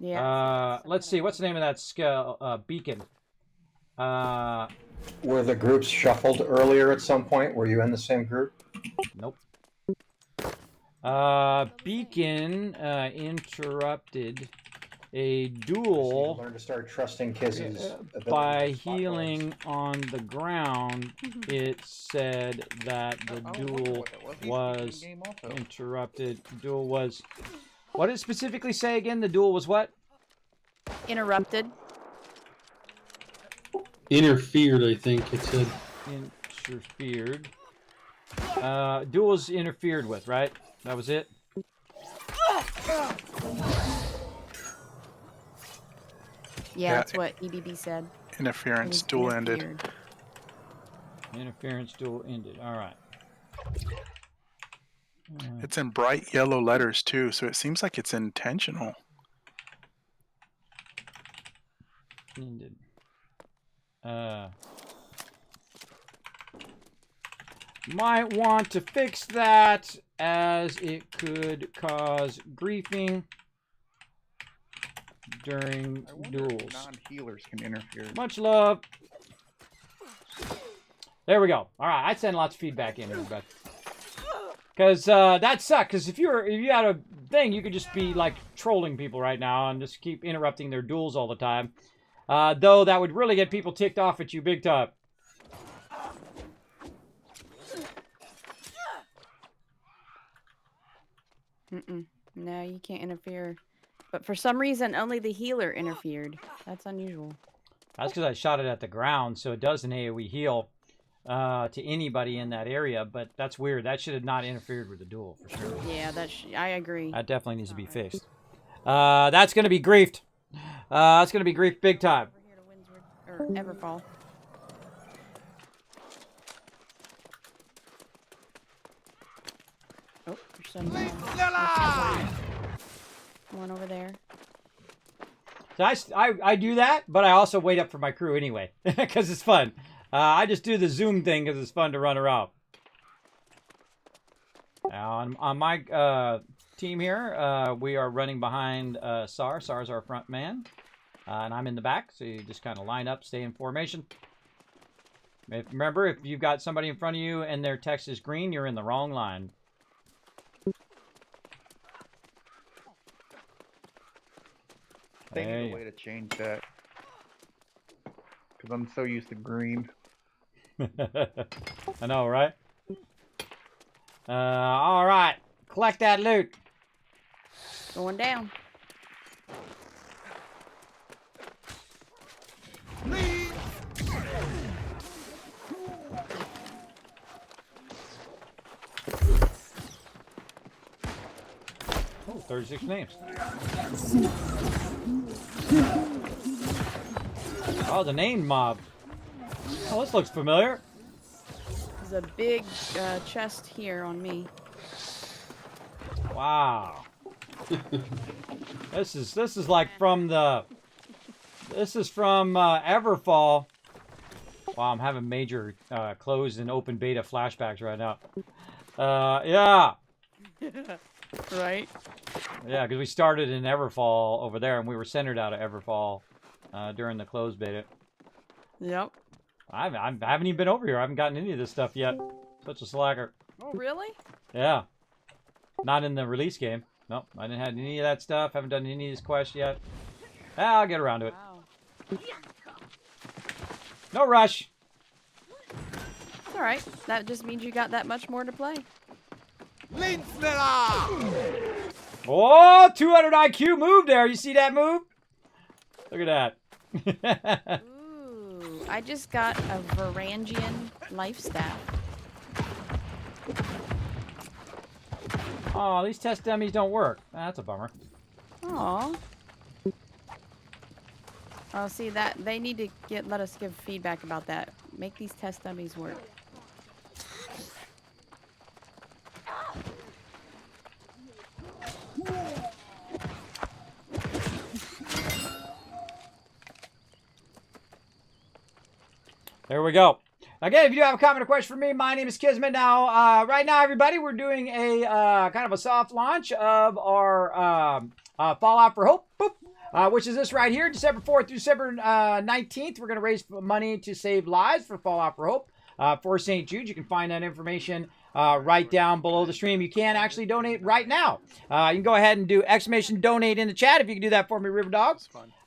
Yeah. Let's see. What's the name of that beacon? Were the groups shuffled earlier at some point? Were you in the same group? Nope. Beacon interrupted a duel Learn to start trusting Kiz's by healing on the ground. It said that the duel was interrupted. Duel was... What did it specifically say again? The duel was what? Interrupted. Interfered, I think it said. Interfered. Duels interfered with, right? That was it? Yeah, that's what EBB said. Interference, duel ended. Interfered. Interference duel ended. All right. It's in bright yellow letters too, so it seems like it's intentional. Ended. Might want to fix that as it could cause griefing during duels. Non-healers can interfere. Much love. There we go. All right, I send lots of feedback in, everybody. Because that sucks. Because if you had a thing, you could just be like trolling people right now and just keep interrupting their duels all the time. Though that would really get people ticked off at you big time. No, you can't interfere. But for some reason, only the healer interfered. That's unusual. That's because I shot it at the ground, so it does an AoE heal to anybody in that area. But that's weird. That should have not interfered with the duel, for sure. Yeah, I agree. That definitely needs to be fixed. That's going to be griefed. That's going to be griefed big time. Over here to Windsward, or Everfall. Oh, there's one over there. So I do that, but I also wait up for my crew anyway, because it's fun. I just do the zoom thing because it's fun to run around. Now, on my team here, we are running behind Sar. Sar's our front man, and I'm in the back, so you just kind of line up, stay in formation. Remember, if you've got somebody in front of you and their text is green, you're in the wrong line. They need a way to change that. Because I'm so used to green. I know, right? All right. Collect that loot. Going down. 36 names. Oh, the name mob. Oh, this looks familiar. There's a big chest here on me. Wow. This is like from the. This is from Everfall. Wow, I'm having major closed and open beta flashbacks right now. Yeah. Right? Yeah, because we started in Everfall over there, and we were centered out of Everfall during the closed beta. Yep. I haven't even been over here. I haven't gotten any of this stuff yet. Such a slacker. Oh, really? Yeah. Not in the release game. Nope, I didn't have any of that stuff. Haven't done any of these quests yet. I'll get around to it. Wow. No rush. All right. That just means you got that much more to play. Oh, 200 IQ move there. You see that move? Look at that. Ooh, I just got a Varangian life staff. Oh, these test dummies don't work. That's a bummer. Aw. Oh, see that they need to let us give feedback about that. Make these test dummies work. There we go. Again, if you do have a comment or question for me, my name is Kismet. Now, right now, everybody, we're doing a kind of a soft launch of our Fallout for Hope, which is this right here, December 4th through December 19th. We're going to raise money to save lives for Fallout for Hope for St. Jude. You can find that information right down below the stream. You can actually donate right now. You can go ahead and do exclamation donate in the chat if you can do that for me, River Dog.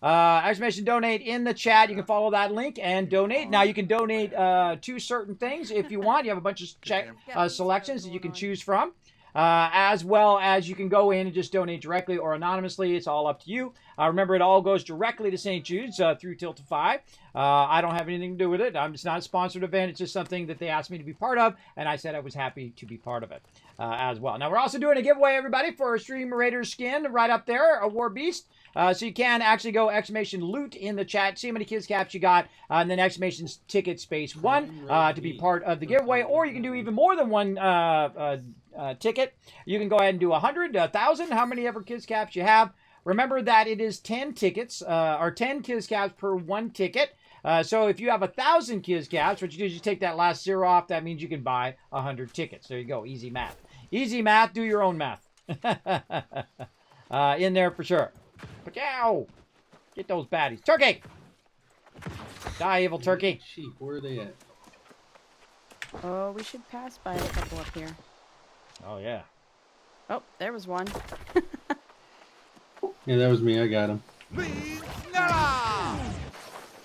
Exclamation donate in the chat. You can follow that link and donate. Now you can donate to certain things if you want. You have a bunch of selections that you can choose from. As well as you can go in and just donate directly or anonymously. It's all up to you. Remember, it all goes directly to St. Jude's through Tiltify. I don't have anything to do with it. It's not a sponsored event. It's just something that they asked me to be part of, and I said I was happy to be part of it as well. Now, we're also doing a giveaway, everybody, for a Stream Raiders skin right up there, a War Beast. So you can actually go exclamation loot in the chat, see how many kids caps you got, and then exclamation ticket space 1 to be part of the giveaway. Or you can do even more than one ticket. You can go ahead and do 100, 1,000, how many ever kids caps you have. Remember that it is 10 tickets, or 10 kids caps per one ticket. So if you have 1,000 kids caps, what you do is you take that last zero off. That means you can buy 100 tickets. There you go. Easy math. Easy math. Do your own math. In there for sure. But ow! Get those baddies. Turkey! Die, evil turkey. Sheep, where are they at? Oh, we should pass by a couple up here. Oh, yeah. Oh, there was one. Yeah, that was me. I got him.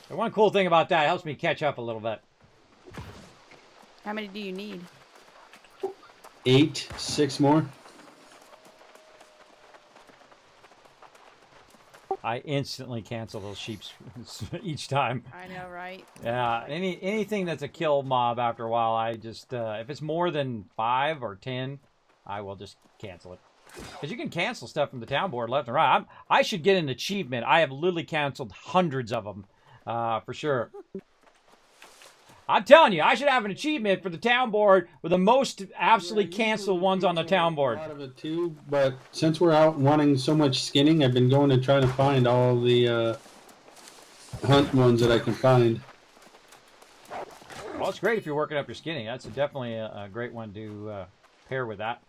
The one cool thing about that, it helps me catch up a little bit. How many do you need? 8, 6 more. I instantly cancel those sheep each time. I know, right? Yeah, anything that's a kill mob after a while, I just, if it's more than 5 or 10, I will just cancel it. Because you can cancel stuff from the town board left and right. I should get an achievement. I have literally canceled hundreds of them, for sure. I'm telling you, I should have an achievement for the town board with the most absolutely canceled ones on the town board. A lot of it too, but since we're out wanting so much skinning, I've been going to try to find all the hunt ones that I can find. Well, it's great if you're working up your skinning. That's definitely a great one to pair with that.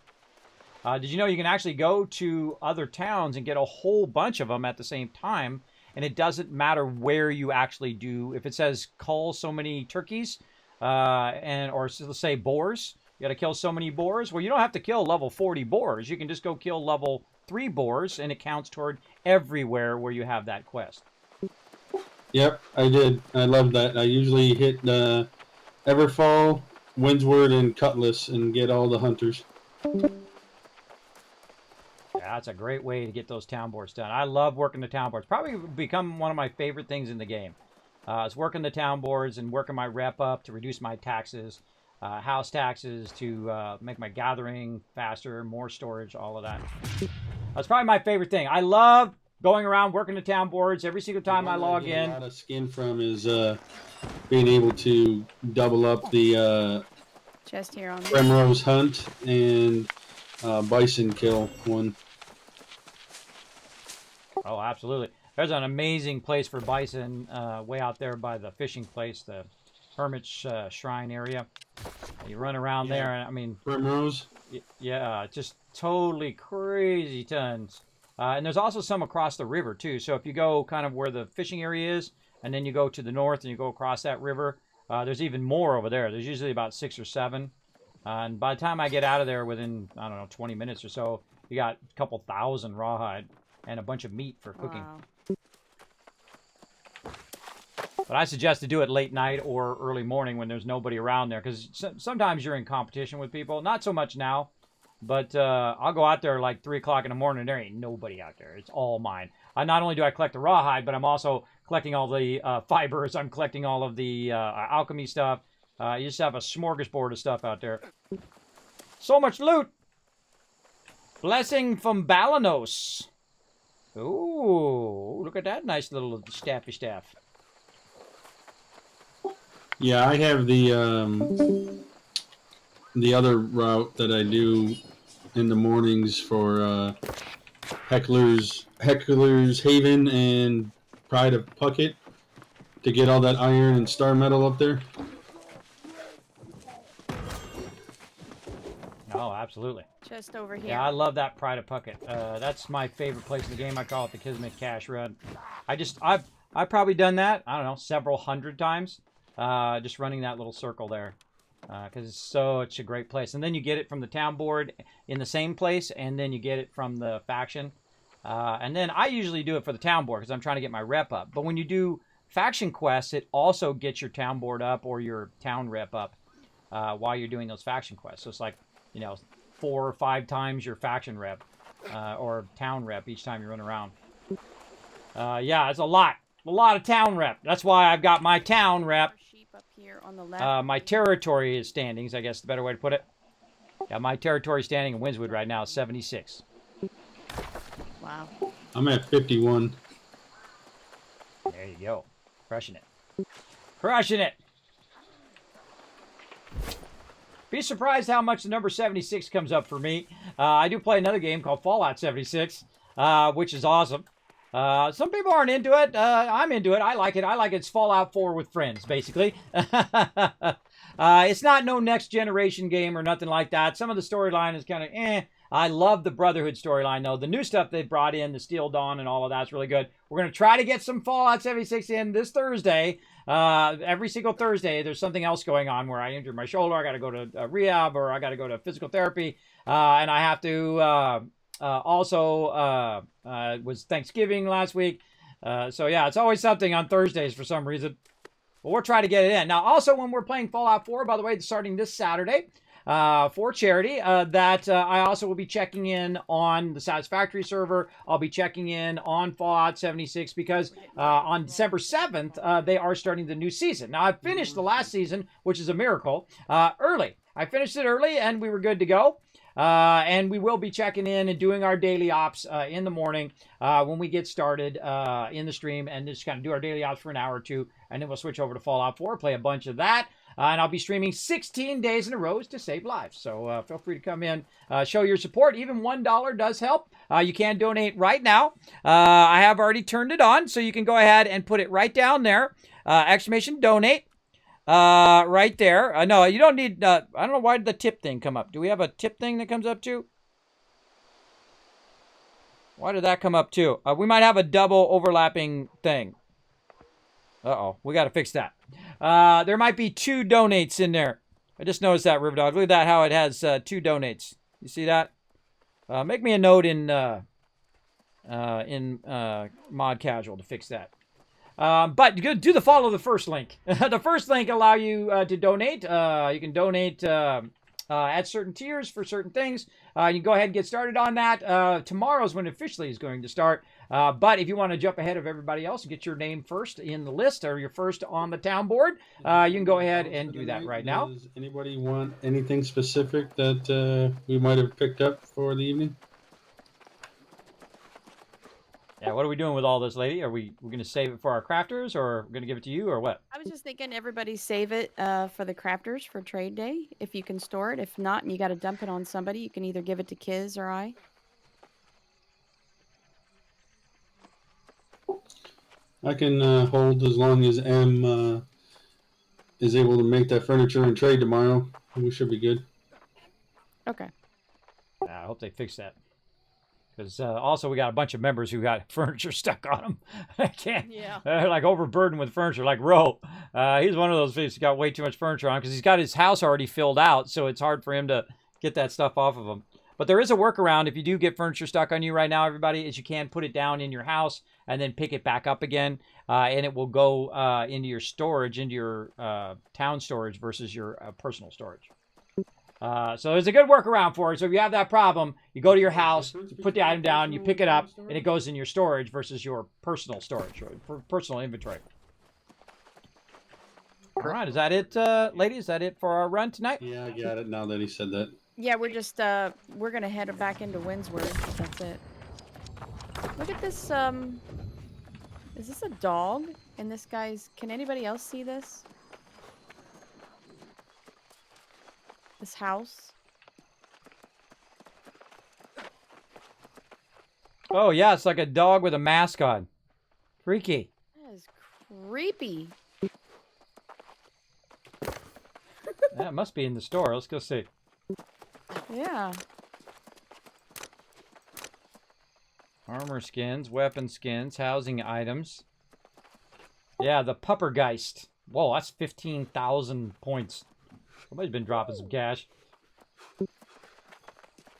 Did you know you can actually go to other towns and get a whole bunch of them at the same time? And it doesn't matter where you actually do. If it says cull so many turkeys, or let's say boars, you got to kill so many boars. Well, you don't have to kill level 40 boars. You can just go kill level 3 boars, and it counts toward everywhere where you have that quest. Yep, I did. I love that. I usually hit Everfall, Windsward, and Cutlass and get all the hunters. Yeah, that's a great way to get those town boards done. I love working the town boards. Probably become one of my favorite things in the game. It's working the town boards and working my rep up to reduce my taxes, house taxes, to make my gathering faster, more storage, all of that. That's probably my favorite thing. I love going around working the town boards every single time I log get in. A lot of skin from is being able to double up the Chest here on Primrose Hunt and Bison Kill one. Oh, absolutely. There's an amazing place for bison way out there by the fishing place, the Hermit's Shrine area. You run around there, and I mean, Primrose. Yeah, just totally crazy tons. And there's also some across the river too. So if you go kind of where the fishing area is, and then you go to the north and you go across that river, there's even more over there. There's usually about 6 or 7. And by the time I get out of there within, I don't know, 20 minutes or so, you got a couple thousand rawhide and a bunch of meat for cooking. Wow. But I suggest to do it late night or early morning when there's nobody around there, because sometimes you're in competition with people. Not so much now, but I'll go out there like 3 o'clock in the morning and there ain't nobody out there. It's all mine. Not only do I collect the rawhide, but I'm also collecting all the fibers. I'm collecting all of the alchemy stuff. You just have a smorgasbord of stuff out there. So much loot. Blessing from Balanos. Ooh, look at that nice little staffy staff. Yeah, I have the other route that I do in the mornings for Heckler's Haven and Pride of Puckett to get all that iron and star metal up there. Oh, absolutely. Just over here. Yeah, I love that Pride of Puckett. That's my favorite place in the game. I call it the Kismet Cash Run. I've probably done that, I don't know, several hundred times. Just running that little circle there. Because it's such a great place. And then you get it from the town board in the same place, and then you get it from the faction. And then I usually do it for the town board because I'm trying to get my rep up. But when you do faction quests, it also gets your town board up or your town rep up while you're doing those faction quests. So it's like, 4 or 5 times your faction rep or town rep each time you run around. Yeah, it's a lot of town rep. That's why I've got my town rep. Sheep up here on the left. My territory is standings, I guess is the better way to put it. Yeah, my territory standing in Windswood right now is 76. Wow. I'm at 51. There you go. Crushing it. Crushing it. Be surprised how much the number 76 comes up for me. I do play another game called Fallout 76, which is awesome. Some people aren't into it. I'm into it. I like it. It's Fallout 4 with friends, basically. It's not no next generation game or nothing like that. Some of the storyline is kind of eh. I love the Brotherhood storyline, though. The new stuff they brought in, the Steel Dawn and all of that's really good. We're going to try to get some Fallout 76 in this Thursday. Every single Thursday, there's something else going on where I injured my shoulder. I got to go to rehab, or I got to go to physical therapy. And I have to also, it was Thanksgiving last week. So, yeah, it's always something on Thursdays for some reason. But we'll try to get it in. Now, also, when we're playing Fallout 4, by the way, starting this Saturday, for charity, I also will be checking in on the Satisfactory server. I'll be checking in on Fallout 76 because on December 7th, they are starting the new season. Now, I finished the last season, which is a miracle, early. I finished it early, and we were good to go. And we will be checking in and doing our daily ops in the morning when we get started in the stream, and just kind of do our daily ops for an hour or two, and then we'll switch over to Fallout 4, play a bunch of that. And I'll be streaming 16 days in a row to save lives. So feel free to come in, show your support. Even $1 does help. You can donate right now. I have already turned it on, so you can go ahead and put it right down there. Exclamation donate. Right there. No, you don't need, I don't know why did the tip thing come up. Do we have a tip thing that comes up too? Why did that come up too? We might have a double overlapping thing. Uh-oh, we got to fix that. There might be 2 donates in there. I just noticed that, Riverdog. Look at that, how it has 2 donates. You see that? Make me a note in Mod Casual to fix that. But do follow the first link. The first link allow you to donate. You can donate at certain tiers for certain things. You can go ahead and get started on that. Tomorrow's when it officially is going to start. But if you want to jump ahead of everybody else and get your name first in the list, or your first on the town board, you can go ahead and do that right now. Does anybody want anything specific that we might have picked up for the evening? Yeah, what are we doing with all this, lady? Are we going to save it for our crafters, or we're going to give it to you, or what? I was just thinking everybody save it for the crafters for trade day if you can store it. If not, and you got to dump it on somebody, you can either give it to Kiz or I. I can hold as long as M is able to make that furniture and trade tomorrow. We should be good. Okay. I hope they fix that. Because also we got a bunch of members who got furniture stuck on them. I can't. Yeah. They're like overburdened with furniture. Like Ro, he's one of those folks who got way too much furniture on because he's got his house already filled out, so it's hard for him to get that stuff off of him. But there is a workaround if you do get furniture stuck on you right now, everybody, is you can put it down in your house and then pick it back up again, and it will go into your storage, into your town storage versus your personal storage. So there's a good workaround for it. So if you have that problem, you go to your house, you put the item down, you pick it up, and it goes in your storage versus your personal storage or personal inventory. All right, is that it, ladies? Is that it for our run tonight? Yeah, I got it now that he said that. Yeah, we're just we're gonna head back into Windsworth. That's it. Look at this. Is this a dog? And this guy's. Can anybody else see this? This house. Oh yeah, it's like a dog with a mask on. Freaky. That is creepy. That must be in the store. Let's go see. Yeah. Armor skins, weapon skins, housing items. Yeah, the Puppergeist. Whoa, that's 15,000 points. Somebody's been dropping some cash.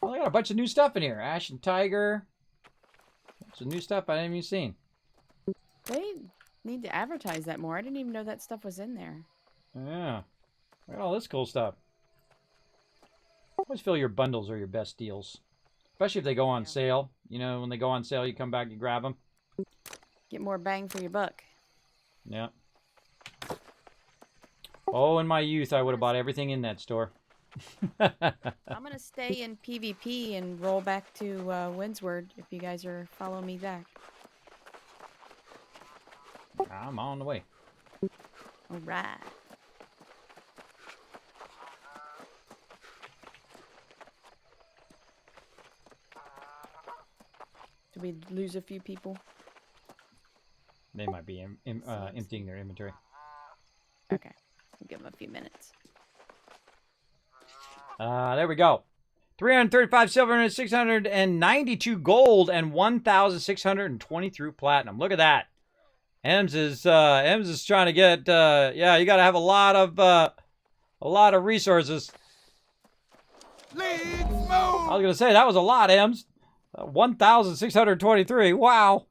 Well, I got a bunch of new stuff in here. Ash and Tiger. Some new stuff I haven't even seen. They need to advertise that more. I didn't even know that stuff was in there. Yeah. Look at all this cool stuff. Always feel your bundles are your best deals. Especially if they go on sale. You know, when they go on sale, you come back, you grab them. Get more bang for your buck. Yeah. Oh, in my youth, I would have bought everything in that store. I'm going to stay in PvP and roll back to Windsward if you guys are following me back. I'm on the way. All right. Did we lose a few people? They might be emptying their inventory. Okay. We'll give them a few minutes. There we go. 335 silver and 692 gold and 1,620 through platinum. Look at that. Ems is trying to get. Yeah, you got to have a lot of resources. Let's move. I was gonna say that was a lot, Ems. 1,623. Wow.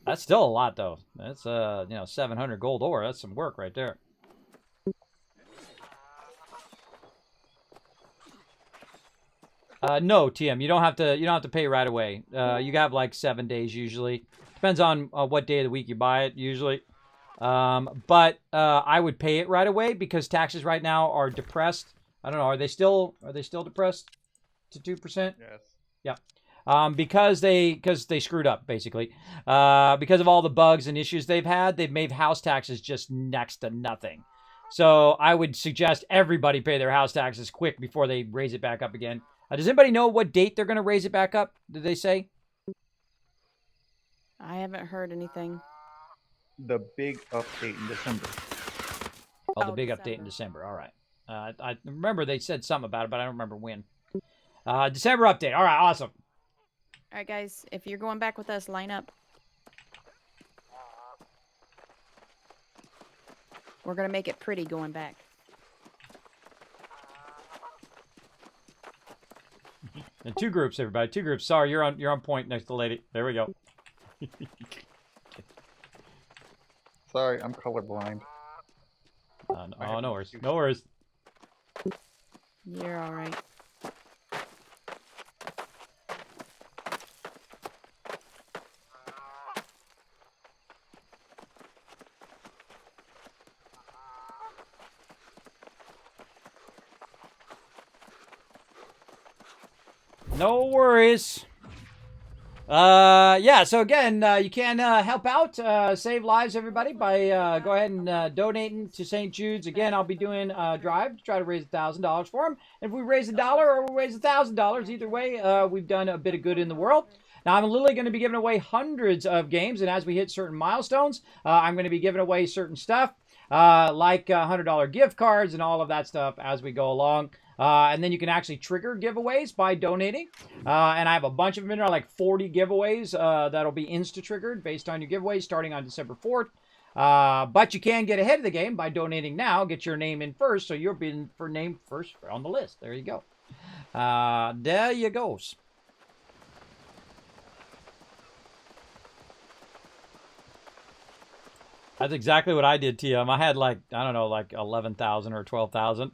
That's still a lot, though. That's 700 gold ore. That's some work right there. No, TM, you don't have to pay right away. You have like 7 days usually. Depends on what day of the week you buy it usually. But I would pay it right away because taxes right now are depressed. I don't know. Are they still depressed to 2%? Yes. Yeah. Because they screwed up basically. Because of all the bugs and issues they've had, they've made house taxes just next to nothing. So I would suggest everybody pay their house taxes quick before they raise it back up again. Does anybody know what date they're going to raise it back up? Did they say? I haven't heard anything. The big update in December. Oh, the big update in December. All right. I remember they said something about it, but I don't remember when. December update. All right, awesome. All right, guys. If you're going back with us, line up. We're going to make it pretty going back. And 2 groups, everybody. 2 groups. Sorry, you're on point next to the lady. There we go. Sorry, I'm colorblind. Oh, no worries. No worries. You're all right. No worries. Yeah, so again, you can help out, save lives, everybody, by go ahead and donating to St. Jude's. Again, I'll be doing a drive to try to raise $1,000 for them. If we raise $1 or we raise $1,000, either way, we've done a bit of good in the world. Now, I'm literally going to be giving away hundreds of games, and as we hit certain milestones, I'm going to be giving away certain stuff, like $100 gift cards and all of that stuff as we go along. And then you can actually trigger giveaways by donating. And I have a bunch of them in there, like 40 giveaways that'll be insta-triggered based on your giveaways starting on December 4th. But you can get ahead of the game by donating now. Get your name in first, so you're being named first on the list. There you go. There you goes. That's exactly what I did, TM. I had like, I don't know, like 11,000 or 12,000.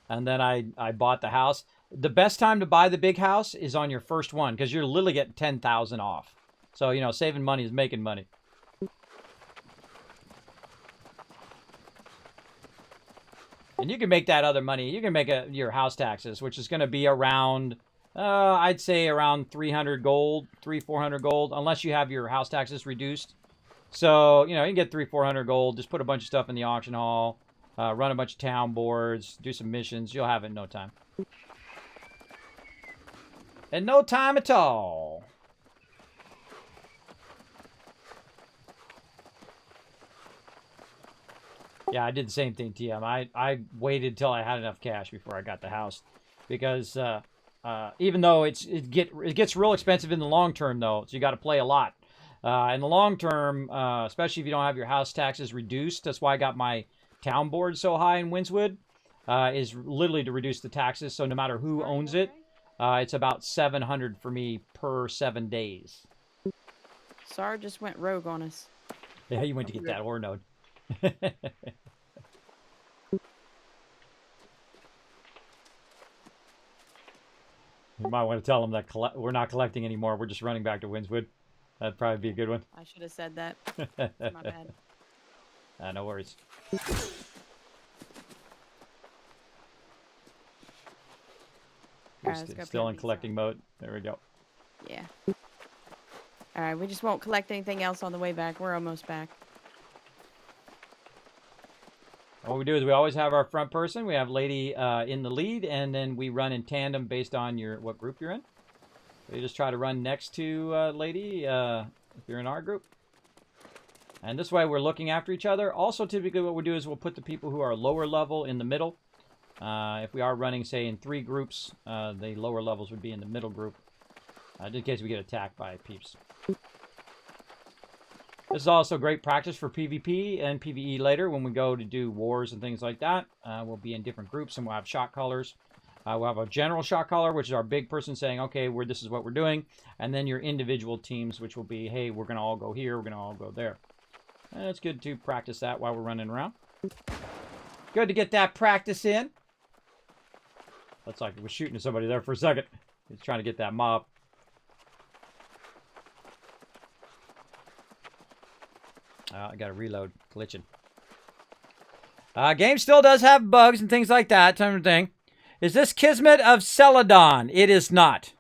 And then I bought the house. The best time to buy the big house is on your first one because you're literally getting 10,000 off. So, you know, saving money is making money. And you can make that other money. You can make your house taxes, which is going to be around, I'd say around 300 gold, 400 gold, unless you have your house taxes reduced. So, you know, you can get 400 gold. Just put a bunch of stuff in the auction hall. Run a bunch of town boards, do some missions. You'll have it in no time. In no time at all. Yeah, I did the same thing, TM. I waited till I had enough cash before I got the house. Because even though it gets real expensive in the long term, though, so you got to play a lot. In the long term, especially if you don't have your house taxes reduced, that's why I got my town board so high in Windswood, is literally to reduce the taxes. So no matter who owns it, it's about 700 for me per 7 days. Sar just went rogue on us. Yeah, you went to get that ore node. You might want to tell them that we're not collecting anymore. We're just running back to Windswood. That'd probably be a good one. I should have said that. My bad. No worries. Still in collecting mode. There we go. Yeah. All right, we just won't collect anything else on the way back. We're almost back. What we do is we always have our front person. We have Lady in the lead, and then we run in tandem based on what group you're in. So you just try to run next to Lady if you're in our group. And this way we're looking after each other. Also, typically what we do is we'll put the people who are lower level in the middle. If we are running, say, in 3 groups, the lower levels would be in the middle group. Just in case we get attacked by peeps. This is also great practice for PvP and PvE later when we go to do wars and things like that. We'll be in different groups and we'll have shot callers. We'll have a general shot caller, which is our big person saying, okay, this is what we're doing. And then your individual teams, which will be, hey, we're going to all go here, we're going to all go there. And it's good to practice that while we're running around. Good to get that practice in. Looks like we're shooting at somebody there for a second. He's trying to get that mob. I got to reload. Glitching. Game still does have bugs and things like that. Type of thing. Is this Kismet of Celadon? It is not.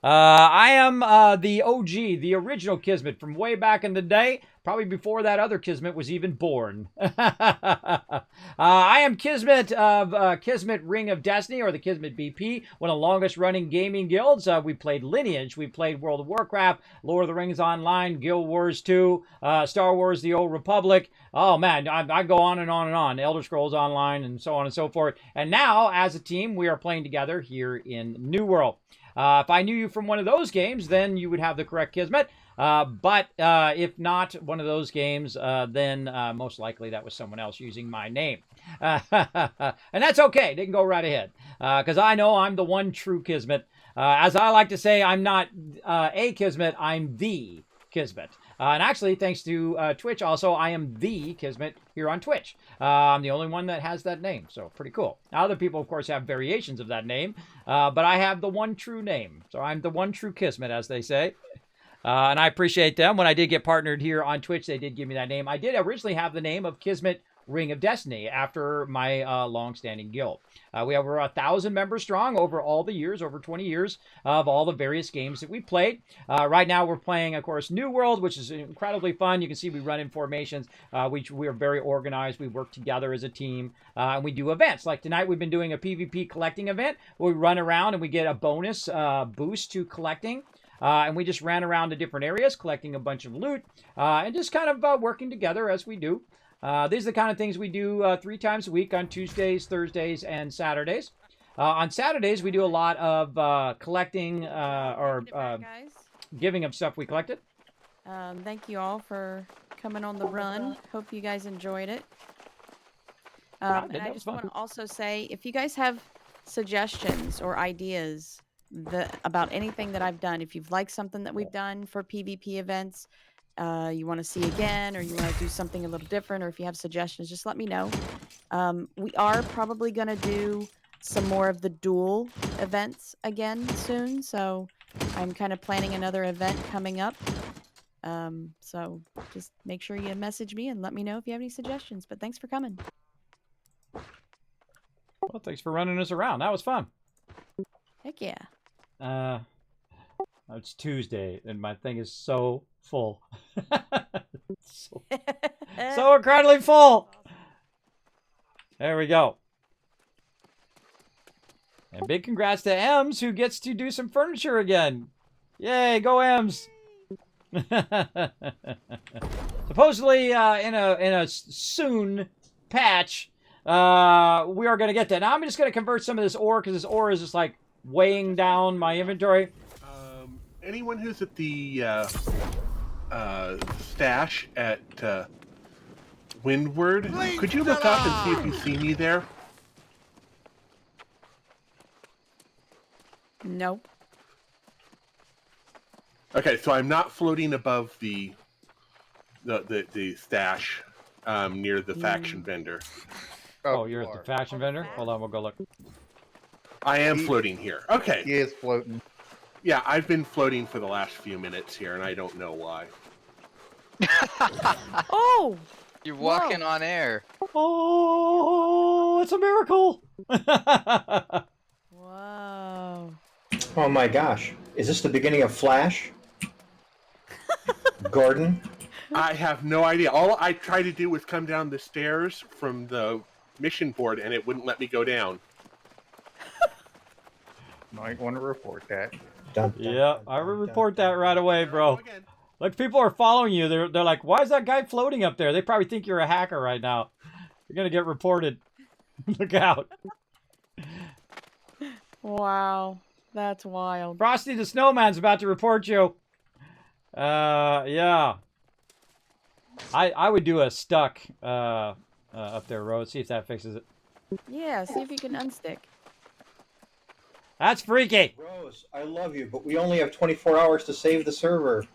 I am the OG, the original Kismet from way back in the day. Probably before that other Kismet was even born. I am Kismet of Kismet Ring of Destiny, or the Kismet BP, one of the longest running gaming guilds. We played Lineage, we played World of Warcraft, Lord of the Rings Online, Guild Wars 2, Star Wars The Old Republic. Oh man, I go on and on and on. Elder Scrolls Online and so on and so forth. And now, as a team, we are playing together here in New World. If I knew you from one of those games, then you would have the correct Kismet. But if not one of those games, then most likely that was someone else using my name. And that's okay. They can go right ahead. Because I know I'm the one true Kismet. As I like to say, I'm not a Kismet, I'm the Kismet. And actually, thanks to Twitch also, I am the Kismet here on Twitch. I'm the only one that has that name, so pretty cool. Other people, of course, have variations of that name, but I have the one true name. So I'm the one true Kismet, as they say. And I appreciate them. When I did get partnered here on Twitch, they did give me that name. I did originally have the name of Kismet Ring of Destiny after my long-standing guild. We have over 1,000 members strong over all the years, over 20 years of all the various games that we played. Right now we're playing, of course, New World, which is incredibly fun. You can see we run in formations. We are very organized. We work together as a team, and we do events. Like tonight we've been doing a PvP collecting event where we run around and we get a bonus boost to collecting. And we just ran around to different areas collecting a bunch of loot and just kind of working together as we do. These are the kind of things we do 3 times a week on Tuesdays, Thursdays, and Saturdays. On Saturdays, we do a lot of collecting or guys. giving of stuff we collected. Thank you all for coming on the run. Hope you guys enjoyed it. And I just want to also say, if you guys have suggestions or ideas about anything that I've done, if you've liked something that we've done for PvP events, you want to see again, or you want to do something a little different, or if you have suggestions, just let me know. We are probably going to do some more of the duel events again soon, so I'm kind of planning another event coming up. So just make sure you message me and let me know if you have any suggestions. But thanks for coming. Well, thanks for running us around. That was fun. Heck yeah. It's Tuesday, and my thing is so full. so incredibly full. There we go. And big congrats to Ems, who gets to do some furniture again. Yay, go Ems. Supposedly, in a soon patch, we are going to get that. Now I'm just going to convert some of this ore, because this ore is just like weighing down my inventory. Anyone who's at the stash at Windward, could you look up and see if you see me there? Nope. Okay, so I'm not floating above the stash near the faction vendor. Oh, you're at the faction vendor? Hold on, we'll go look. I am floating here. Okay. He is floating. Yeah, I've been floating for the last few minutes here, and I don't know why. Oh! You're walking on air. Oh, it's a miracle! Whoa. Oh my gosh. Is this the beginning of Flash? Gordon? I have no idea. All I tried to do was come down the stairs from the mission board, and it wouldn't let me go down. Might want to report that. Yeah, I will report that right away, bro. Like, people are following you. They're like, why is that guy floating up there? They probably think you're a hacker right now. You're going to get reported. Look out. Wow. That's wild. Frosty the Snowman's about to report you. Yeah. I would do a stuck up there, Rose. See if that fixes it. Yeah, see if you can unstick. That's freaky. Rose, I love you, but we only have 24 hours to save the server.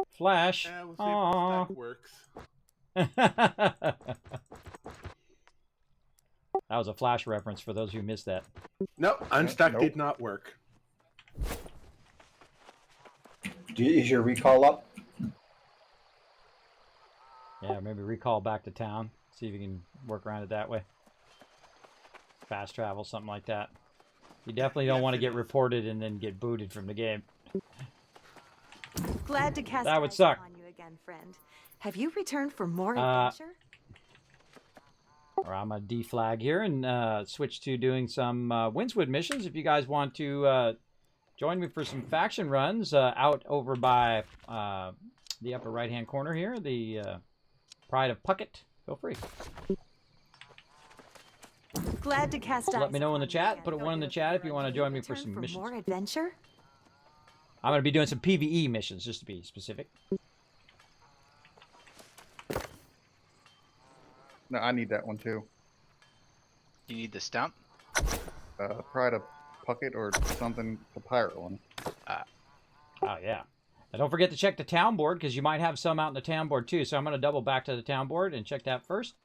Flash. We'll see if that works. That was a Flash reference for those who missed that. Nope, unstuck did not work. Is your recall up? Yeah, maybe recall back to town. See if you can work around it that way. Fast travel, something like that. You definitely don't want to get reported and then get booted from the game. Glad to cast that would eyes suck. upon you again, friend. Have you returned for more adventure? Or I'm gonna deflag here and switch to doing some Windswood missions. If you guys want to join me for some faction runs out over by the upper right-hand corner here, the Pride of Puckett, feel free. Glad to cast eyes. Let me know in the chat. Put a 1 in the chat if you want to join me for some missions. More adventure? I'm going to be doing some PvE missions, just to be specific. No, I need that one too. You need the stump? Pride of Puckett or something, the pirate one. Oh, yeah. Now, don't forget to check the town board, because you might have some out in the town board, too. So I'm going to double back to the town board and check that first.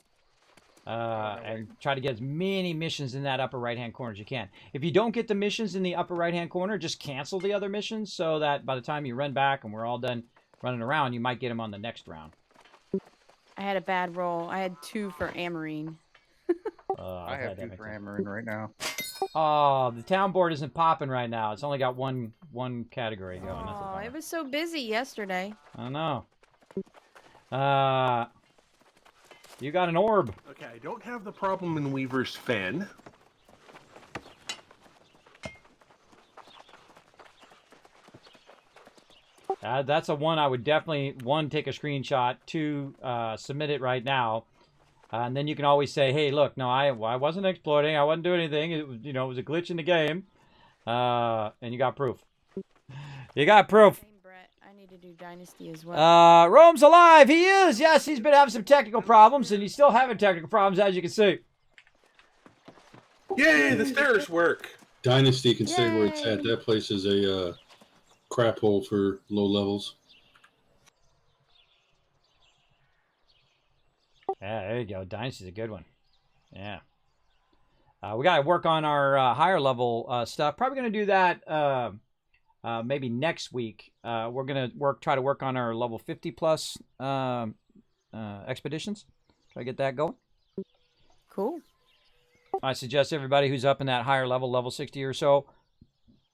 And try to get as many missions in that upper right-hand corner as you can. If you don't get the missions in the upper right-hand corner, just cancel the other missions so that by the time you run back and we're all done running around, you might get them on the next round. I had a bad roll. I had 2 for Amarine. I have 2 for Amarin right now. Oh, the town board isn't popping right now. It's only got one category going. That's a Oh, bummer. it was so busy yesterday. I know. You got an orb. Okay, I don't have the problem in Weaver's Fen. That's a one I would definitely, 1, take a screenshot, 2, submit it right now. And then you can always say, hey, look, no, I wasn't exploiting. I wasn't doing anything. It was, it was a glitch in the game. And you got proof. You got proof. Same, Brett. I need to do Dynasty as well. Rome's alive. He is. Yes, he's been having some technical problems, and he's still having technical problems, as you can see. Yay, the stairs work. Dynasty can stay where it's at. That place is a crap hole for low levels. Yeah, there you go. Dynasty's a good one. Yeah. We got to work on our higher level stuff. Probably going to do that maybe next week. We're going to try to work on our level 50 plus expeditions. Try to get that going. Cool. I suggest everybody who's up in that higher level, level 60 or so,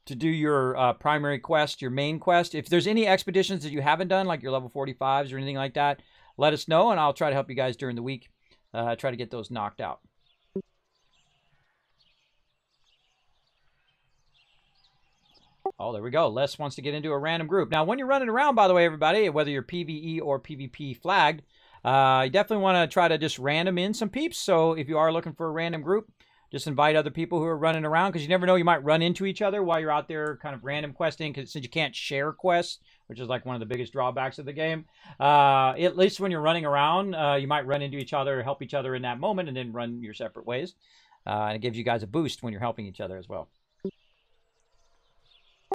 to do your primary quest, your main quest. If there's any expeditions that you haven't done, like your level 45s or anything like that, let us know, and I'll try to help you guys during the week. Try to get those knocked out. Oh, there we go. Les wants to get into a random group. Now, when you're running around, by the way, everybody, whether you're PvE or PvP flagged, you definitely want to try to just random in some peeps. So if you are looking for a random group, just invite other people who are running around, because you never know, you might run into each other while you're out there kind of random questing, because since you can't share quests, which is like one of the biggest drawbacks of the game, at least when you're running around, you might run into each other, help each other in that moment, and then run your separate ways. And it gives you guys a boost when you're helping each other as well.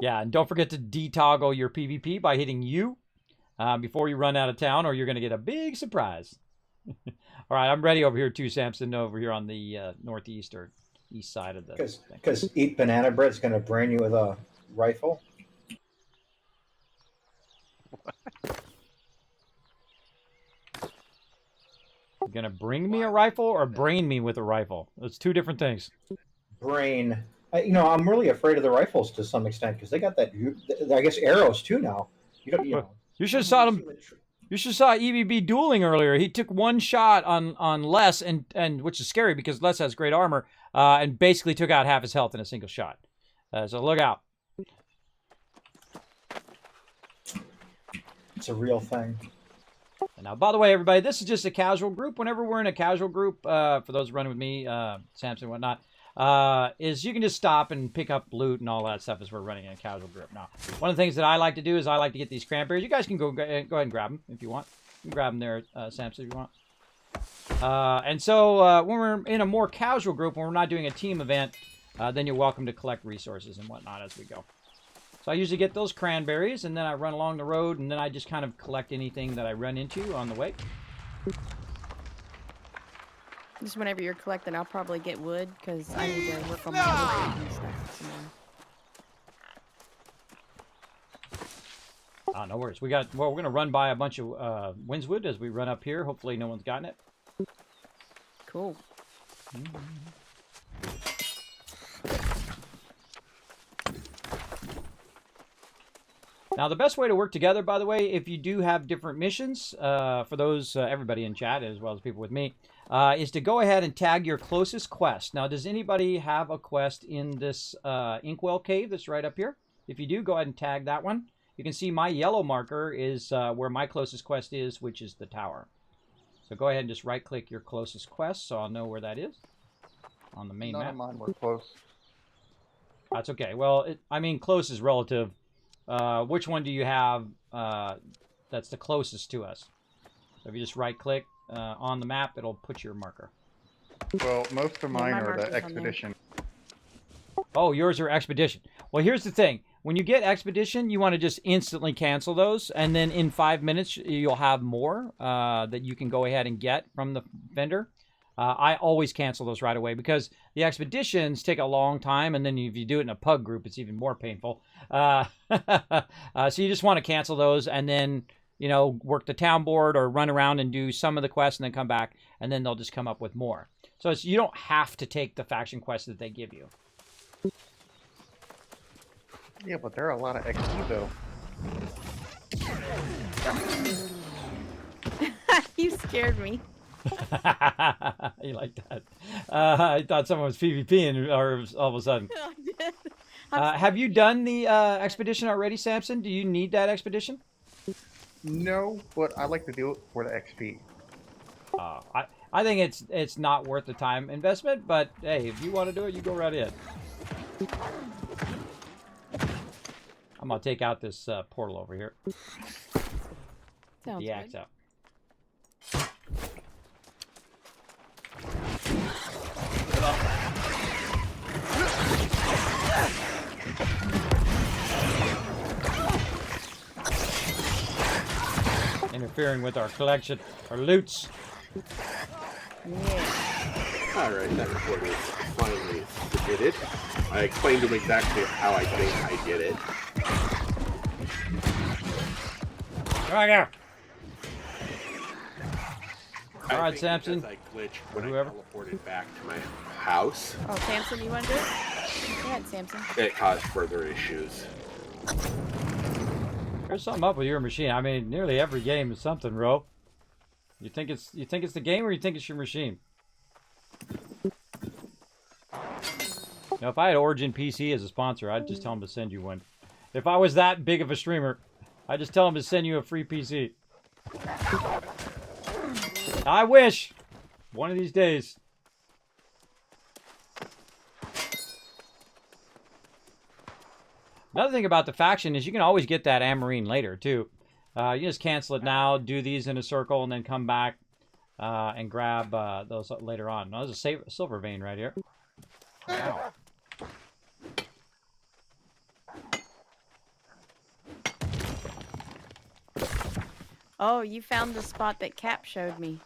Yeah, and don't forget to detoggle your PvP by hitting U before you run out of town, or you're going to get a big surprise. All right, I'm ready over here too, Samson, over here on the northeast or east side of the thing. Because Eat Banana Bread's going to brain you with a rifle. You're going to bring me a rifle or brain me with a rifle? It's 2 different things. Brain. I'm really afraid of the rifles to some extent, because they got that, I guess, arrows too now. You should have saw them. You should have saw EVB dueling earlier. He took 1 shot on Les, and which is scary because Les has great armor, and basically took out half his health in a single shot. So look out. It's a real thing. And now, by the way, everybody, this is just a casual group. Whenever we're in a casual group, for those running with me, Samson and whatnot, is you can just stop and pick up loot and all that stuff as we're running in a casual group. Now, one of the things that I like to do is I like to get these cranberries. You guys can go ahead and grab them if you want. You can grab them there, Samson, if you want. And so when we're in a more casual group, when we're not doing a team event, then you're welcome to collect resources and whatnot as we go. So I usually get those cranberries, and then I run along the road, and then I just kind of collect anything that I run into on the way. Just whenever you're collecting, I'll probably get wood, because I need to work on my other food and stuff some more. No worries. We're going to run by a bunch of Windswood as we run up here. Hopefully no one's gotten it. Cool. Now, the best way to work together, by the way, if you do have different missions, for those, everybody in chat, as well as people with me, is to go ahead and tag your closest quest. Now, does anybody have a quest in this Inkwell Cave that's right up here? If you do, go ahead and tag that one. You can see my yellow marker is where my closest quest is, which is the tower. So go ahead and just right-click your closest quest, so I'll know where that is on the main map. None of mine were close. That's okay. Well, I mean, close is relative. Which one do you have that's the closest to us? So if you just right-click on the map, it'll put your marker. Well, most of mine my are marker's the on there. expedition. Oh, yours are expedition. Well, here's the thing. When you get expedition, you want to just instantly cancel those, and then in 5 minutes, you'll have more that you can go ahead and get from the vendor. I always cancel those right away because the expeditions take a long time, and then if you do it in a pug group, it's even more painful. So you just want to cancel those, and then you know, work the town board or run around and do some of the quests and then come back, and then they'll just come up with more. So you don't have to take the faction quests that they give you. Yeah, but there are a lot of XP though. You scared me. You like that? I thought someone was PvPing or all of a sudden. Have you done the expedition already, Samson? Do you need that expedition? No, but I like to do it for the XP. I think it's not worth the time investment, but hey, if you want to do it, you go right in. I'm gonna take out this portal over here. Sounds The axe good. out. Interfering with our collection, our loots. Yeah. Alright, that recording is finally submitted. I explained to him exactly how I think I did it. Right there. I All right, think Samson. because I glitched when Whoever. I teleported back to my house, Oh, Samson, you want to do it? Go ahead, Samson. it caused further issues. There's something up with your machine. I mean, nearly every game is something, Ro. You think it's the game or you think it's your machine? Now, if I had Origin PC as a sponsor, I'd just tell them to send you one. If I was that big of a streamer, I'd just tell them to send you a free PC. I wish. One of these days. Another thing about the faction is you can always get that Amarine later, too. You just cancel it now, do these in a circle, and then come back and grab those later on. Now, there's a silver vein right here. Wow. Oh, you found the spot that Cap showed me.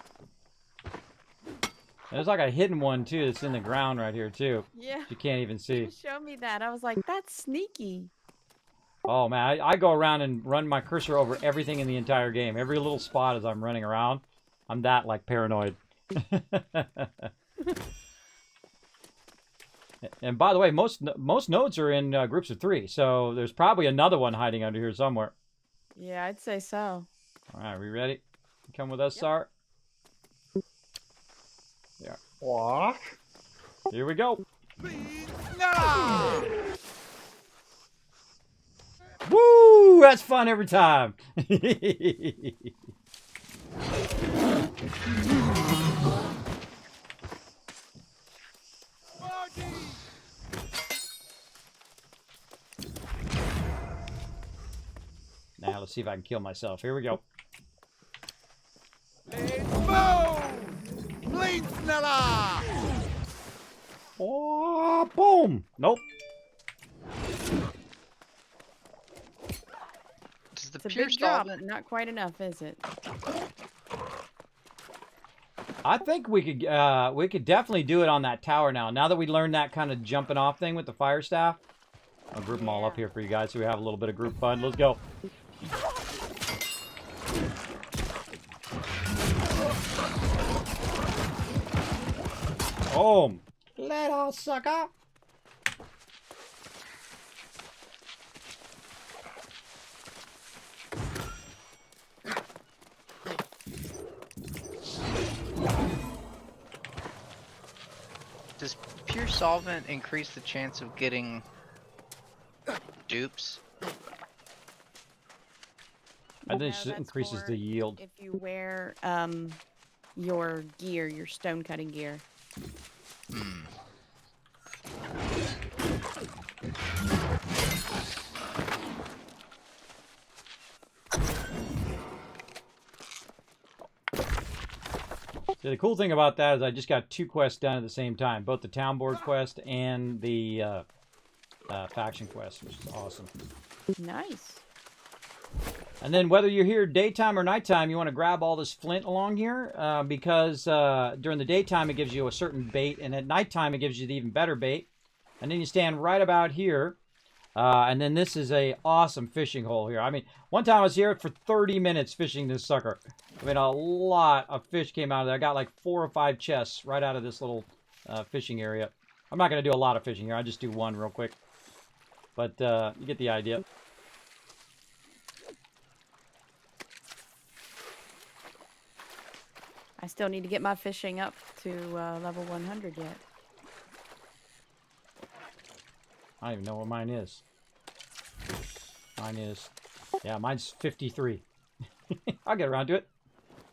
There's like a hidden one, too, that's in the ground right here, too. Yeah. You can't even see. You showed me that. I was like, that's sneaky. Oh, man, I go around and run my cursor over everything in the entire game. Every little spot as I'm running around. I'm that, like, paranoid. And by the way, most nodes are in groups of 3, so there's probably another one hiding under here somewhere. Yeah, I'd say so. All right, we ready? Come with us, Sar. Yeah. What? Here we go. Woo! That's fun every time. Now let's see if I can kill myself. Here we go. Oh, boom! Nope. Does the It's a pure big job, solvent? but not quite enough, is it? I think we could definitely do it on that tower now. Now that we learned that kind of jumping off thing with the fire staff. I'll group them all up here for you guys so we have a little bit of group fun. Let's go. Boom. Little sucker. Does pure solvent increase the chance of getting dupes? I think No, it that's increases for the yield. If you wear your gear, your stone cutting gear. Hmm. See, the cool thing about that is I just got 2 quests done at the same time. Both the town board quest and the faction quest, which is awesome. Nice. And then whether you're here daytime or nighttime, you want to grab all this flint along here because during the daytime it gives you a certain bait, and at nighttime it gives you the even better bait. And then you stand right about here, And then this is a awesome fishing hole here. I mean, one time I was here for 30 minutes fishing this sucker. I mean, a lot of fish came out of there. I got like 4 or 5 chests right out of this little fishing area. I'm not going to do a lot of fishing here. I'll just do one real quick. But you get the idea. I still need to get my fishing up to level 100 yet. I don't even know what mine is. Mine is... Yeah, mine's 53. I'll get around to it.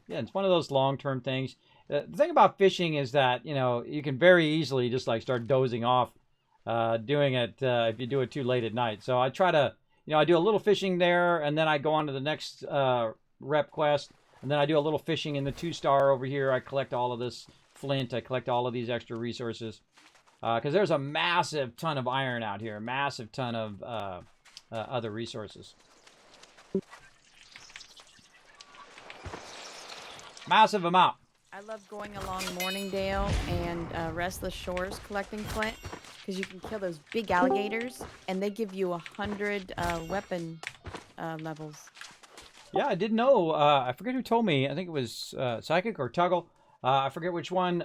Yeah, it's one of those long-term things. The thing about fishing is that, you know, you can very easily just like start dozing off doing it if you do it too late at night. So I try to, you know, I do a little fishing there, and then I go on to the next rep quest, and then I do a little fishing in the 2-star over here. I collect all of this flint. I collect all of these extra resources. Because there's a massive ton of iron out here. A massive ton of other resources. Massive amount. I love going along Morningdale and Restless Shores collecting flint. Because you can kill those big alligators. And they give you 100 weapon levels. Yeah, I didn't know. I forget who told me. I think it was Psychic or Tuggle. I forget which one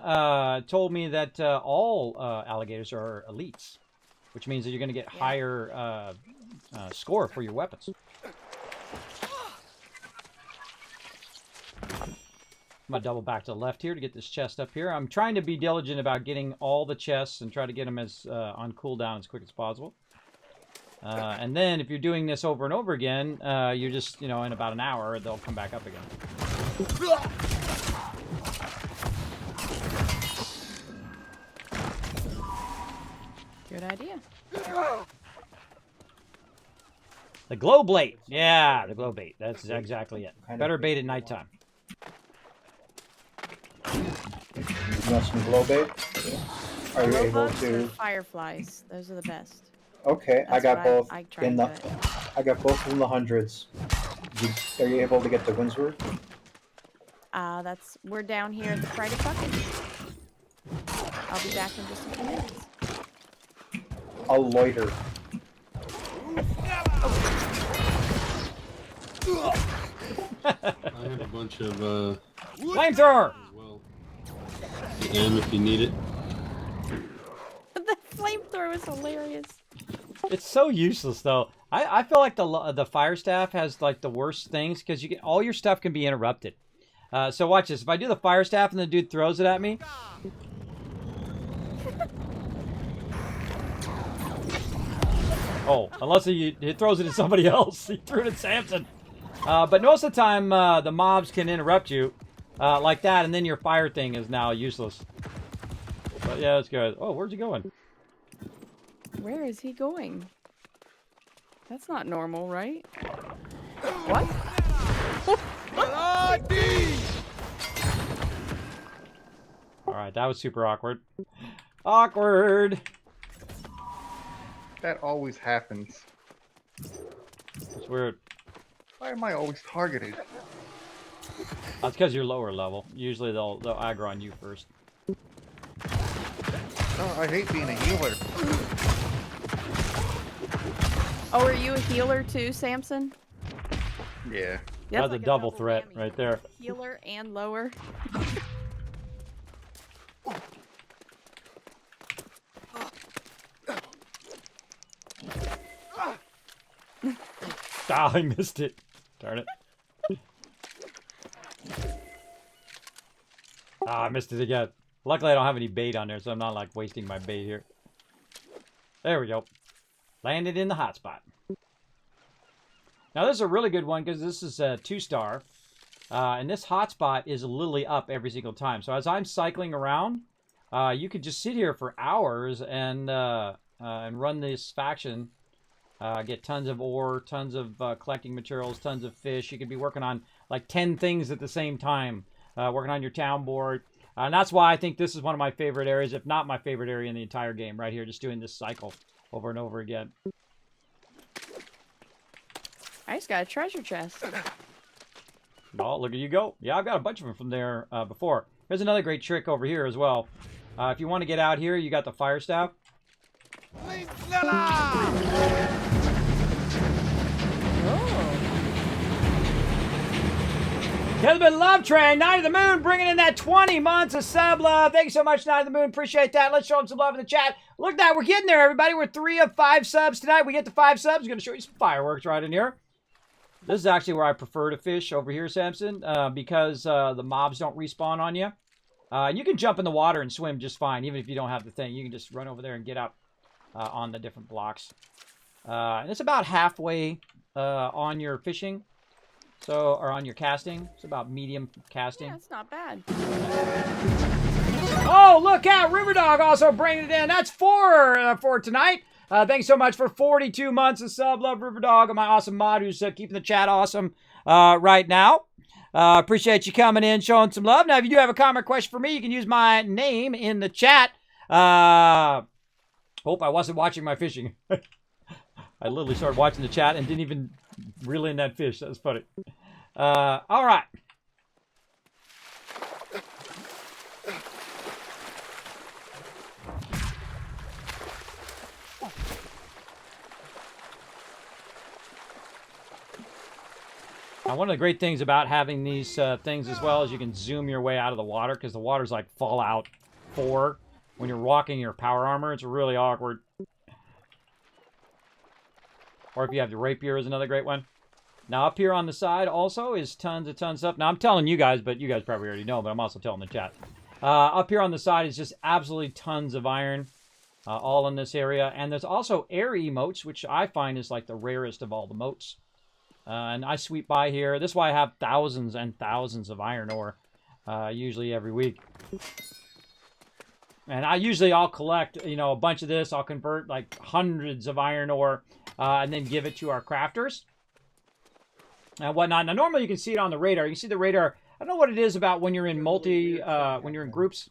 told me that all alligators are elites, which means that you're going to get higher score for your weapons. I'm going to double back to the left here to get this chest up here. I'm trying to be diligent about getting all the chests and try to get them as on cooldown as quick as possible. And then if you're doing this over and over again, you're just, you know, in about an hour, they'll come back up again. Good idea. The glow bait. Yeah, the glow bait. That's exactly it. Better bait at nighttime. You want some glow bait? Are you able to? Fireflies. Those are the best. Okay, I got both I in the. I got both in the hundreds. Are you able to get the Windsor? We're down here at the Friday Bucket. I'll be back in just a few minutes. I'll loiter. I have a bunch of flamethrower. As well. And if you need it. The flamethrower is hilarious. It's so useless, though. I feel like the fire staff has like the worst things because you get all your stuff can be interrupted. So watch this. If I do the fire staff and the dude throws it at me. Oh, unless he throws it at somebody else. He threw it at Samson. But most of the time, the mobs can interrupt you like that, and then your fire thing is now useless. But yeah, that's good. Oh, where's he going? Where is he going? That's not normal, right? What? Alright, that was super awkward. Awkward! That always happens. It's weird. Why am I always targeted? That's because you're lower level. Usually they'll aggro on you first. Oh, I hate being a healer. Oh, are you a healer too, Samson? Yeah. That's like a double threat whammy. right there. Healer and lower. Ah, I missed it. Darn it. Ah, I missed it again. Luckily, I don't have any bait on there, so I'm not like wasting my bait here. There we go. Landed in the hot spot. Now, this is a really good one because this is a 2-star. And this hotspot is literally up every single time. So as I'm cycling around, you could just sit here for hours and run this faction. Get tons of ore, tons of collecting materials, tons of fish. You could be working on like 10 things at the same time. Working on your town board. And that's why I think this is one of my favorite areas, if not my favorite area in the entire game, right here. Just doing this cycle over and over again. I just got a treasure chest. Oh, look at you go. Yeah, I've got a bunch of them from there before. There's another great trick over here as well. If you want to get out here, you got the fire staff. Kismet Love Train, Night of the Moon, bringing in that 20 months of sub love. Thank you so much, Night of the Moon. Appreciate that. Let's show them some love in the chat. Look at that. We're getting there, everybody. We're 3 of 5 subs tonight. We get to 5 subs. I'm going to show you some fireworks right in here. This is actually where I prefer to fish over here, Samson, because the mobs don't respawn on you. You can jump in the water and swim just fine, even if you don't have the thing. You can just run over there and get up on the different blocks. And it's about halfway on your fishing. So, or on your casting. It's about medium casting. Yeah, it's not bad. Oh, look out! Riverdog also bringing it in. That's 4 for tonight. Thanks so much for 42 months of sub. Love Riverdog, my awesome mod who's keeping the chat awesome right now. Appreciate you coming in, showing some love. Now, if you do have a comment or question for me, you can use my name in the chat. Hope I wasn't watching my fishing. I literally started watching the chat and didn't even reel in that fish. That was funny. All right. Now, one of the great things about having these things as well is you can zoom your way out of the water because the water's like Fallout 4. When you're walking your power armor, it's really awkward. Or if you have the rapier is another great one. Now, up here on the side also is tons of stuff. Now, I'm telling you guys, but you guys probably already know, but I'm also telling the chat. Up here on the side is just absolutely tons of iron all in this area. And there's also air emotes, which I find is like the rarest of all the motes. And I sweep by here. This is why I have thousands and thousands of iron ore, usually every week. And I'll collect, a bunch of this. I'll convert like hundreds of iron ore and then give it to our crafters and whatnot. Now, normally you can see it on the radar. You can see the radar. I don't know what it is about when you're in when you're in groups.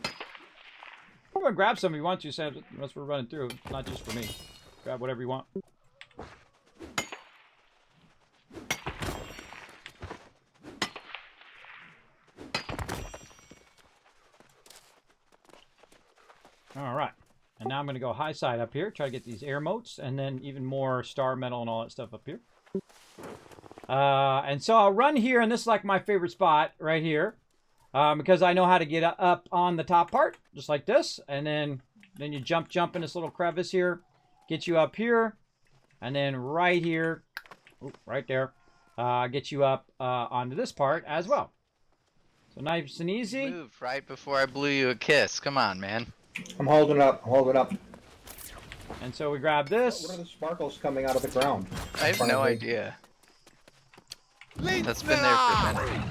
I'm going to grab some if you want to, Sam, unless we're running through. Not just for me. Grab whatever you want. All right, and now I'm going to go high side up here, try to get these air motes, and then even more star metal and all that stuff up here. And so I'll run here, and this is like my favorite spot right here, because I know how to get up on the top part, just like this, and then you jump in this little crevice here, get you up here, and then right here, right there, get you up onto this part as well. So nice and easy. Moved right before I blew you a kiss. Come on, man. I'm holding up. I'm holding up. And so we grab this. What are the sparkles coming out of the ground? I have no idea. That's been there for a minute.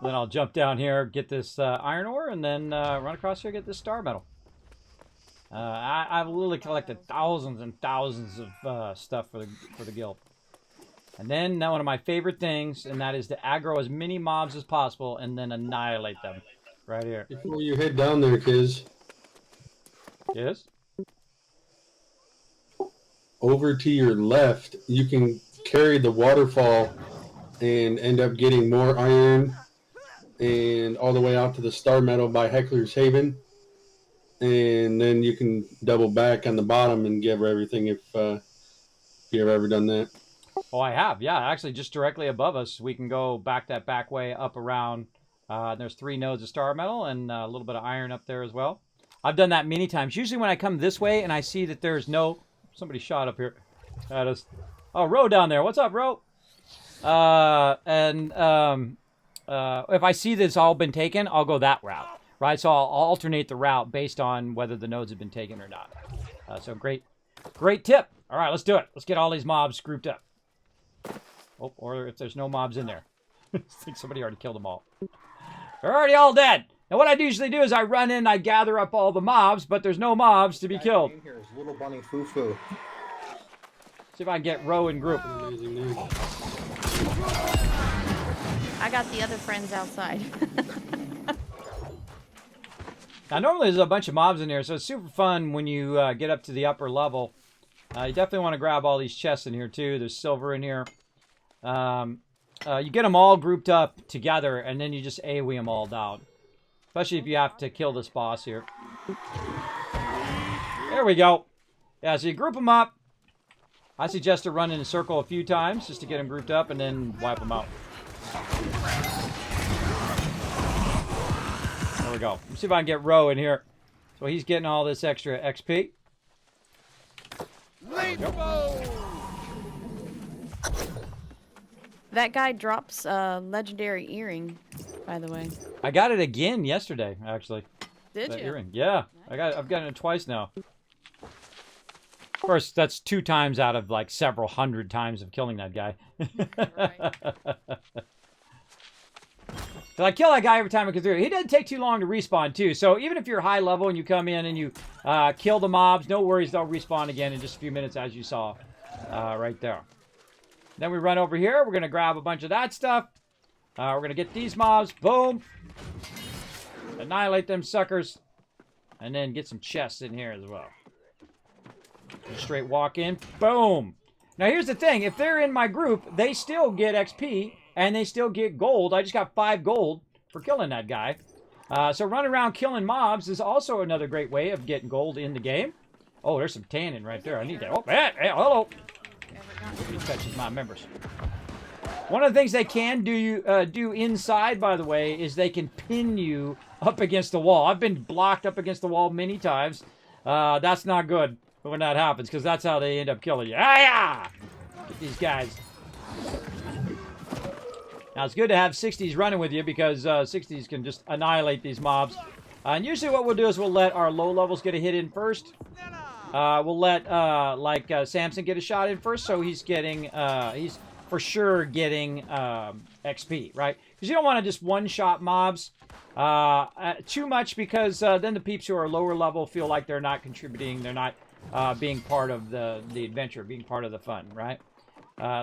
Then I'll jump down here, get this iron ore, and then run across here, get this star metal. I've literally collected thousands and thousands of stuff for the guild. And then one of my favorite things, and that is to aggro as many mobs as possible and then annihilate them. Right here. Before you head down there, Kiz. Yes? Over to your left, you can carry the waterfall and end up getting more iron and all the way out to the star metal by Heckler's Haven. And then you can double back on the bottom and give everything if you've ever done that. Oh, I have. Yeah, actually, just directly above us, we can go back that back way up around. There's 3 nodes of star metal and a little bit of iron up there as well. I've done that many times. Usually when I come this way and I see that there's no... Somebody shot up here at us. Oh, Ro down there. What's up, Ro? If I see that it's all been taken, I'll go that route. Right? So I'll alternate the route based on whether the nodes have been taken or not. So great tip. All right, let's do it. Let's get all these mobs grouped up. Oh, or if there's no mobs in there. I think somebody already killed them all. They're already all dead. And what I usually do is I run in, I gather up all the mobs, but there's no mobs to be killed. Here is Little Bunny Foo Foo. See if I can get Ro in group. I got the other friends outside. Now, normally there's a bunch of mobs in here, so it's super fun when you get up to the upper level. You definitely want to grab all these chests in here, too. There's silver in here. You get them all grouped up together, and then you just AoE them all down. Especially if you have to kill this boss here. There we go. Yeah, so you group them up. I suggest to run in a circle a few times just to get them grouped up and then wipe them out. There we go. Let's see if I can get Ro in here. So he's getting all this extra XP. That guy drops a legendary earring, by the way. I got it again yesterday, actually. Did that you? Earring. Yeah, I've gotten it twice now. Of course, that's 2 times out of like several hundred times of killing that guy. So I kill that guy every time I get through. He doesn't take too long to respawn too. So even if you're high level and you come in and you kill the mobs, no worries, they'll respawn again in just a few minutes, as you saw right there. Then we run over here. We're gonna grab a bunch of that stuff. We're gonna get these mobs. Boom. Annihilate them suckers. And then get some chests in here as well. Just straight walk in. Boom. Now here's the thing. If they're in my group, they still get XP and they still get gold. I just got 5 gold for killing that guy. So running around killing mobs is also another great way of getting gold in the game. Oh, there's some tannin right there. I need that. Oh, hey, hello. He touches my members. One of the things they can do inside, by the way, is they can pin you up against the wall. I've been blocked up against the wall many times. That's not good when that happens, because that's how they end up killing you. Ah, get these guys. Now, it's good to have 60s running with you, because 60s can just annihilate these mobs. And usually what we'll do is we'll let our low levels get a hit in first. We'll let, Samson get a shot in first, so he's getting, he's for sure getting XP, right? Because you don't want to just one-shot mobs too much, because then the peeps who are lower level feel like they're not contributing, they're not being part of the adventure, being part of the fun, right?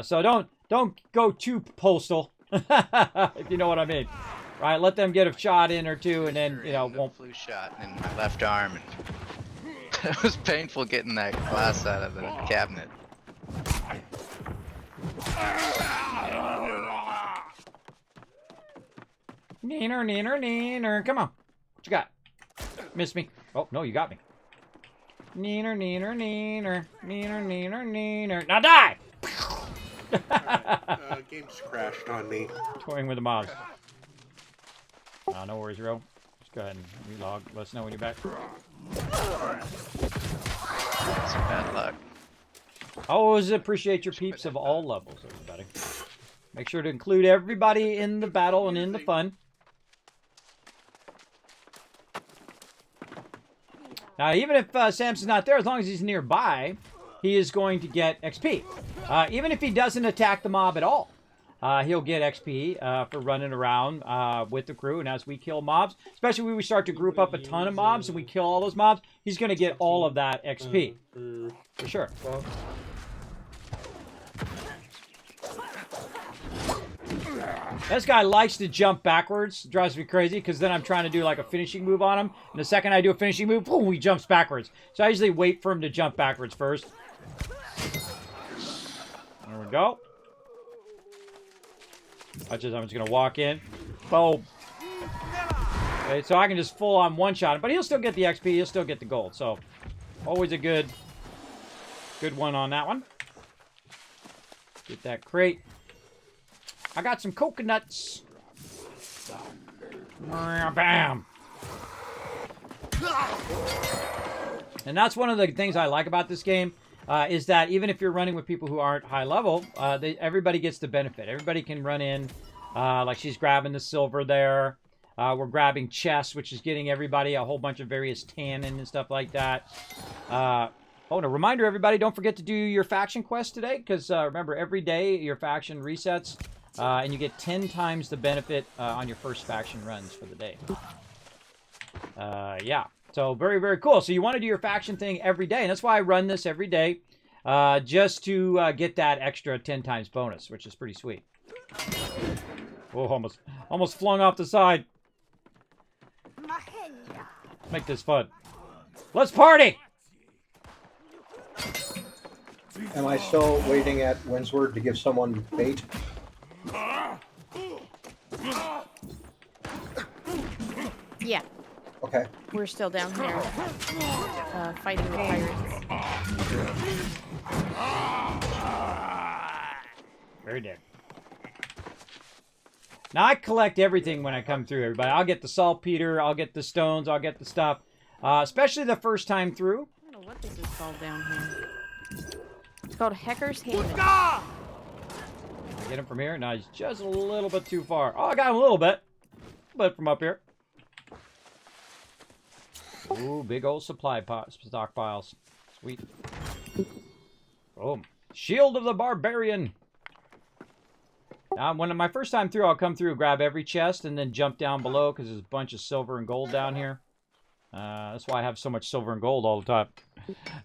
So don't go too postal, if you know what I mean. Right, let them get a shot in or two, and then, you know, won't... Flu shot in my left arm, and it was painful getting that glass out of the cabinet. Neener, neener, neener. Come on. What you got? Miss me. Oh, no, you got me. Neener, neener, neener. Neener, neener, neener. Now die! Right, game's crashed on me. Toying with the mobs. Oh, no worries, Ro. Just go ahead and relog. Let us know when you're back. That's some bad luck. I always appreciate your peeps of all levels, everybody. Make sure to include everybody in the battle and in the fun. Now, even if Samson's not there, as long as he's nearby, he is going to get XP. Even if he doesn't attack the mob at all, he'll get XP for running around with the crew. And as we kill mobs, especially when we start to group up a ton of mobs and we kill all those mobs, he's going to get all of that XP. For sure. This guy likes to jump backwards. Drives me crazy, because then I'm trying to do like a finishing move on him. And the second I do a finishing move, boom, he jumps backwards. So I usually wait for him to jump backwards first. There we go. I'm just going to walk in. Boom. Okay, so I can just full on one-shot him. But he'll still get the XP. He'll still get the gold. So always a good one on that one. Get that crate. I got some coconuts. Bam. And that's one of the things I like about this game, is that even if you're running with people who aren't high level, everybody gets the benefit. Everybody can run in, like she's grabbing the silver there. We're grabbing chests, which is getting everybody a whole bunch of various tannin and stuff like that. Oh, and a reminder, everybody, don't forget to do your faction quest today, because remember, every day your faction resets. And you get 10 times the benefit on your first faction runs for the day. Yeah, so very, very cool. So you want to do your faction thing every day, and that's why I run this every day, just to get that extra 10 times bonus, which is pretty sweet. Oh, almost flung off the side. Make this fun. Let's party! Am I still waiting at Windsward to give someone bait? Yeah. Okay. We're still down here fighting the pirates. Very dead. Now, I collect everything when I come through, everybody. I'll get the saltpeter, I'll get the stones, I'll get the stuff. Especially the first time through. I don't know what this is called down here. It's called Hecker's Haven. Can I get him from here? No, he's just a little bit too far. Oh, I got him a little bit. But from up here. Ooh, big old supply stockpiles. Sweet. Boom. Shield of the Barbarian. Now, when my first time through, I'll come through, grab every chest, and then jump down below because there's a bunch of silver and gold down here. That's why I have so much silver and gold all the time.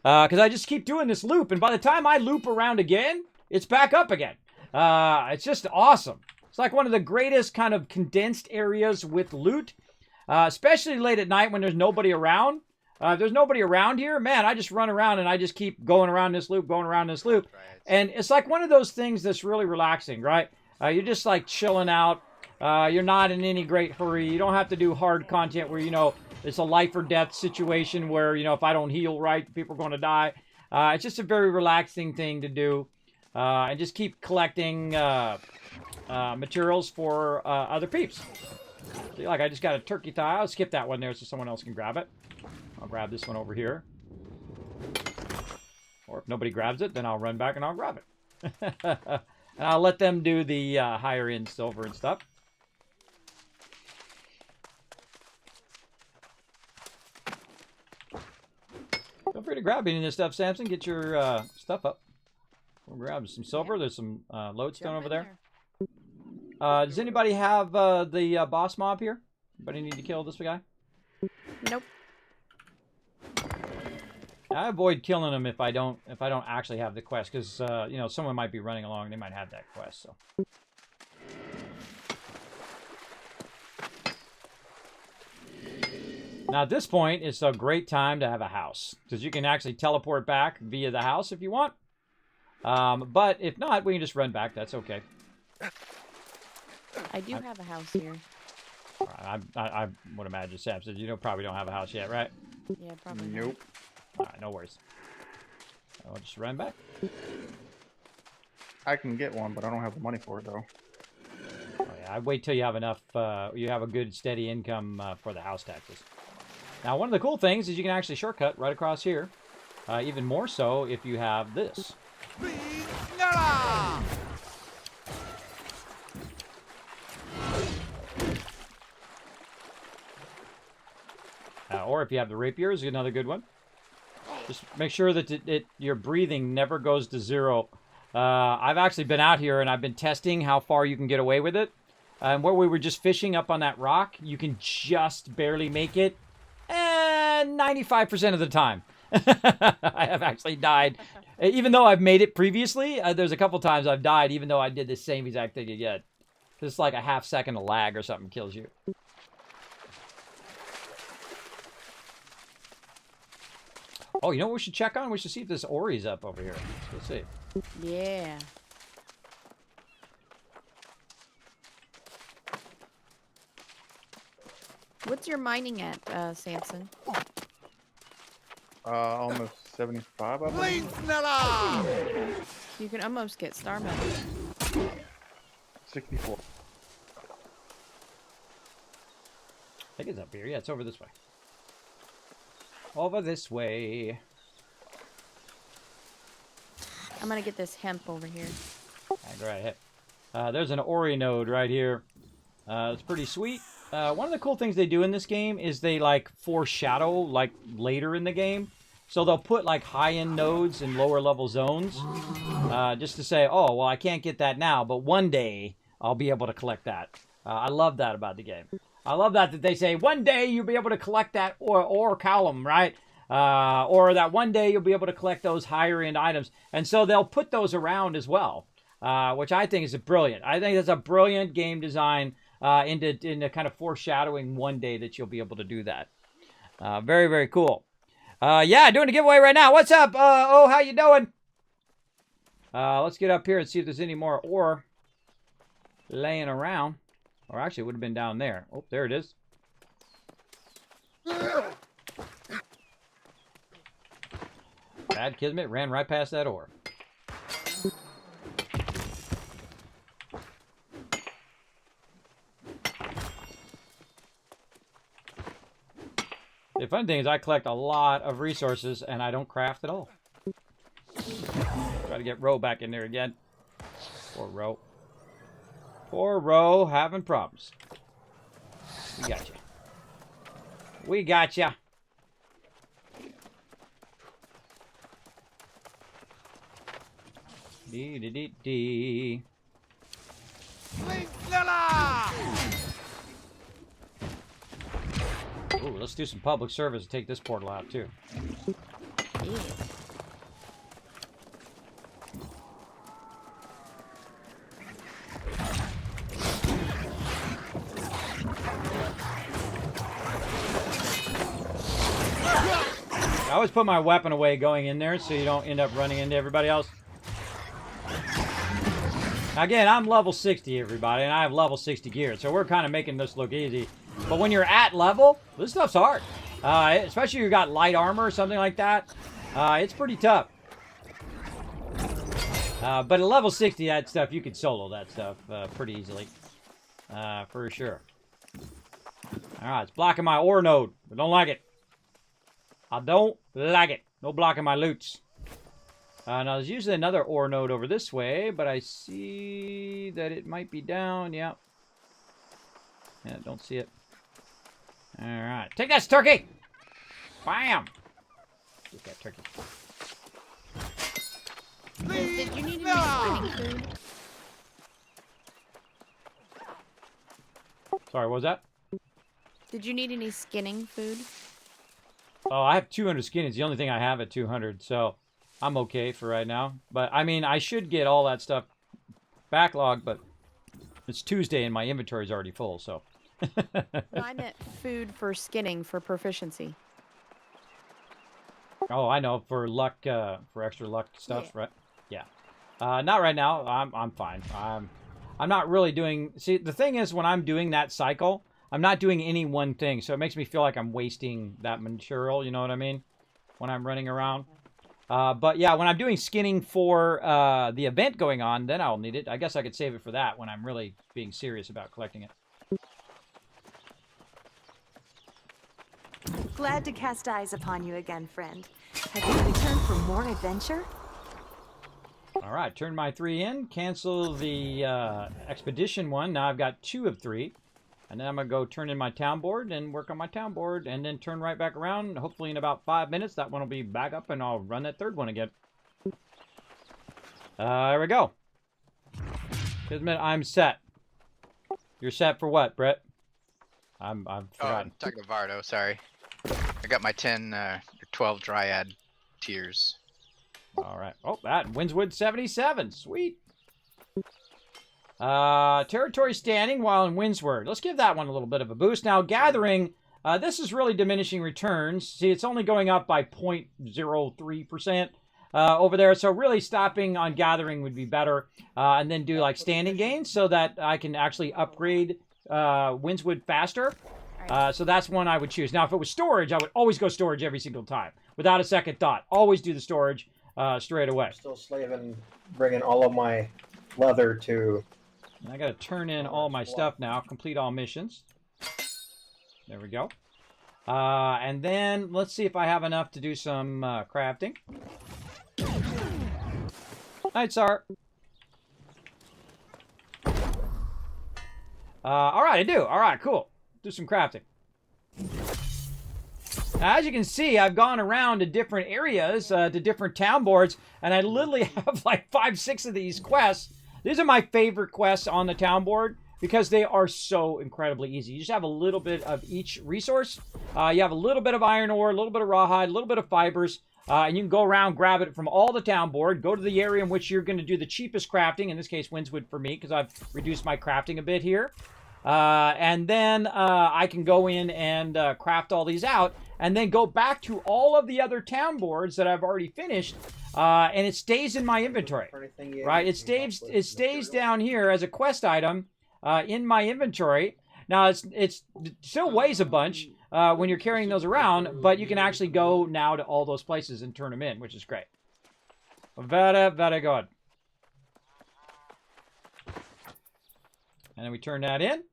Because I just keep doing this loop, and by the time I loop around again, it's back up again. It's just awesome. It's like one of the greatest kind of condensed areas with loot, especially late at night when there's nobody around. If there's nobody around here, man, I just run around and I just keep going around this loop, going around this loop. And it's like one of those things that's really relaxing, right? You're just like chilling out. You're not in any great hurry. You don't have to do hard content where, you know, it's a life or death situation where, you know, if I don't heal right, people are going to die. It's just a very relaxing thing to do. And just keep collecting materials for other peeps. See, like I just got a turkey thigh. I'll skip that one there so someone else can grab it. I'll grab this one over here. Or if nobody grabs it, then I'll run back and I'll grab it. And I'll let them do the higher end silver and stuff. Feel free to grab any of this stuff, Samson. Get your stuff up. We'll grab some silver. There's some lodestone over there. Does anybody have the boss mob here? Anybody need to kill this guy? Nope. I avoid killing them if I don't actually have the quest, because you know, someone might be running along, they might have that quest. So. Now at this point, it's a great time to have a house, because you can actually teleport back via the house if you want. But if not, we can just run back. That's okay. I do have a house here. I would imagine Sam said you probably don't have a house yet, right? Yeah, probably. Nope. All right, no worries. I'll just run back. I can get one, but I don't have the money for it, though. Oh, yeah, I'd wait till you have enough, you have a good steady income for the house taxes. Now, one of the cool things is you can actually shortcut right across here. Even more so if you have this. Or if you have the rapier, is another good one. Just make sure that your breathing never goes to zero. I've actually been out here and I've been testing how far you can get away with it. And where we were just fishing up on that rock, you can just barely make it. And 95% of the time. I have actually died. Even though I've made it previously, there's a couple times I've died even though I did the same exact thing again. Just like a half second of lag or something kills you. Oh, you know what we should check on? We should see if this Ori's up over here. Let's see. Yeah. What's your mining at, Samson? Almost 75, I believe. You can almost get star metal. 64. I think it's up here. Yeah, it's over this way. Over this way. I'm gonna get this hemp over here. Right ahead. There's an Ori node right here. It's pretty sweet. One of the cool things they do in this game is they like foreshadow like later in the game. So they'll put like high-end nodes in lower level zones. Just to say, oh, well, I can't get that now, but one day I'll be able to collect that. I love that about the game. I love that they say, one day you'll be able to collect that ore column, right? Or that one day you'll be able to collect those higher end items. And so they'll put those around as well, which I think is brilliant. I think that's a brilliant game design into kind of foreshadowing one day that you'll be able to do that. Very, very cool. Yeah, doing a giveaway right now. What's up? Oh, how you doing? Let's get up here and see if there's any more ore laying around. Or actually, it would have been down there. Oh, there it is. Bad Kismet ran right past that ore. The funny thing is I collect a lot of resources and I don't craft at all. Try to get Ro back in there again. Poor Ro. Poor Ro having problems. We got you. We got ya. Dee dee dee dee. Ooh, let's do some public service and take this portal out too. Yeah. I always put my weapon away going in there so you don't end up running into everybody else. Again, I'm level 60, everybody, and I have level 60 gear, so we're kind of making this look easy. But when you're at level, this stuff's hard. Especially if you got light armor or something like that. It's pretty tough. But at level 60, that stuff, you can solo that stuff pretty easily. For sure. Alright, it's blocking my ore node. I don't like it. I don't like it. No blocking my loots. Now, there's usually another ore node over this way, but I see that it might be down. Yeah. Yeah, don't see it. Alright. Take this, turkey! Bam! Get that turkey. Did you need any skinning food? Sorry, what was that? Did you need any skinning food? Oh, I have 200 skin. It's the only thing I have at 200, so I'm okay for right now. But, I mean, I should get all that stuff backlogged, but it's Tuesday and my inventory is already full, so. No, I meant food for skinning for proficiency. Oh, I know, for luck, for extra luck stuff, right? Yeah. Not right now. I'm fine. I'm not really doing... See, the thing is, when I'm doing that cycle, I'm not doing any one thing, so it makes me feel like I'm wasting that material, you know what I mean? When I'm running around. But yeah, when I'm doing skinning for the event going on, then I'll need it. I guess I could save it for that when I'm really being serious about collecting it. Glad to cast eyes upon you again, friend. Have you returned for more adventure? All right, turn my 3 in. Cancel the expedition one. Now I've got 2 of 3. And then I'm going to go turn in my town board and work on my town board. And then turn right back around. Hopefully in about 5 minutes, that one will be back up and I'll run that 3rd one again. There we go. Kismet, I'm set. You're set for what, Brett? I've forgotten. Oh, I'm talking to Vardo, sorry. I got my 10 or 12 Dryad tiers. All right. Oh, that Windswood 77. Sweet. Territory standing while in Windsward. Let's give that one a little bit of a boost. Now, gathering, this is really diminishing returns. See, it's only going up by 0.03% over there. So really stopping on gathering would be better. And then do like standing gains so that I can actually upgrade Windswood faster. So that's one I would choose. Now, if it was storage, I would always go storage every single time. Without a second thought. Always do the storage straight away. I'm still slaving, bringing all of my leather to... And I got to turn in all my stuff now. Complete all missions. There we go. And then let's see if I have enough to do some crafting. Night, Sar. All right, I do. All right, cool. Do some crafting. Now, as you can see, I've gone around to different areas, to different town boards, and I literally have like 5, 6 of these quests. These are my favorite quests on the town board because they are so incredibly easy. You just have a little bit of each resource. You have a little bit of iron ore, a little bit of rawhide, a little bit of fibers, and you can go around, grab it from all the town board, go to the area in which you're going to do the cheapest crafting, in this case, Windswood for me, because I've reduced my crafting a bit here. And then I can go in and craft all these out, and then go back to all of the other town boards that I've already finished, and it stays in my inventory, right? It stays down here as a quest item in my inventory. Now, it still weighs a bunch when you're carrying those around, but you can actually go now to all those places and turn them in, which is great. Very, very good. And then we turn that in.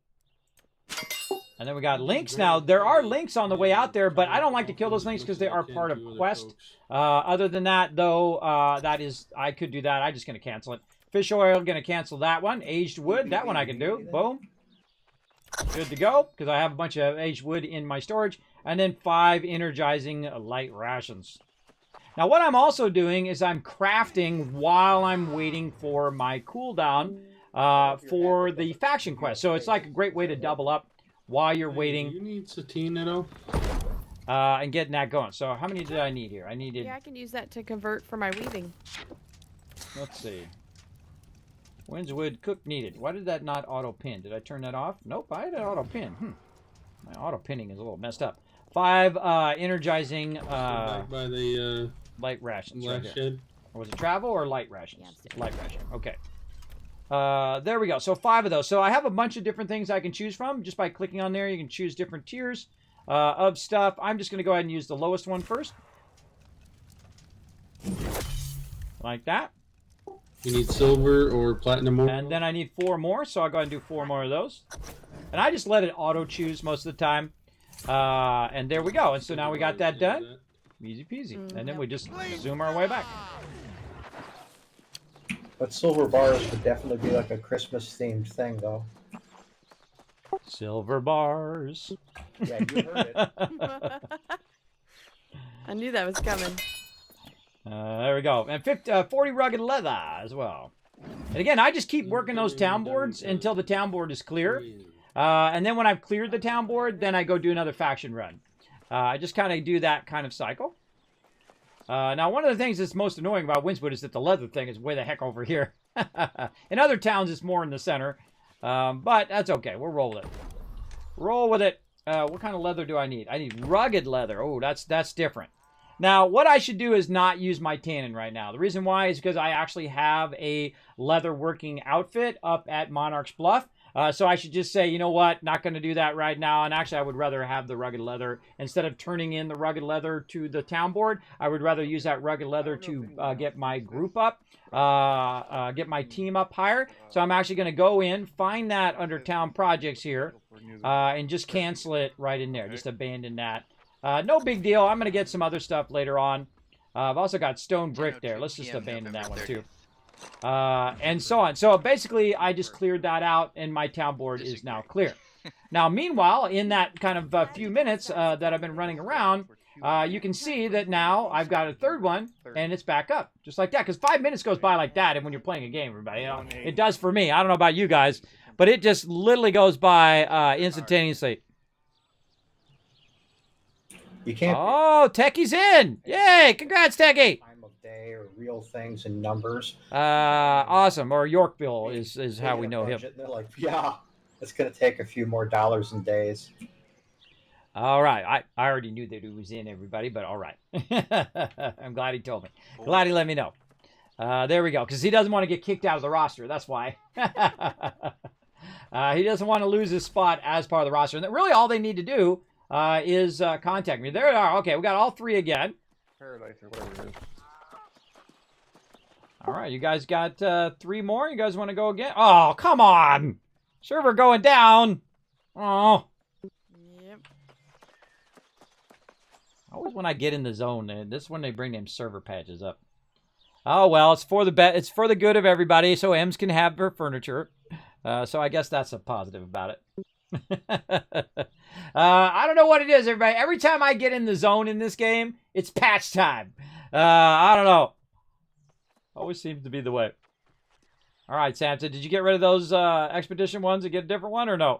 And then we got links. Now, there are links on the way out there, but I don't like to kill those links because they are part of quest. Other than that, though, I could do that. I'm just going to cancel it. Fish oil, going to cancel that one. Aged wood, that one I can do. Boom. Good to go, because I have a bunch of aged wood in my storage. And then 5 energizing light rations. Now, what I'm also doing is I'm crafting while I'm waiting for my cooldown for the faction quest. So it's like a great way to double up while you're waiting. You need satine at all? And getting that going. So how many did I need here? I needed... Yeah, I can use that to convert for my weaving. Let's see. Windswood cook needed. Why did that not auto pin? Did I turn that off? Nope, I had it auto pin. My auto pinning is a little messed up. 5 energizing back by the light rations. last Right shed. Or was it travel or light rations? Light ration. Okay. There we go. So 5 of those. So I have a bunch of different things I can choose from. Just by clicking on there, you can choose different tiers of stuff. I'm just going to go ahead and use the lowest one first. Like that. You need silver or platinum ore. And then I need 4 more, so I'll go ahead and do 4 more of those. And I just let it auto-choose most of the time. And there we go. And so now we got that done. Easy peasy. And then we just zoom our way back. But silver bars would definitely be like a Christmas-themed thing, though. Silver bars. Yeah, you heard it. I knew that was coming. There we go. And 40 rugged leather as well. And again, I just keep working those town boards until the town board is clear. And then when I've cleared the town board, then I go do another faction run. I just kind of do that kind of cycle. Now, one of the things that's most annoying about Windswood is that the leather thing is way the heck over here. In other towns, it's more in the center. But that's okay. We'll roll with it. Roll with it. What kind of leather do I need? I need rugged leather. Oh, that's different. Now, what I should do is not use my tannin right now. The reason why is because I actually have a leather working outfit up at Monarch's Bluff. So I should just say, you know what, not going to do that right now. And actually, I would rather have the rugged leather. Instead of turning in the rugged leather to the town board, I would rather use that rugged leather to get my group up, get my team up higher. So I'm actually going to go in, find that under town projects here, and just cancel it right in there. Just abandon that. No big deal. I'm going to get some other stuff later on. I've also got stone brick there. Let's just abandon that one too. And so on. So basically, I just cleared that out, and my town board is now clear. Now, meanwhile, in that kind of few minutes that I've been running around, you can see that now I've got a third one, and it's back up. Just like that. Because 5 minutes goes by like that, and when you're playing a game, everybody, you know, it does for me. I don't know about you guys, but it just literally goes by instantaneously. You can't. Oh, Techie's in! Yay! Congrats, Techie! Time of day or real things and numbers. Awesome. Or Yorkville is how we know him. And they're like, yeah, it's going to take a few more dollars and days. All right. I already knew that he was in, everybody, but all right. I'm glad he told me. Glad he let me know. There we go. Because he doesn't want to get kicked out of the roster. That's why. He doesn't want to lose his spot as part of the roster. And really all they need to do is contact me. There they are. Okay, we got all 3 again. Paradise or whatever it is. All right, you guys got 3 more? You guys want to go again? Oh, come on! Server going down! Oh. Yep. Always when I get in the zone, this is when they bring them server patches up. Oh, well, it's for the good of everybody, so Ems can have her furniture. So I guess that's a positive about it. I don't know what it is, everybody. Every time I get in the zone in this game, it's patch time. I don't know. Always seems to be the way. All right, Samson, did you get rid of those expedition ones and get a different one or no?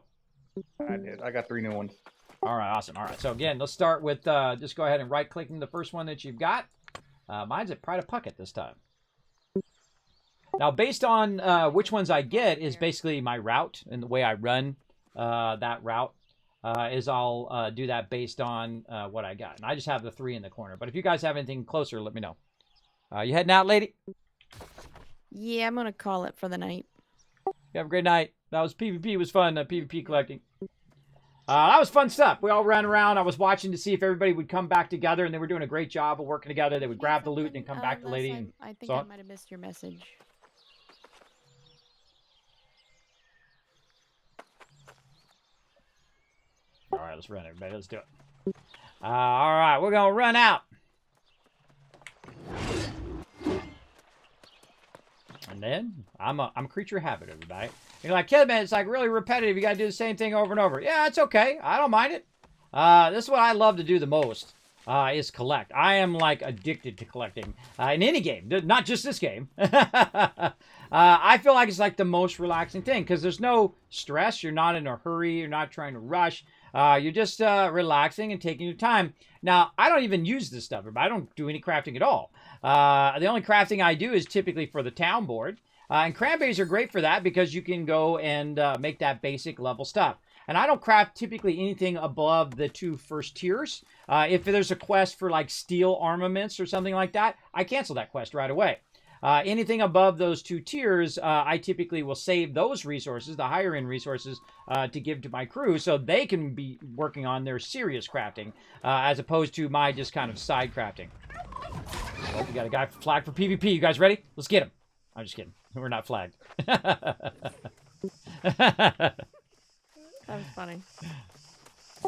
I did. I got 3 new ones. All right, awesome. All right, so again, let's start with just go ahead and right-clicking the first one that you've got. Mine's at Pride of Puckett this time. Now, based on which ones I get is basically my route and the way I run that route is I'll do that based on what I got. And I just have the 3 in the corner. But if you guys have anything closer, let me know. You heading out, lady? Yeah, I'm going to call it for the night. You have a great night. That was PvP. Was fun, PvP collecting. That was fun stuff. We all ran around. I was watching to see if everybody would come back together, and they were doing a great job of working together. They would grab the loot and then come back to the lady. I think I might have missed your message. let's run, everybody. Let's do it. All right, we're gonna run out. And then I'm a creature of habit, everybody. You're like, kid, man, it's like really repetitive. You gotta do the same thing over and over. Yeah, it's okay. I don't mind it. This is what I love to do the most. Is collect. I am like addicted to collecting in any game, not just this game. I feel like it's like the most relaxing thing because there's no stress. You're not in a hurry. You're not trying to rush. You're just relaxing and taking your time. Now, I don't even use this stuff. I don't do any crafting at all. The only crafting I do is typically for the town board. And cranberries are great for that because you can go and make that basic level stuff. And I don't craft typically anything above the 2 first tiers. If there's a quest for like steel armaments or something like that, I cancel that quest right away. Anything above those 2 tiers, I typically will save those resources, the higher end resources, to give to my crew so they can be working on their serious crafting as opposed to my just kind of side crafting. Oh, we got a guy flagged for PvP. You guys ready? Let's get him. I'm just kidding. We're not flagged. That was funny.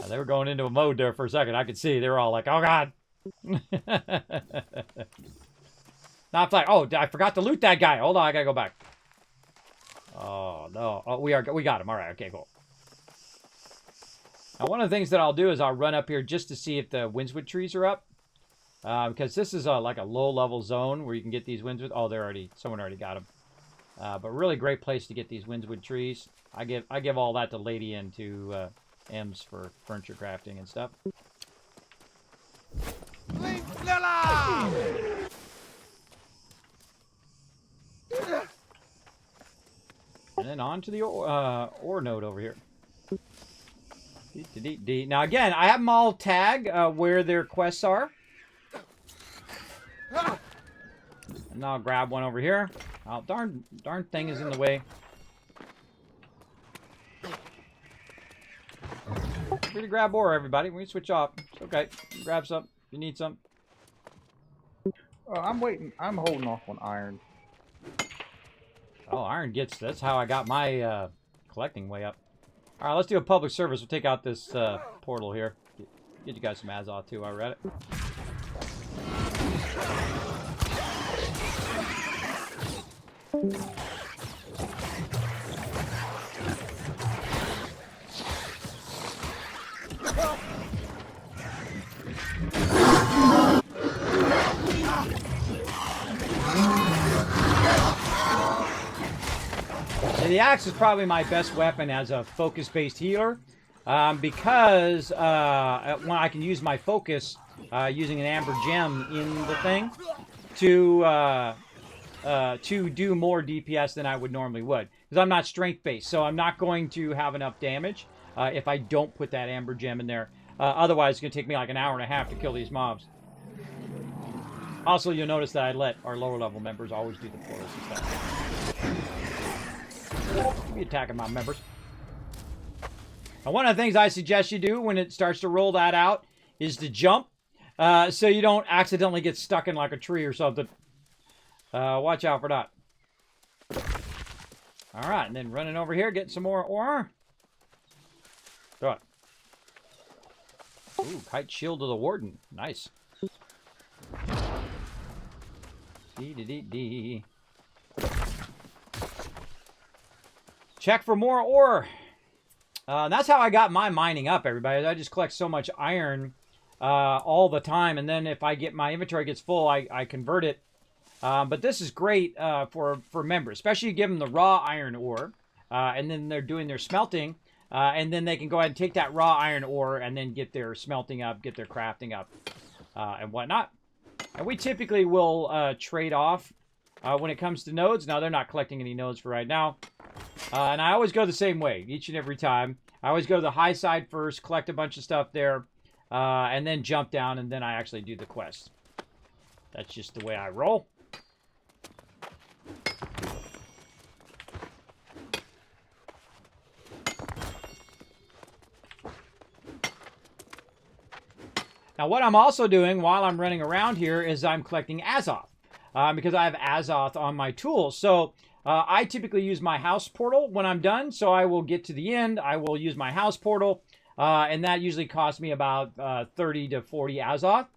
They were going into a mode there for a second. I could see. They were all like, oh, God. Not flag. Oh, I forgot to loot that guy. Hold on. I got to go back. Oh, no. Oh, we got him. All right. Okay, cool. Now, one of the things that I'll do is I'll run up here just to see if the windswood trees are up. Because this is like a low-level zone where you can get these windswood. Oh, someone already got them. But really great place to get these windswood trees. I give all that to Lady and to M's for furniture crafting and stuff. And then on to the ore node over here. Now again, I have them all tagged where their quests are. And I'll grab one over here. Oh, darn thing is in the way. Free to grab ore, everybody. We can switch off. It's okay. Grab some if you need some. I'm waiting. I'm holding off on iron. Oh, iron gets. That's how I got my collecting way up. All right, let's do a public service. We'll take out this portal here. Get you guys some Azoth too. I read it. The axe is probably my best weapon as a focus-based healer because when I can use my focus using an amber gem in the thing to do more DPS than I would normally would. Because I'm not strength-based, so I'm not going to have enough damage if I don't put that amber gem in there. Otherwise, it's going to take me like an hour and a half to kill these mobs. Also, you'll notice that I let our lower-level members always do the portals and stuff. Be attacking my members. Now, one of the things I suggest you do when it starts to roll that out is to jump so you don't accidentally get stuck in like a tree or something. Watch out for that. All right, and then running over here, getting some more ore. Throw it. Ooh, kite shield of the warden. Nice. Dee-dee-dee-dee. Check for more ore. That's how I got my mining up, everybody. I just collect so much iron all the time, and then if I get my inventory gets full, I convert it. But this is great for members, especially you give them the raw iron ore, and then they're doing their smelting, and then they can go ahead and take that raw iron ore and then get their smelting up, get their crafting up, and whatnot. And we typically will trade off when it comes to nodes. Now, they're not collecting any nodes for right now. And I always go the same way each and every time. I always go to the high side first, collect a bunch of stuff there, and then jump down, and then I actually do the quest. That's just the way I roll. Now, what I'm also doing while I'm running around here is I'm collecting Azoth, because I have Azoth on my tools. So I typically use my house portal when I'm done. So I will get to the end. I will use my house portal. and that usually costs me about 30 to 40 Azoth.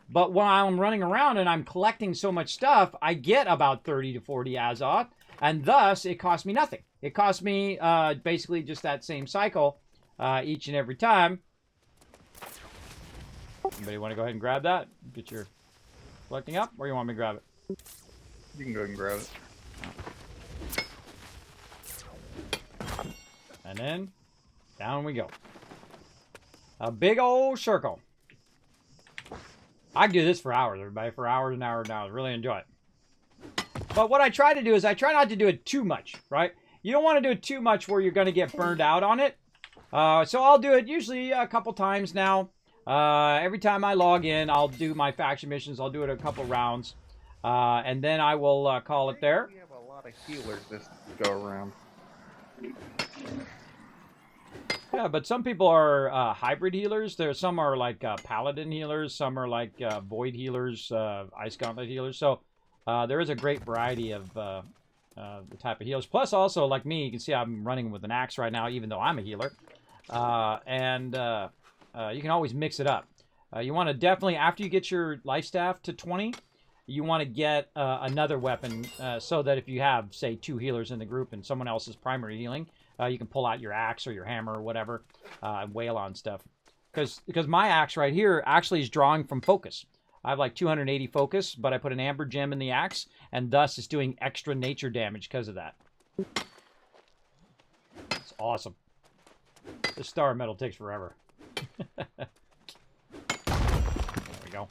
But when I'm running around and I'm collecting so much stuff, I get about 30 to 40 Azoth, and thus it costs me nothing. It costs me basically just that same cycle each and every time. Anybody want to go ahead and grab that? Get your collecting up, or you want me to grab it? You can go ahead and grab it. And then down we go. A big old circle. I can do this for hours, everybody. For hours and hours and hours. Really enjoy it. But what I try to do is I try not to do it too much, right? You don't want to do it too much where you're going to get burned out on it. So I'll do it usually a couple times now. Every time I log in, I'll do my faction missions. I'll do it a couple rounds. And then I will call it there. We have a lot of healers this go around. Yeah, but some people are hybrid healers. Some are like paladin healers. Some are like void healers, ice gauntlet healers. So there is a great variety of the type of healers. Plus, also like me, you can see I'm running with an axe right now, even though I'm a healer. You can always mix it up. You want to definitely, after you get your life staff to 20, you want to get another weapon so that if you have, say, 2 healers in the group and someone else is primary healing, you can pull out your axe or your hammer or whatever and wail on stuff. Because my axe right here actually is drawing from focus. I have like 280 focus, but I put an amber gem in the axe, and thus it's doing extra nature damage because of that. It's awesome. This star metal takes forever. There we go.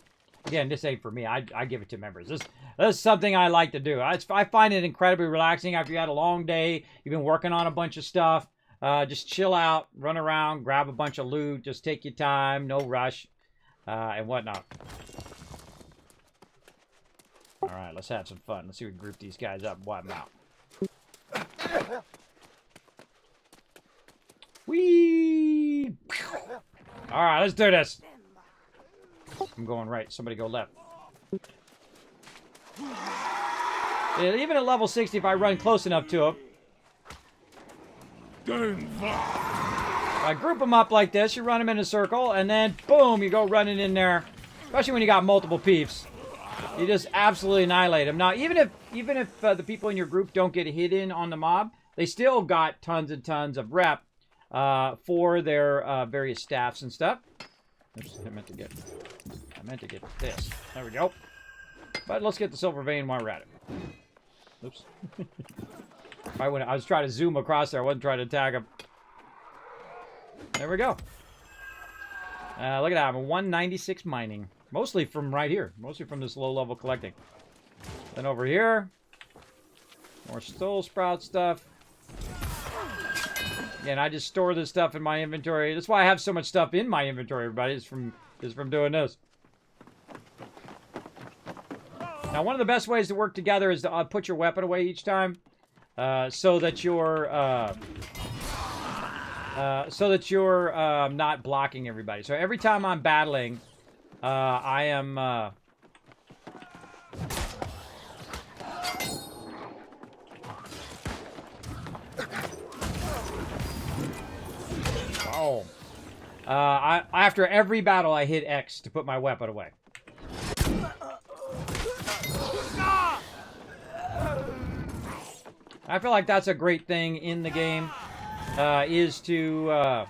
Again, this ain't for me. I give it to members. This is something I like to do. I find it incredibly relaxing after you had a long day. You've been working on a bunch of stuff. Just chill out, run around, grab a bunch of loot. Just take your time, no rush, and whatnot. All right, let's have some fun. Let's see if we group these guys up and wipe them out. Whee! All right, let's do this. I'm going right. Somebody go left. Yeah, even at level 60, if I run close enough to him. I group them up like this. You run them in a circle, and then boom, you go running in there. Especially when you got multiple peeps. You just absolutely annihilate them. Now, even if the people in your group don't get hit in on the mob, they still got tons and tons of rep for their various staffs and stuff. Oops, I meant to get this. There we go. But let's get the silver vein while we're at it. Oops. I was trying to zoom across there. I wasn't trying to tag him. There we go. Look at that. I'm 196 mining. Mostly from right here. Mostly from this low-level collecting. Then over here, more Soul Sprout stuff. Again, I just store this stuff in my inventory. That's why I have so much stuff in my inventory, everybody, is from doing this. Now, one of the best ways to work together is to put your weapon away each time, so that you're not blocking everybody. So every time I'm battling, I am after every battle, I hit X to put my weapon away. I feel like that's a great thing in the game, is the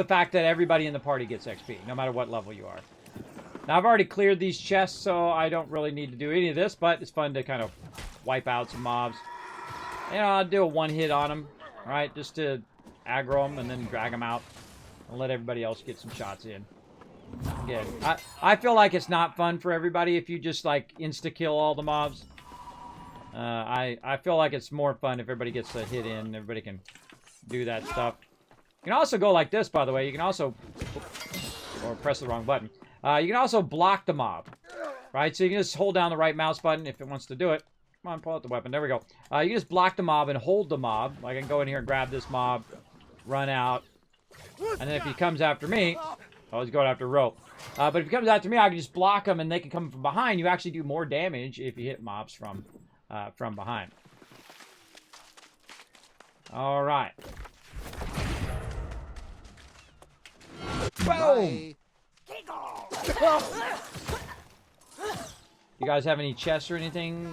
fact that everybody in the party gets XP, no matter what level you are. Now, I've already cleared these chests, so I don't really need to do any of this, but it's fun to kind of wipe out some mobs. You know, I'll do a one-hit on them, right, just to aggro them and then drag them out and let everybody else get some shots in. Again, I feel like it's not fun for everybody if you just, like, insta-kill all the mobs. I feel like it's more fun if everybody gets a hit in, everybody can do that stuff. You can also go like this, by the way. You can also... Or press the wrong button. You can also block the mob. Right? So you can just hold down the right mouse button if it wants to do it. Come on, pull out the weapon. There we go. You can just block the mob and hold the mob. I can go in here and grab this mob, run out. And then if he comes after me... Oh, he's going after rope. But if he comes after me, I can just block him and they can come from behind. You actually do more damage if you hit mobs from behind. All right. Boom! You guys have any chests or anything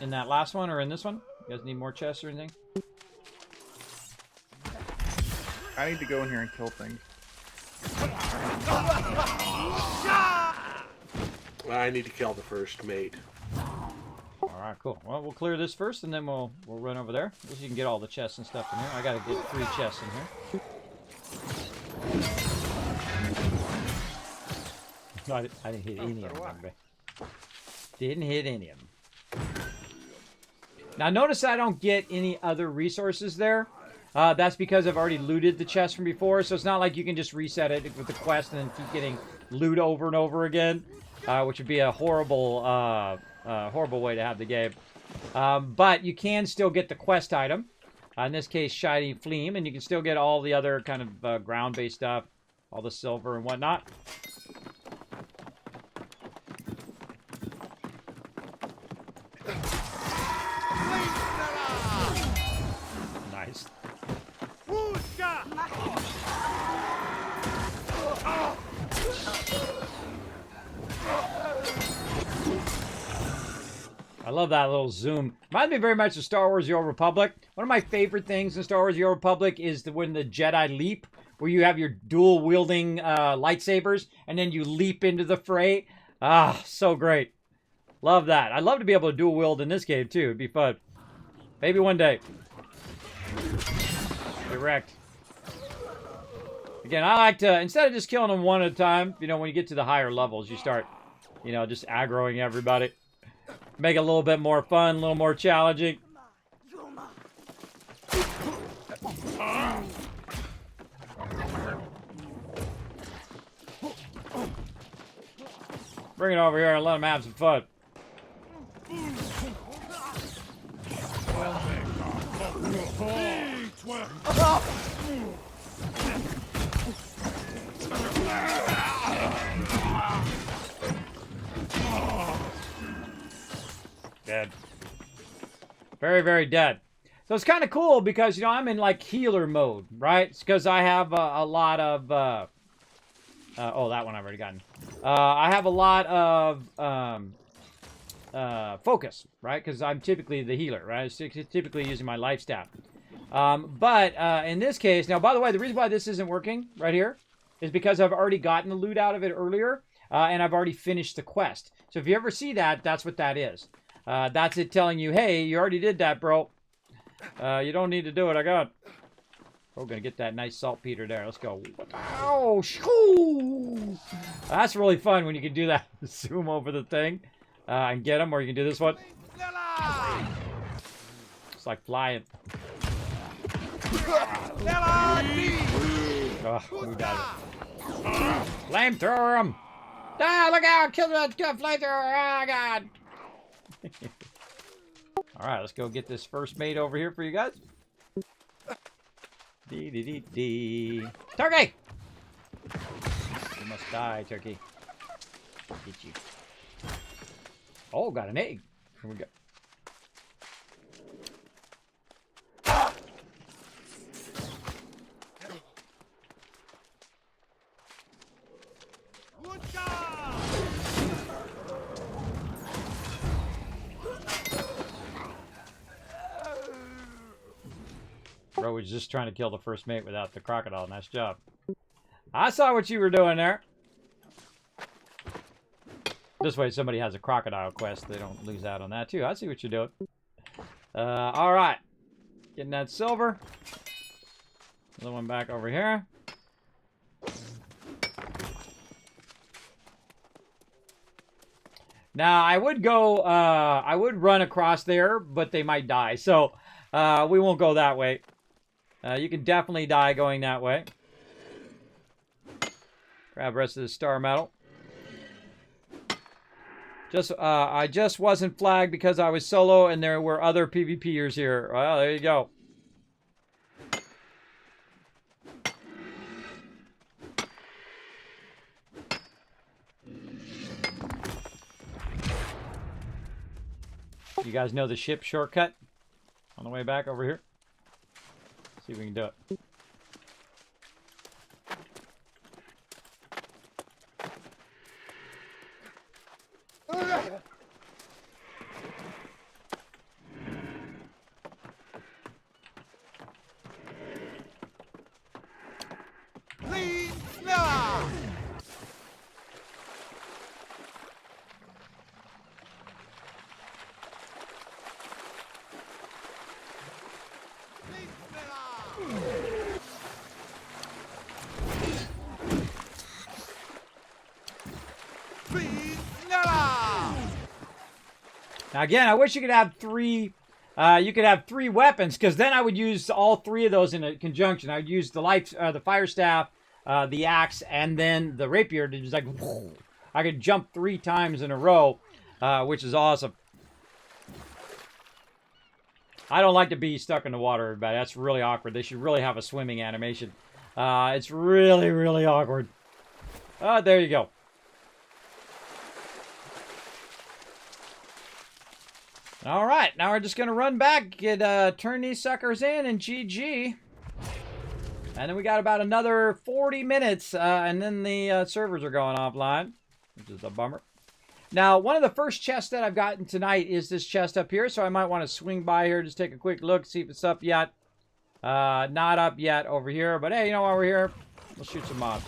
in that last one or in this one? You guys need more chests or anything? I need to go in here and kill things. I need to kill the first mate. All right, cool. Well, we'll clear this first, and then we'll run over there. At least you can get all the chests and stuff in here. I gotta get 3 chests in here. No, I didn't hit any of them. Didn't hit any of them. Now, notice I don't get any other resources there. That's because I've already looted the chest from before, so it's not like you can just reset it with the quest and then keep getting loot over and over again, which would be a horrible, horrible way to have the game. But you can still get the quest item. In this case, Shiny Fleam, and you can still get all the other kind of ground-based stuff, all the silver and whatnot. Nice. I love that little zoom. Reminds me very much of Star Wars The Old Republic. One of my favorite things in Star Wars The Old Republic is when the Jedi leap, where you have your dual-wielding lightsabers, and then you leap into the fray. Ah, so great. Love that. I'd love to be able to dual-wield in this game, too. It'd be fun. Maybe one day. Get wrecked. Again, I like to, instead of just killing them one at a time, you know, when you get to the higher levels, you start, you know, just aggroing everybody. Make it a little bit more fun, a little more challenging. Bring it over here and let them have some fun. Dead. Very, very dead. So it's kind of cool because, you know, I'm in like healer mode, right? It's because I have a lot of... oh, that one I've already gotten. I have a lot of focus, right? Because I'm typically the healer, right? Typically using my life staff. But in this case, now, by the way, the reason why this isn't working right here is because I've already gotten the loot out of it earlier, and I've already finished the quest. So if you ever see that, that's what that is. That's it telling you, hey, you already did that, bro. You don't need to do it. I got it. We're going to get that nice saltpeter there. Let's go. Oh, shoo! That's really fun when you can do that. Zoom over the thing and get them, or you can do this one. It's like flying. Oh, who got it? Flamethrower him! Ah, look out! Kill that flamethrower! Oh, God! Alright, let's go get this first mate over here for you guys. Dee. Turkey! You must die, turkey. Get you. Oh, got an egg. Here we go. Bro was just trying to kill the first mate without the crocodile. Nice job. I saw what you were doing there. This way somebody has a crocodile quest. They don't lose out on that too. I see what you're doing. Alright. Getting that silver. Another one back over here. Now, I would go, I would run across there, but they might die. So, we won't go that way. You can definitely die going that way. Grab the rest of the star metal. I just wasn't flagged because I was solo and there were other PvPers here. Well, there you go. You guys know the ship shortcut on the way back over here? See if we can do it. Now again, I wish you could have three. You could have three weapons, because then I would use all three of those in a conjunction. I'd use the fire staff, the axe, and then the rapier to just like. I could jump 3 times in a row, which is awesome. I don't like to be stuck in the water, everybody. That's really awkward. They should really have a swimming animation. It's really, really awkward. There you go. All right, now we're just going to run back, turn these suckers in, and GG. And then we got about another 40 minutes, and then the servers are going offline, which is a bummer. Now, one of the first chests that I've gotten tonight is this chest up here, so I might want to swing by here, just take a quick look, see if it's up yet. Not up yet over here, but hey, you know while we're here, we'll shoot some mobs.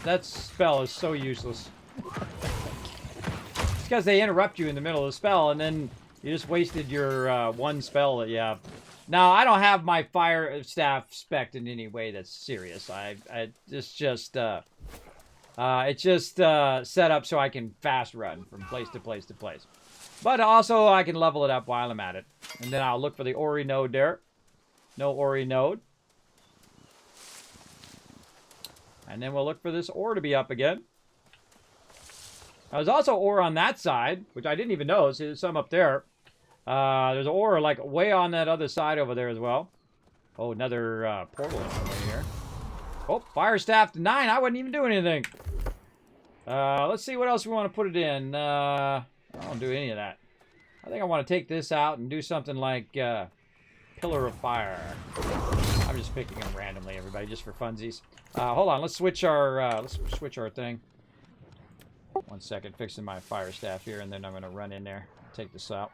That spell is so useless. It's because they interrupt you in the middle of the spell, and then you just wasted your one spell that you have. Now, I don't have my fire staff spec'd in any way that's serious. It's just set up so I can fast run from place to place to place. But also, I can level it up while I'm at it. And then I'll look for the Ori node there. No Ori node. And then we'll look for this ore to be up again. There's also ore on that side, which I didn't even know. See, there's some up there. There's ore like way on that other side over there as well. Oh, another portal over here. Oh, fire staff to 9. I wasn't even doing anything. Let's see what else we want to put it in. I don't do any of that. I think I want to take this out and do something like Pillar of Fire. I'm just picking them randomly, everybody, just for funsies. Hold on, let's switch our thing. 1 second, fixing my fire staff here, and then I'm going to run in there, take this out.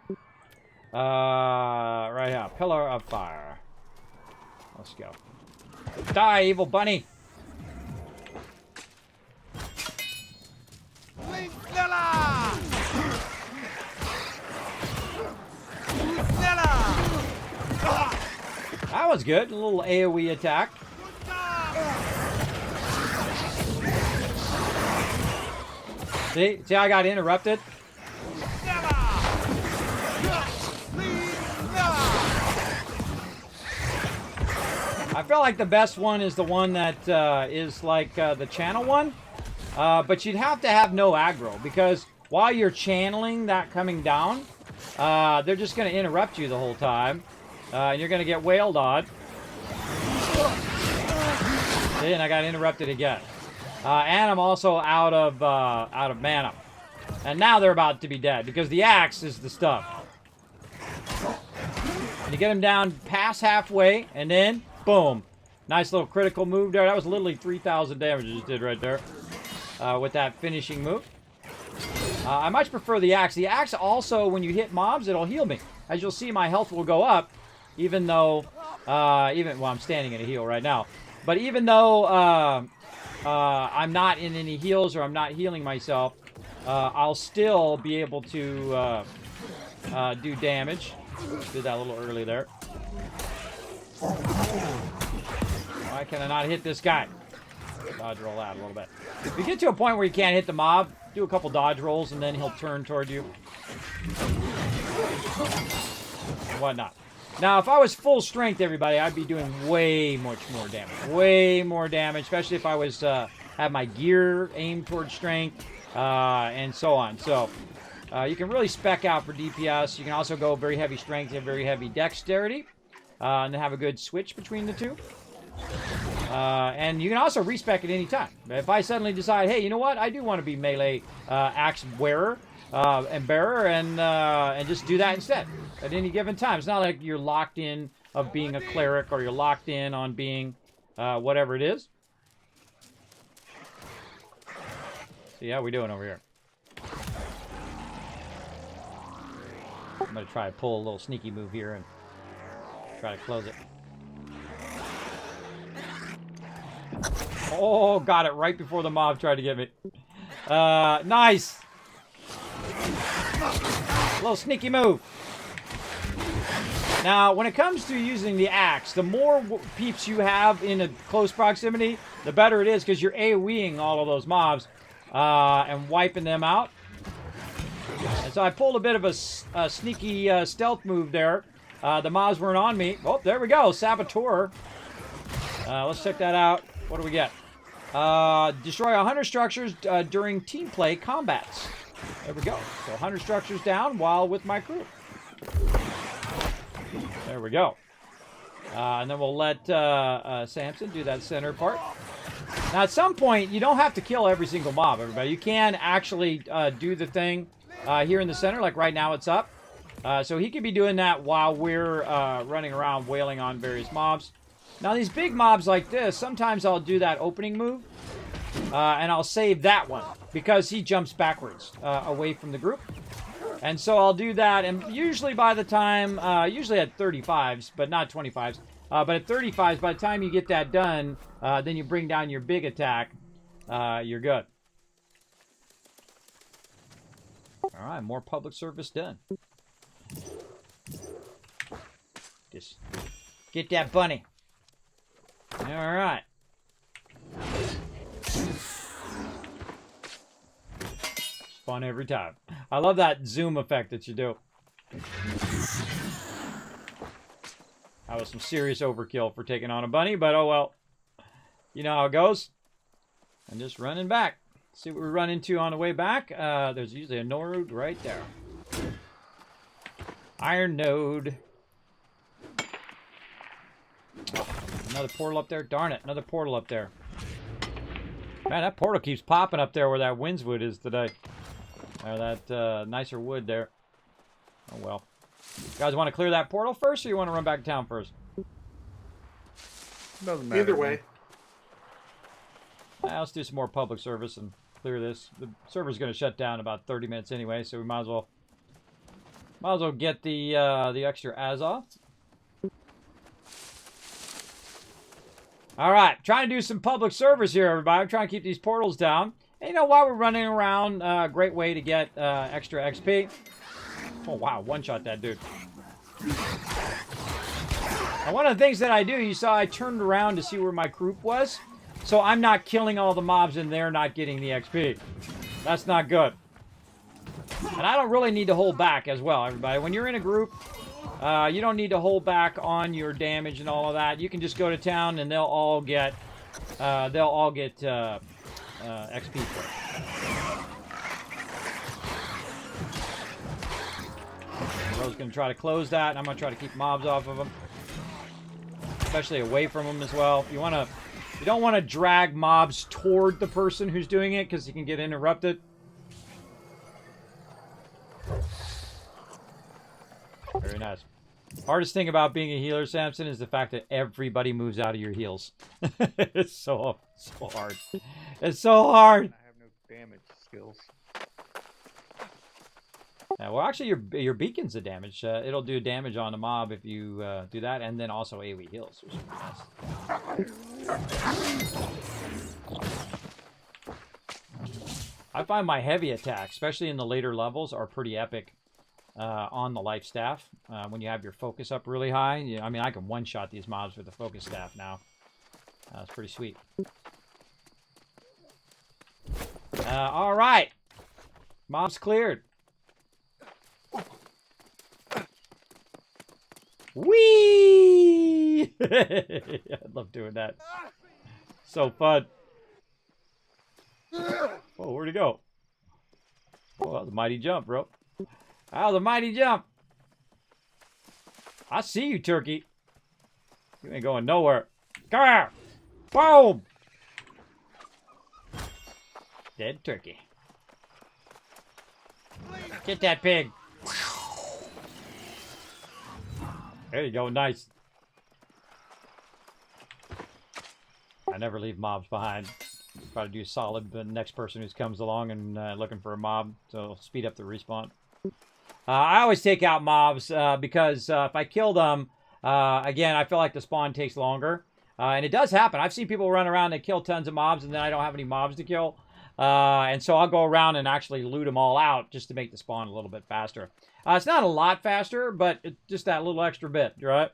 Right here, Pillar of Fire. Let's go. Die, evil bunny! That was good, a little AoE attack. See, I got interrupted. I feel like the best one is the one that is like the channel one, but you'd have to have no aggro, because while you're channeling that coming down, they're just going to interrupt you the whole time, and you're going to get wailed on. See, and I got interrupted again. And I'm also out of mana. And now they're about to be dead, because the axe is the stuff. And you get them down past halfway, and then, boom. Nice little critical move there. That was literally 3,000 damage I just did right there. With that finishing move. I much prefer the axe. The axe also, when you hit mobs, it'll heal me. As you'll see, my health will go up, even though, well, I'm standing in a heal right now. But even though I'm not in any heals, or I'm not healing myself, I'll still be able to do damage. Did that a little early there. Why can I not hit this guy? Dodge roll out a little bit. If you get to a point where you can't hit the mob, do a couple dodge rolls, and then he'll turn toward you. And whatnot. Now, if I was full strength, everybody, I'd be doing way much more damage. Way more damage, especially if I was have my gear aimed towards strength, and so on. So, you can really spec out for DPS. You can also go very heavy strength and very heavy dexterity, and have a good switch between the two. And you can also respec at any time. If I suddenly decide, hey, you know what? I do want to be melee axe wearer and bearer, and just do that instead at any given time. It's not like you're locked in of being a cleric, or you're locked in on being whatever it is. So yeah, how we doing over here? I'm going to try to pull a little sneaky move here and try to close it. Oh, got it right before the mob tried to get me. Nice. A little sneaky move. Now, when it comes to using the axe, the more peeps you have in a close proximity, the better it is, because you're AoEing all of those mobs. and wiping them out. And so I pulled a bit of a sneaky stealth move there. The mobs weren't on me. Oh, there we go. Saboteur. Let's check that out. What do we get? Destroy 100 structures during team play combats. There we go. So 100 structures down while with my crew. There we go. And then we'll let Samson do that center part. Now, at some point, you don't have to kill every single mob, everybody. You can actually do the thing here in the center, like right now it's up. So he could be doing that while we're running around wailing on various mobs. Now, these big mobs like this, sometimes I'll do that opening move, and I'll save that one because he jumps backwards away from the group. And so I'll do that, and usually by the time, usually at 35s, but not 25s, but at 35s, by the time you get that done, then you bring down your big attack, you're good. All right, more public service done. Just get that bunny. All right. Fun every time. I love that zoom effect that you do. That was some serious overkill for taking on a bunny, but oh well. You know how it goes. I'm just running back. See what we run into on the way back. There's usually a node right there. Iron node. Another portal up there. Darn it, another portal up there. Man, that portal keeps popping up there where that Windswood is today. Or that nicer wood there. Oh well. You guys want to clear that portal first, or you want to run back to town first? Doesn't matter. Either way. Let's do some more public service and clear this. The server's going to shut down in about 30 minutes anyway, so we might as well get the extra Azov. All right, trying to do some public service here, everybody. I'm trying to keep these portals down. And you know, while we're running around, great way to get extra XP. Oh, wow, one-shot that dude. Now, one of the things that I do, you saw I turned around to see where my group was. So I'm not killing all the mobs and they're not getting the XP. That's not good. And I don't really need to hold back as well, everybody. When you're in a group, you don't need to hold back on your damage and all of that. You can just go to town and they'll all get XP for it. Rose going to try to close that, and I'm going to try to keep mobs off of them, especially away from them as well. You don't want to drag mobs toward the person who's doing it because you can get interrupted. Very nice. Hardest thing about being a healer, Samson, is the fact that everybody moves out of your heals. It's so hard. It's so hard. I have no damage skills. Well, actually, your beacon's a damage. It'll do damage on the mob if you do that, and then also AoE heals, which is nice. I find my heavy attacks, especially in the later levels, are pretty epic on the life staff. When you have your focus up really high, I mean, I can one-shot these mobs with the focus staff now. It's pretty sweet. All right, mobs cleared. Whee! I love doing that. So fun. Oh, where'd he go? Oh, that was a mighty jump, bro. That was a mighty jump. I see you, turkey. You ain't going nowhere. Come here. Boom! Dead turkey. Get that pig. There you go, nice. I never leave mobs behind. Try to do solid the next person who comes along and looking for a mob, so speed up the respawn. I always take out mobs because if I kill them, again, I feel like the spawn takes longer. And it does happen. I've seen people run around and kill tons of mobs, and then I don't have any mobs to kill. And so I'll go around and actually loot them all out just to make the spawn a little bit faster. It's not a lot faster, but it's just that little extra bit, right?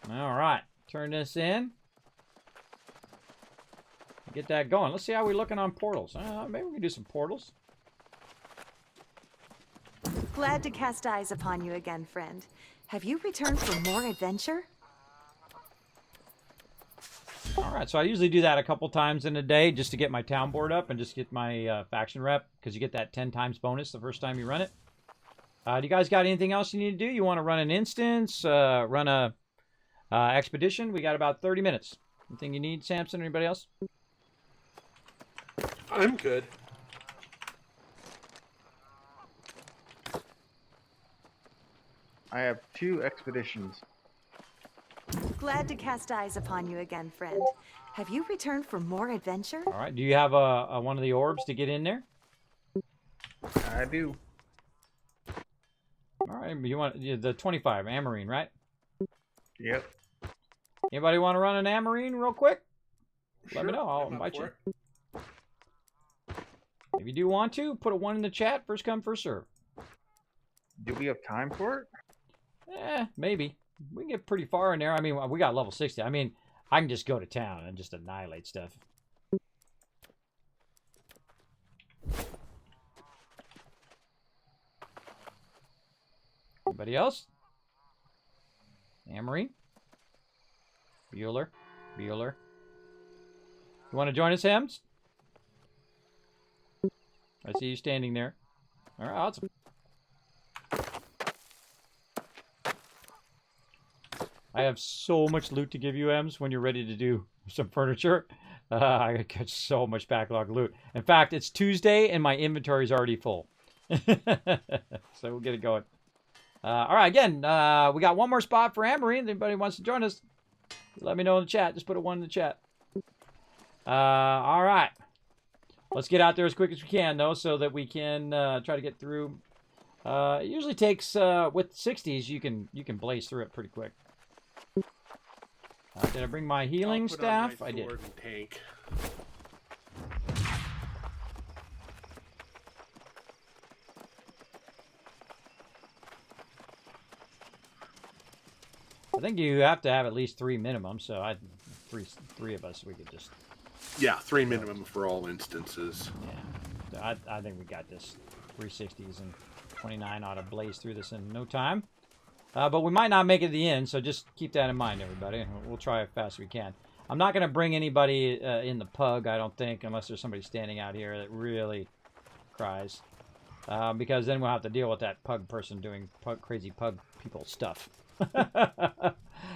All right. Turn this in. get that going. Let's see how we're looking on portals. Maybe we can do some portals. Glad to cast eyes upon you again, friend. Have you returned for more adventure? All right, so I usually do that a couple times in a day just to get my town board up and just get my faction rep, because you get that 10 times bonus the first time you run it. Do you guys got anything else you need to do? You want to run an instance, run a expedition? We got about 30 minutes. Anything you need, Samson? Anybody else? I'm good. I have 2 expeditions. Glad to cast eyes upon you again, friend. Have you returned for more adventure? All right, do you have one of the orbs to get in there? I do. All right, you want the 25 Amarine, right? Yep. Anybody want to run an Amarine real quick? Let me Sure, know. I'll I'm up invite for you. If you do want to, put a 1 in the chat. First come, first serve. Do we have time for it? Maybe. We can get pretty far in there. I mean, we got level 60. I mean, I can just go to town and just annihilate stuff. Anybody else? Amory? Bueller? Bueller? You want to join us, Hems? I see you standing there. All right, awesome. I have so much loot to give you, Ems, when you're ready to do some furniture. I got so much backlog loot. In fact, it's Tuesday and my inventory is already full. So we'll get it going. All right, again, we got one more spot for Amory. If anybody wants to join us, let me know in the chat. Just put a 1 in the chat. All right. Let's get out there as quick as we can, though, so that we can try to get through. It usually takes, with 60s, you can blaze through it pretty quick. Did I bring my healing staff? I did. Tank. I think you have to have at least 3 minimum, so three of us, we could just... Yeah, 3 minimum for all instances. Yeah, so I think we got this. 360s and 29 ought to blaze through this in no time. But we might not make it to the end, so just keep that in mind, everybody. We'll try as fast as we can. I'm not going to bring anybody in the pug, I don't think, unless there's somebody standing out here that really cries. Because then we'll have to deal with that pug person doing crazy pug people stuff. The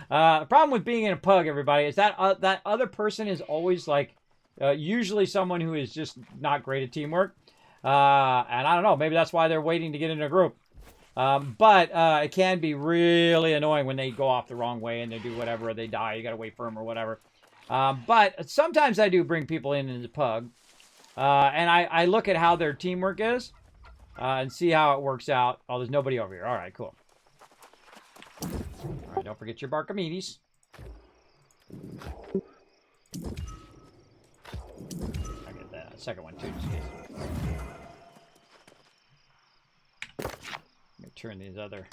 problem with being in a pug, everybody, is that that other person is always like usually someone who is just not great at teamwork. And I don't know, maybe that's why they're waiting to get in a group. But it can be really annoying when they go off the wrong way and they do whatever, or they die, you gotta wait for them or whatever. But sometimes I do bring people in the pug. And I look at how their teamwork is and see how it works out. Oh, there's nobody over here. All right, cool. All right, don't forget your Barkamedes. I get that second one too. Just in case. Let me turn these other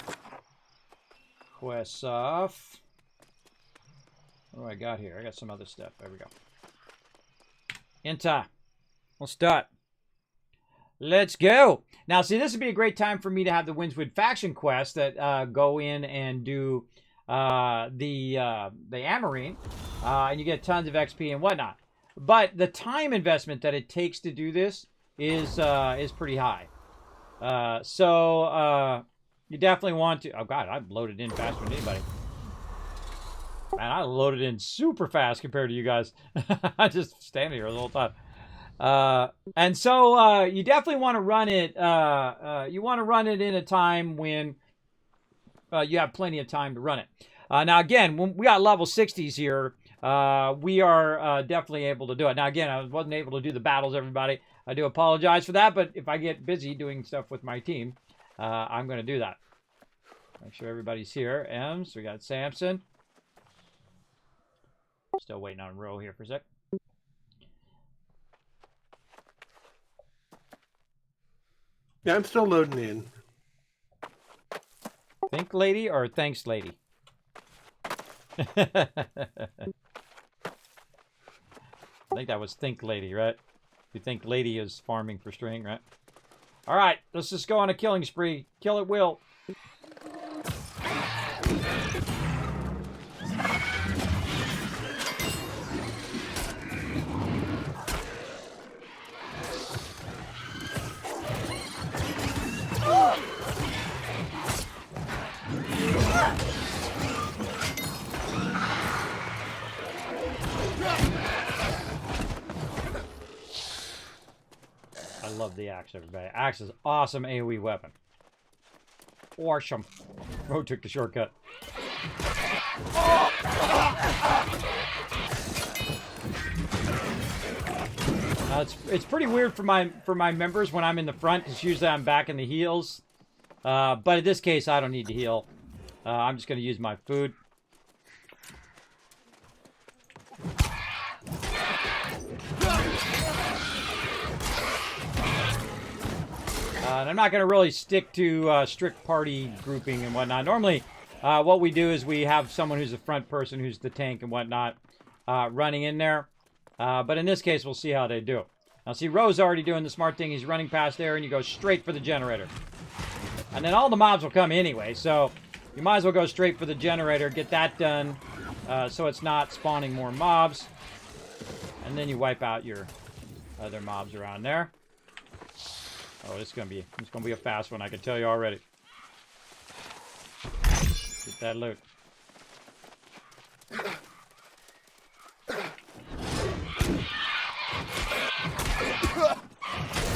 quests off. What do I got here? I got some other stuff. There we go. Inta. We'll start. Let's go. Now, see, this would be a great time for me to have the Windswood faction quests that go in and do the Amarine, and you get tons of XP and whatnot. But the time investment that it takes to do this is pretty high. So you definitely want to. Oh God, I've loaded in faster than anybody. Man, I loaded in super fast compared to you guys. I just standing here the whole time. And so you definitely want to run it. You want to run it in a time when you have plenty of time to run it. Now again, when we got level 60s here, we are definitely able to do it. Now again, I wasn't able to do the battles, everybody. I do apologize for that, but if I get busy doing stuff with my team, I'm going to do that. Make sure everybody's here. Ems, we got Samson. Still waiting on Ro here for a sec. Yeah, I'm still loading in. Think lady or thanks lady? think that was Think Lady, right? You think Lady is farming for string, right? All right, let's just go on a killing spree. Kill at will. I love the axe, everybody. Axe is awesome AoE weapon. Awesome. Oh, took the shortcut. It's pretty weird for my members when I'm in the front, because usually I'm back in the heals. But in this case, I don't need to heal. I'm just going to use my food. And I'm not going to really stick to strict party grouping and whatnot. Normally, what we do is we have someone who's the front person, who's the tank and whatnot, running in there. But in this case, we'll see how they do. Now, see, Ro's already doing the smart thing. He's running past there, and you go straight for the generator. And then all the mobs will come anyway, so you might as well go straight for the generator, get that done, so it's not spawning more mobs. And then you wipe out your other mobs around there. Oh, it's gonna be a fast one, I can tell you already. Get that loot.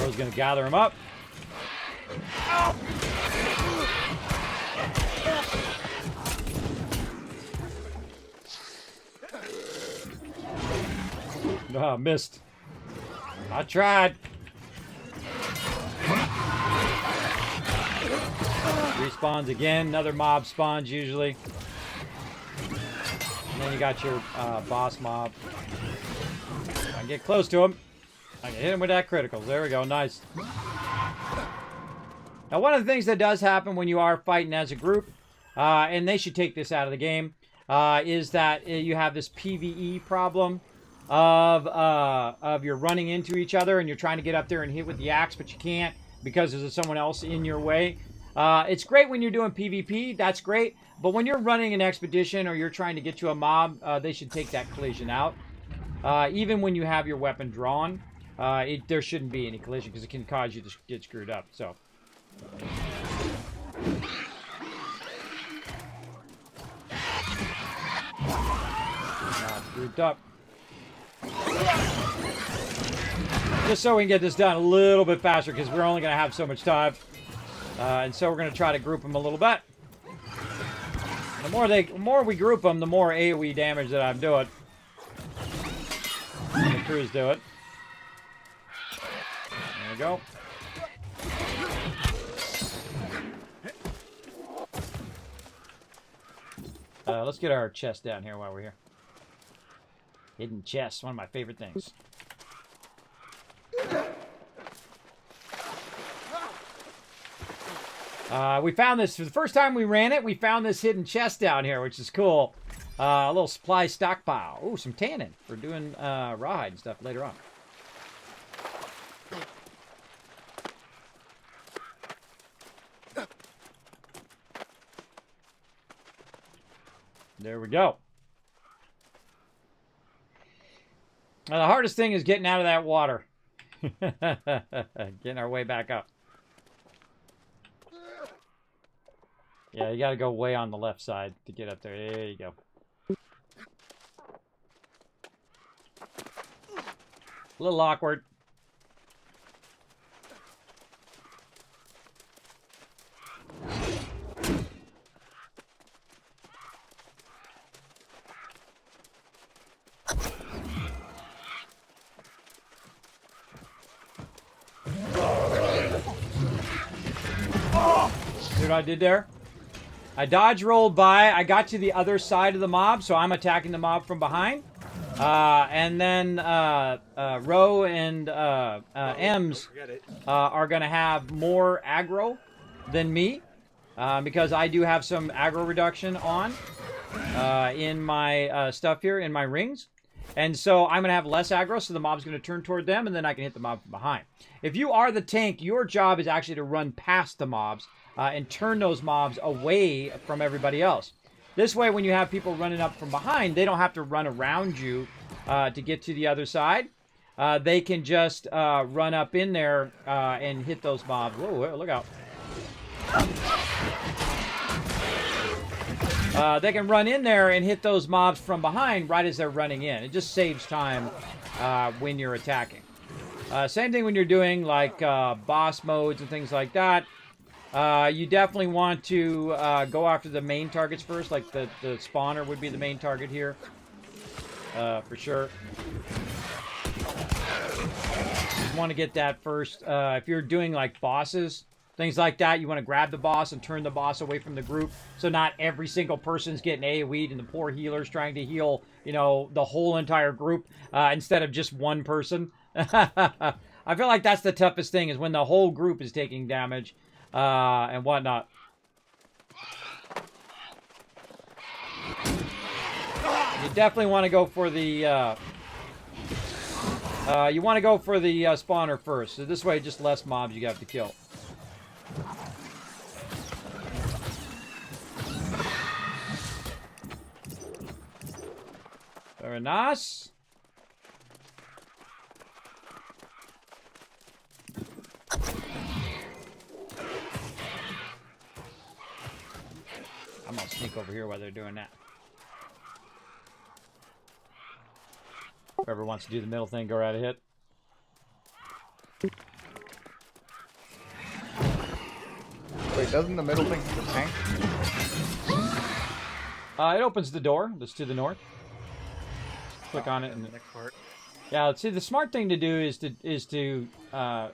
Bro's gonna gather him up. Oh, missed. I tried. Respawns again. Another mob spawns usually. And then you got your boss mob. I can get close to him. I can hit him with that critical. There we go. Nice. Now, one of the things that does happen when you are fighting as a group, and they should take this out of the game, is that you have this PvE problem of you're running into each other and you're trying to get up there and hit with the axe, but you can't because there's someone else in your way. It's great when you're doing PvP, that's great, but when you're running an expedition or you're trying to get to a mob, they should take that collision out. Even when you have your weapon drawn, there shouldn't be any collision because it can cause you to get screwed up. So. Now grouped up. Just so we can get this done a little bit faster because we're only going to have so much time. And so we're going to try to group them a little bit. The more we group them, the more AoE damage that I'm doing. And the crews do it. There we go. Let's get our chest down here while we're here. Hidden chest, one of my favorite things. We found this, for the first time we ran it, we found this hidden chest down here, which is cool. A little supply stockpile. Ooh, some tannin for doing rawhide and stuff later on. There we go. Now, the hardest thing is getting out of that water. Getting our way back up. Yeah, you gotta go way on the left side to get up there. There you go. A little awkward. See what I did there? I dodge rolled by. I got to the other side of the mob, so I'm attacking the mob from behind. And then Ro and Ems are going to have more aggro than me because I do have some aggro reduction on in my stuff here, in my rings. And so I'm going to have less aggro, so the mob's going to turn toward them, and then I can hit the mob from behind. If you are the tank, your job is actually to run past the mobs and turn those mobs away from everybody else. This way, when you have people running up from behind, they don't have to run around you to get to the other side. They can just run up in there and hit those mobs. Whoa, look out. They can run in there and hit those mobs from behind right as they're running in. It just saves time when you're attacking. Same thing when you're doing like boss modes and things like that. You definitely want to go after the main targets first, like the spawner would be the main target here, for sure. You want to get that first. If you're doing like bosses, things like that, you want to grab the boss and turn the boss away from the group, so not every single person's getting AoE'd and the poor healer's trying to heal, you know, the whole entire group instead of just one person. I feel like that's the toughest thing, is when the whole group is taking damage and whatnot. You definitely want to go for the spawner first. So this way, just less mobs you have to kill. Very nice. I'm gonna sneak over here while they're doing that. Whoever wants to do the middle thing, go right ahead. Wait, doesn't the middle thing have a tank? It opens the door that's to the north. Click on it and next part. Yeah, let's see. The smart thing to do is to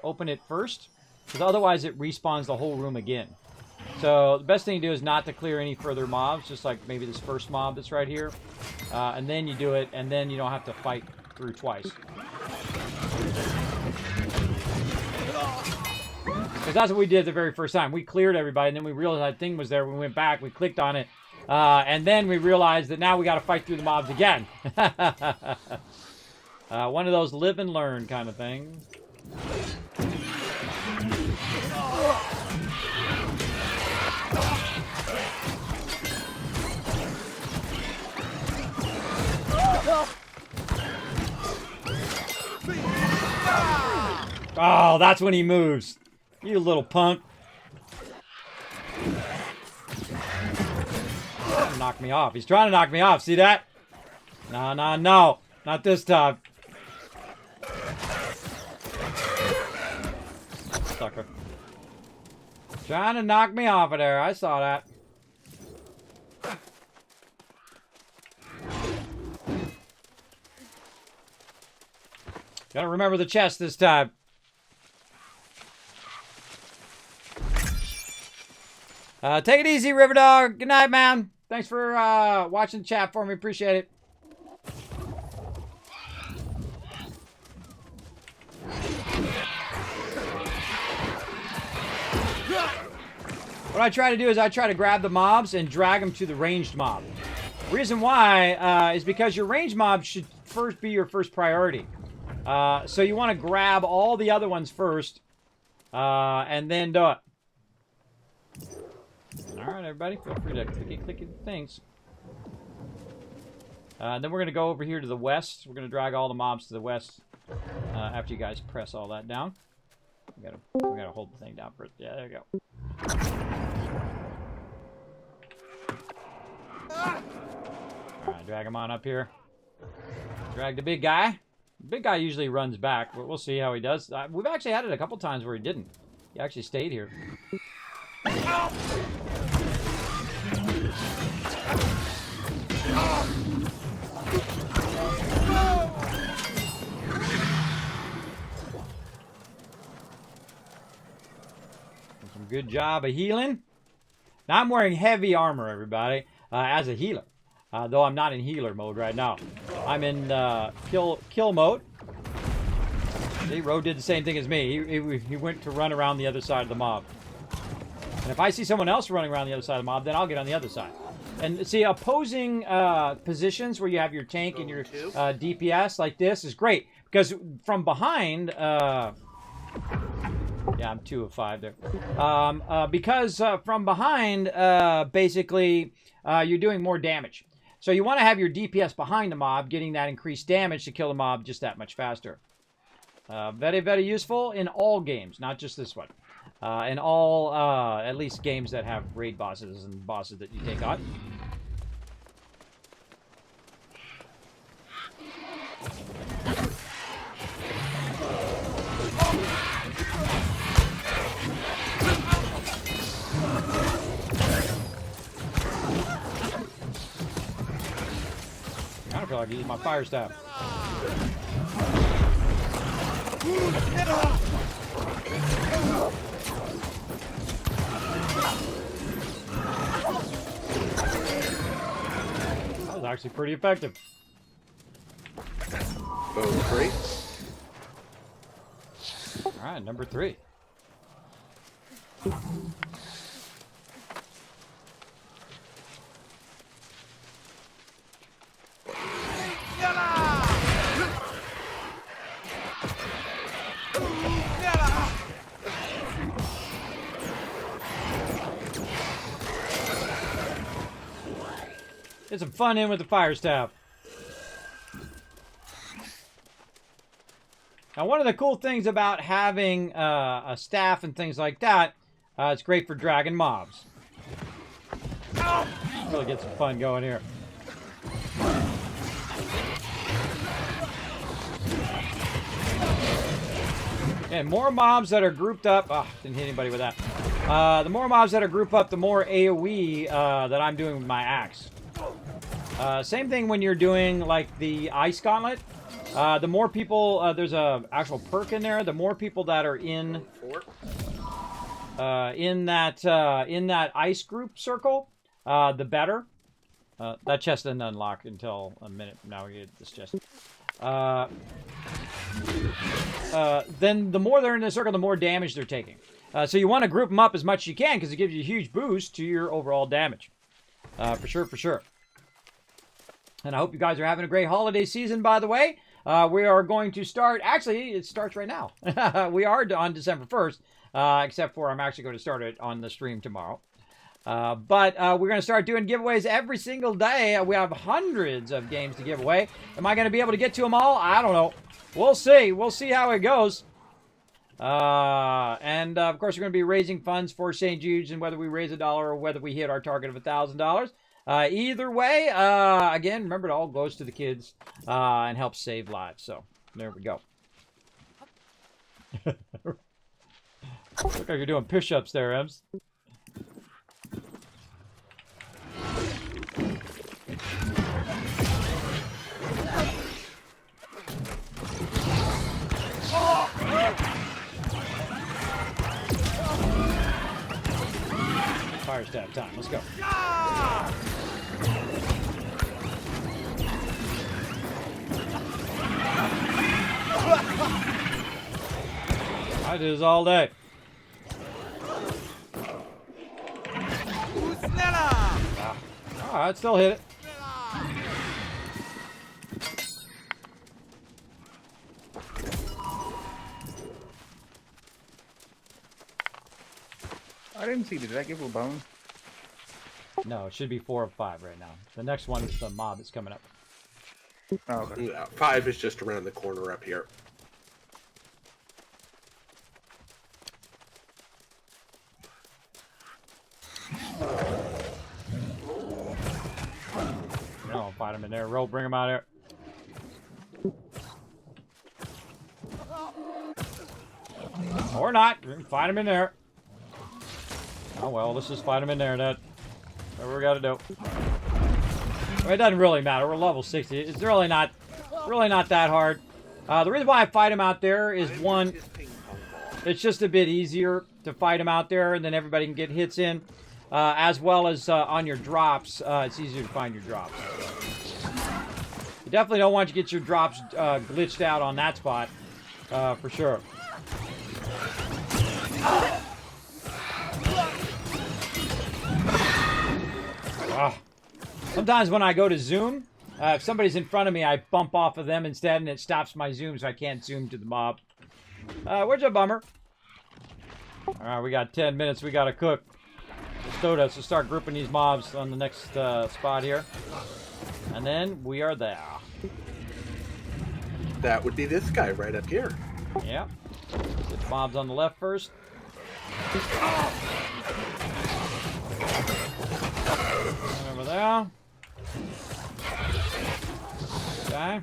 open it first, because otherwise it respawns the whole room again. So the best thing to do is not to clear any further mobs, just like maybe this first mob that's right here, and then you do it, and then you don't have to fight through twice. Because that's what we did the very first time. We cleared everybody, and then we realized that thing was there. We went back, we clicked on it, and then we realized that now we got to fight through the mobs again. One of those live and learn kind of things. Oh, that's when he moves. You little punk. Knock me off. He's trying to knock me off. See that? No, no, no. Not this time. Sucker. Trying to knock me off of there. I saw that. Gotta remember the chest this time. Take it easy, River Dog. Good night, man. Thanks for watching the chat for me. Appreciate it. What I try to do is I try to grab the mobs and drag them to the ranged mob. Reason why is because your ranged mob should first be your first priority. So you want to grab all the other ones first, and then do it. Alright, everybody, feel free to clicky things. Then we're going to go over here to the west. We're going to drag all the mobs to the west after you guys press all that down. We gotta hold the thing down first. Yeah, there you go. Alright, drag him on up here. Drag the big guy. The big guy usually runs back, but we'll see how he does. We've actually had it a couple times where he didn't. He actually stayed here. Some good job of healing. Now I'm wearing heavy armor, everybody, as a healer. Though I'm not in healer mode right now. I'm in kill mode. See, Ro did the same thing as me. He went to run around the other side of the mob. And if I see someone else running around the other side of the mob, then I'll get on the other side. And see, opposing positions where you have your tank and your DPS like this is great because from behind, yeah, I'm 2 of 5 there. Because from behind, basically, you're doing more damage. So you want to have your DPS behind the mob, getting that increased damage to kill the mob just that much faster. Very, very useful in all games, not just this one. In all, at least games that have raid bosses and bosses that you take on. I don't feel like using my fire staff. That was actually pretty effective. Boom, 3. All right, number 3. Get some fun in with the fire staff. Now, one of the cool things about having a staff and things like that, it's great for dragging mobs. Really get some fun going here. And more mobs that are grouped up. Oh, didn't hit anybody with that. The more mobs that are grouped up, the more AoE that I'm doing with my axe. Same thing when you're doing like the ice gauntlet. The more people, there's a actual perk in there. The more people that are in that ice group circle, the better. That chest didn't unlock until a minute from now. We get this chest. Then the more they're in the circle, the more damage they're taking. So you want to group them up as much as you can because it gives you a huge boost to your overall damage. For sure, for sure. And I hope you guys are having a great holiday season, by the way. We are going to start, actually, it starts right now. We are on December 1st, except for I'm actually going to start it on the stream tomorrow. But we're going to start doing giveaways every single day. We have hundreds of games to give away. Am I going to be able to get to them all? I don't know. We'll see. We'll see how it goes. And of course, we're going to be raising funds for St. Jude's, and whether we raise $1 or whether we hit our target of $1,000. Either way, again, remember it all goes to the kids and helps save lives. So there we go. Look like you're doing push-ups there, Ems. Fire stab time. Let's go. I do this all day. Alright, still hit it. I didn't see. Did that give a bone? No, it should be 4 of 5 right now. The next one is the mob that's coming up. Oh, okay. Yeah, 5 is just around the corner up here. No, fight him in there. Roll, bring him out here. Or not. Fight him in there. Oh well, let's just fight him in there, Dad. Whatever we gotta do. Well, it doesn't really matter. We're level 60. It's really not that hard. The reason why I fight him out there is, one, it's just a bit easier to fight him out there, and then everybody can get hits in. As well as on your drops, it's easier to find your drops. You definitely don't want to get your drops glitched out on that spot, for sure. Ah, Sometimes when I go to zoom, if somebody's in front of me, I bump off of them instead, and it stops my zoom, so I can't zoom to the mob. Where's your bummer? All right, we got 10 minutes. We got to cook. Let's start grouping these mobs on the next spot here. And then we are there. That would be this guy right up here. Yep. Get the mobs on the left first. Right over there. Okay.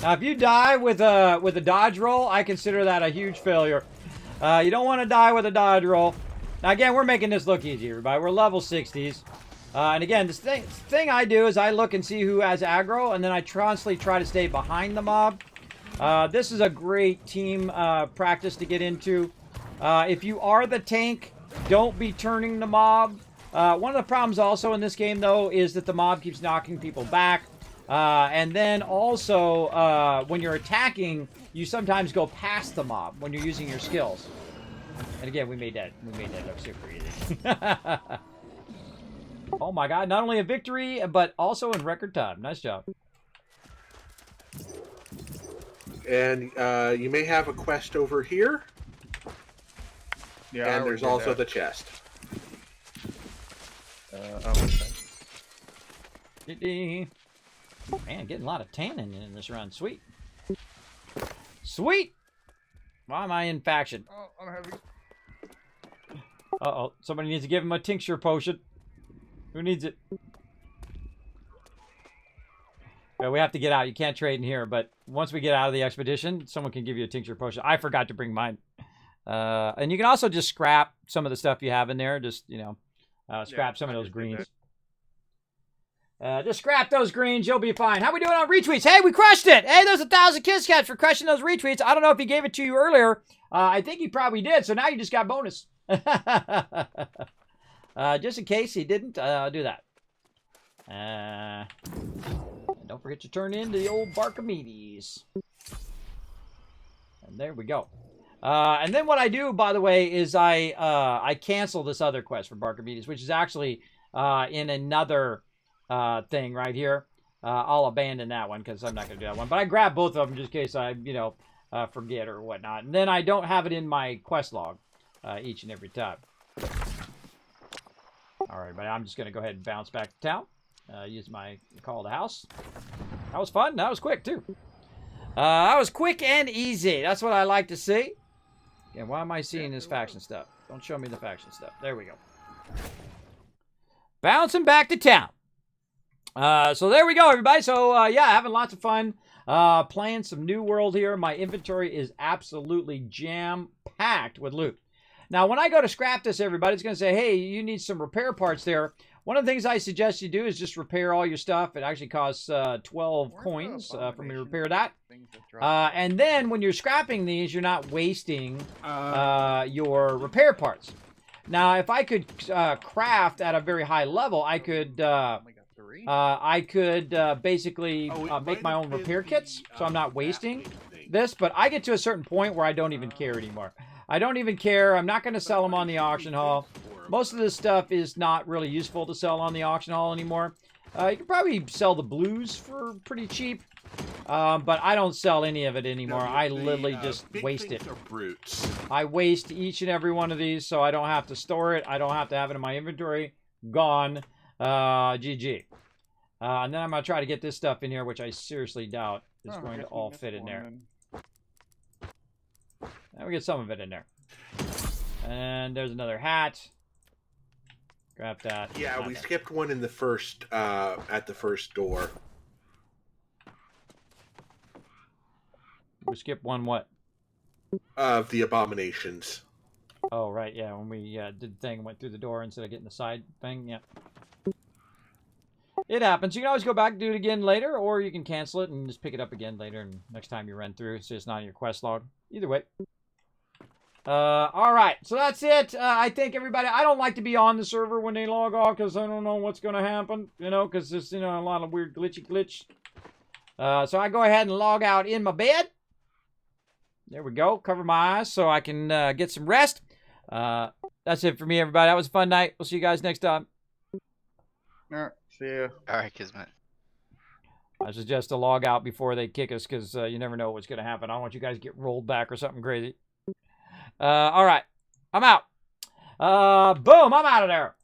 Now, if you die with a dodge roll, I consider that a huge failure. You don't want to die with a dodge roll. Now, again, we're making this look easy, everybody. We're level 60s. And again, this thing I do is I look and see who has aggro, and then I constantly try to stay behind the mob. This is a great team practice to get into. If you are the tank, don't be turning the mob. One of the problems also in this game, though, is that the mob keeps knocking people back. And then also, when you're attacking, you sometimes go past the mob when you're using your skills. And again, we made that look super easy. Oh my god, not only a victory, but also in record time. Nice job. And you may have a quest over here. Yeah, and there's also the chest. Man, getting a lot of tannin in this run. Sweet. Sweet! Why am I in faction? Oh, I'm heavy. Uh-oh. Somebody needs to give him a tincture potion. Who needs it? Yeah, we have to get out. You can't trade in here, but once we get out of the expedition, someone can give you a tincture potion. I forgot to bring mine. And you can also just scrap some of the stuff you have in there. Just, you know, scrap some of those greens. Just scrap those greens. You'll be fine. How we doing on retweets? Hey, we crushed it. Hey, there's 1,000 kiss cats for crushing those retweets. I don't know if he gave it to you earlier. I think he probably did. So now you just got bonus. Just in case he didn't do that. Don't forget to turn in the old Barkamedes. And there we go. And then what I do, by the way, is I cancel this other quest for Barkamedes, which is actually in another thing right here. I'll abandon that one because I'm not going to do that one. But I grab both of them just in case I, you know, forget or whatnot. And then I don't have it in my quest log each and every time. All right, but I'm just going to go ahead and bounce back to town. Use my call to house. That was fun. That was quick, too. That was quick and easy. That's what I like to see. Yeah, why am I seeing this faction stuff? Don't show me the faction stuff. There we go. Bouncing back to town. So there we go, everybody. So, yeah, having lots of fun. Playing some New World here. My inventory is absolutely jam-packed with loot. Now, when I go to scrap this, everybody, it's going to say, hey, you need some repair parts there. One of the things I suggest you do is just repair all your stuff. It actually costs 12 coins for me to repair that. And then when you're scrapping these, you're not wasting your repair parts. Now, if I could craft at a very high level, I could basically make my own repair kits, so I'm not wasting this. But I get to a certain point where I don't even care anymore. I don't even care. I'm not going to sell them on the auction hall. Most of this stuff is not really useful to sell on the auction hall anymore. You can probably sell the blues for pretty cheap, but I don't sell any of it anymore. I literally just waste it. I waste each and every one of these, so I don't have to store it. I don't have to have it in my inventory. Gone. GG. And then I'm going to try to get this stuff in here, which I seriously doubt is going to all fit in there. And we get some of it in there. And there's another hat. Grab that. Yeah, we skipped one in the first, at the first door. We skipped one what? of the abominations. Oh, right, yeah, when we did the thing and went through the door instead of getting the side thing, yeah. It happens. You can always go back and do it again later, or you can cancel it and just pick it up again later, and next time you run through, so it's not in your quest log. Either way. All right, so that's it. I think everybody, I don't like to be on the server when they log off because I don't know what's going to happen, because there's, a lot of weird glitch. So I go ahead and log out in my bed. There we go. Cover my eyes so I can get some rest. That's it for me, everybody. That was a fun night. We'll see you guys next time. Alright, see ya. Alright, Kismet. I suggest to log out before they kick us because you never know what's going to happen. I don't want you guys to get rolled back or something crazy. All right. I'm out. Boom. I'm out of there.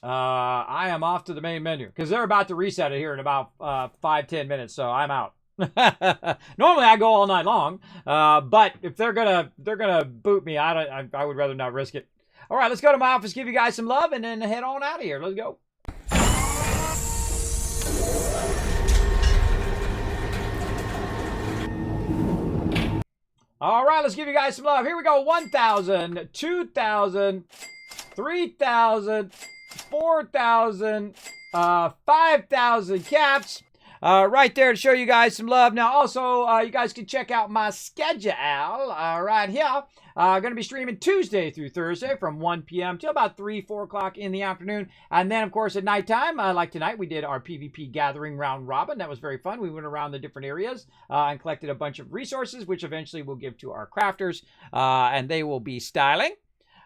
I am off to the main menu because they're about to reset it here in about 5-10 minutes, so I'm out. Normally I go all night long, but if they're gonna boot me, I would rather not risk it. All right, let's go to my office, give you guys some love, and then head on out of here. Let's go. All right, let's give you guys some love. Here we go. 1,000, 2,000, 3,000, 4,000, 5,000 caps. Right there to show you guys some love. Now, also, you guys can check out my schedule right here. Going to be streaming Tuesday through Thursday from 1 p.m. till about 3, 4 o'clock in the afternoon. And then, of course, at nighttime, like tonight, we did our PvP gathering round robin. That was very fun. We went around the different areas and collected a bunch of resources, which eventually we'll give to our crafters. And they will be styling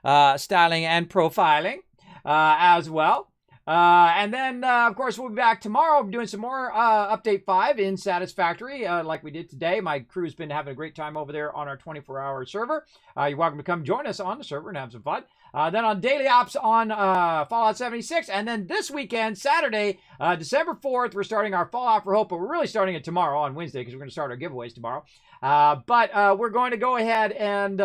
and profiling as well. And then, of course, we'll be back tomorrow doing some more Update 5 in Satisfactory like we did today. My crew's been having a great time over there on our 24-hour server. You're welcome to come join us on the server and have some fun. Then on Daily Ops on Fallout 76. And then this weekend, Saturday, December 4th, we're starting our Fallout for Hope. But we're really starting it tomorrow on Wednesday because we're going to start our giveaways tomorrow. But we're going to go ahead and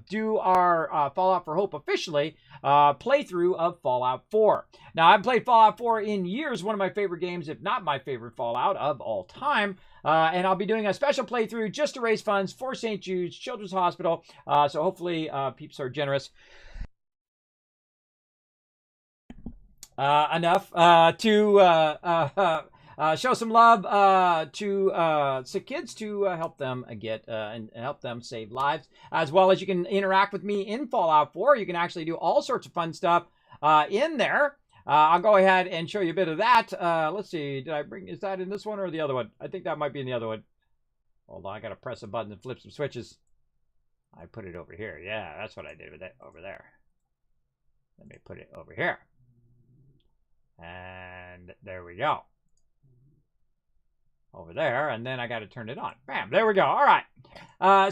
do our Fallout for Hope officially playthrough of Fallout 4. Now, I've played Fallout 4 in years, one of my favorite games, if not my favorite Fallout of all time. And I'll be doing a special playthrough just to raise funds for St. Jude's Children's Hospital. So hopefully peeps are generous enough to show some love to sick kids to help them get and help them save lives, as well as you can interact with me in Fallout 4. You can actually do all sorts of fun stuff in there. I'll go ahead and show you a bit of that. Let's see, is that in this one or the other one? I think that might be in the other one. Hold on, I gotta press a button and flip some switches. I put it over here. Yeah, that's what I did with it over there. Let me put it over here. And there we go. Over there, and then I got to turn it on. Bam, there we go. All right.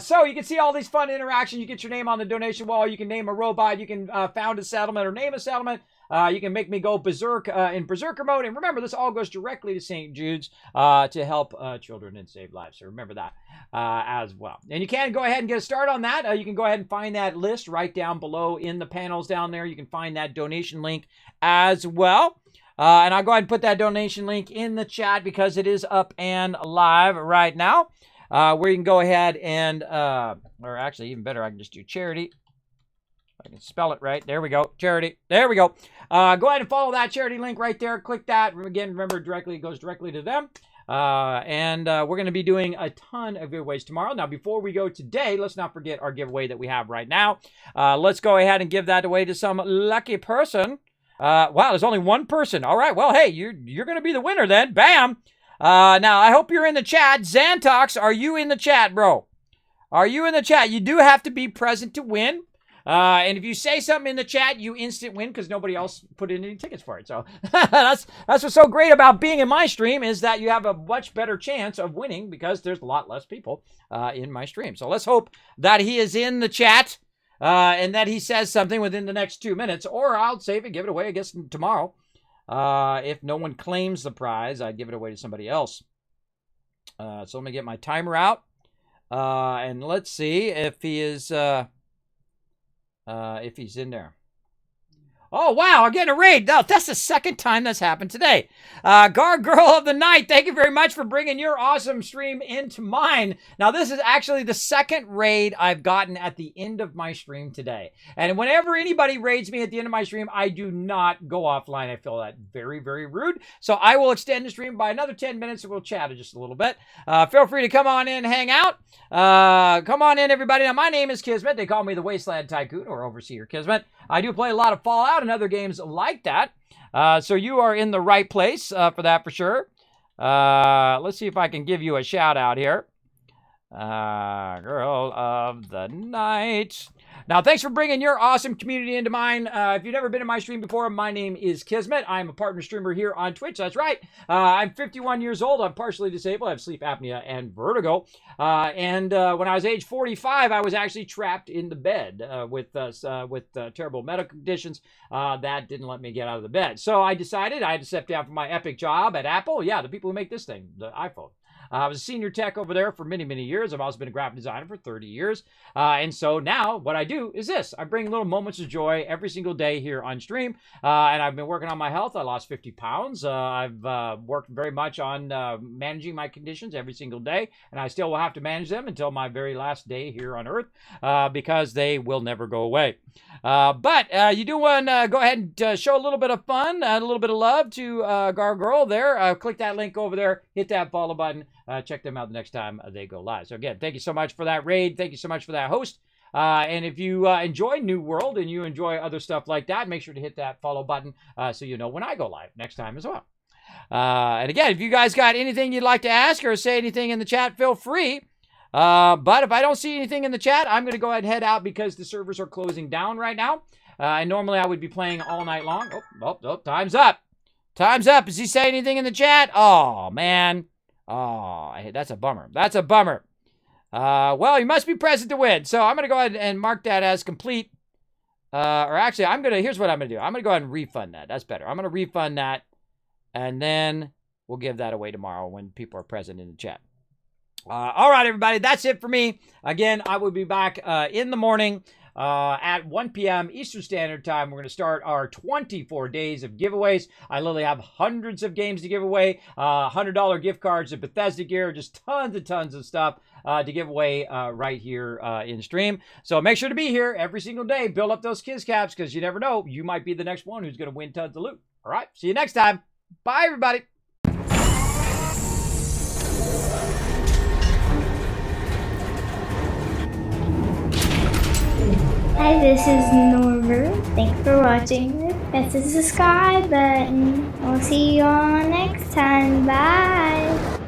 So you can see all these fun interactions. You get your name on the donation wall. You can name a robot. You can found a settlement or name a settlement. You can make me go berserk in berserker mode. And remember, this all goes directly to St. Jude's to help children and save lives. So remember that as well. And you can go ahead and get a start on that. You can go ahead and find that list right down below in the panels down there. You can find that donation link as well. And I'll go ahead and put that donation link in the chat because it is up and live right now. Where you can go ahead and, or actually even better, I can just do charity. I can spell it right. There we go. Charity. There we go. Go ahead and follow that charity link right there. Click that. Again, remember, it goes directly to them. And we're going to be doing a ton of giveaways tomorrow. Now, before we go today, let's not forget our giveaway that we have right now. Let's go ahead and give that away to some lucky person. Wow, there's only one person. All right, well, hey, you're going to be the winner then. Bam. Now, I hope you're in the chat. Xantox, are you in the chat, bro? Are you in the chat? You do have to be present to win. And if you say something in the chat, you instant win because nobody else put in any tickets for it. So that's what's so great about being in my stream is that you have a much better chance of winning because there's a lot less people in my stream. So let's hope that he is in the chat. And that he says something within the next 2 minutes, or I'll save it, give it away, I guess, tomorrow. If no one claims the prize, I'd give it away to somebody else. So let me get my timer out. And let's see if he is, if he's in there. Oh, wow, I'm getting a raid. No, that's the second time that's happened today. Girl of the Night, thank you very much for bringing your awesome stream into mine. Now, this is actually the second raid I've gotten at the end of my stream today. And whenever anybody raids me at the end of my stream, I do not go offline. I feel that very, very rude. So I will extend the stream by another 10 minutes and we'll chat just a little bit. Feel free to come on in and hang out. Come on in, everybody. Now, my name is Kismet. They call me the Wasteland Tycoon or Overseer Kismet. I do play a lot of Fallout and other games like that. So you are in the right place for that for sure. Let's see if I can give you a shout out here. Girl of the Night. Now, thanks for bringing your awesome community into mine. If you've never been in my stream before, my name is Kismet. I'm a partner streamer here on Twitch. That's right. I'm 51 years old. I'm partially disabled. I have sleep apnea and vertigo. And when I was age 45, I was actually trapped in the bed with terrible medical conditions. That didn't let me get out of the bed. So I decided I had to step down from my epic job at Apple. Yeah, the people who make this thing, the iPhone. I was a senior tech over there for many, many years. I've also been a graphic designer for 30 years. And so now what I do is this. I bring little moments of joy every single day here on stream. And I've been working on my health. I lost 50 pounds. I've worked very much on managing my conditions every single day. And I still will have to manage them until my very last day here on Earth because they will never go away. But you do want to go ahead and show a little bit of fun, a little bit of love to Gargoyle there. Click that link over there. Hit that follow button. Check them out the next time they go live. So again, thank you so much for that raid. Thank you so much for that host. And if you enjoy New World and you enjoy other stuff like that, make sure to hit that follow button so you know when I go live next time as well. And again, if you guys got anything you'd like to ask or say anything in the chat, feel free. But if I don't see anything in the chat, I'm going to go ahead and head out because the servers are closing down right now. And normally I would be playing all night long. Oh, time's up. Time's up. Does he say anything in the chat? Oh, man. Oh, that's a bummer. That's a bummer. Well, you must be present to win. So I'm going to go ahead and mark that as complete. Or actually, here's what I'm going to do. I'm going to go ahead and refund that. That's better. I'm going to refund that. And then we'll give that away tomorrow when people are present in the chat. All right, everybody. That's it for me. Again, I will be back in the morning at 1 p.m. Eastern Standard Time. We're going to start our 24 days of giveaways. I literally have hundreds of games to give away, $100 gift cards to Bethesda gear, just tons and tons of stuff to give away right here in stream. So make sure to be here every single day. Build up those Kiz Caps because you never know. You might be the next one who's going to win tons of loot. All right. See you next time. Bye, everybody. Hi, this is Norver. Thanks for watching. Press the subscribe button. We'll see you all next time. Bye.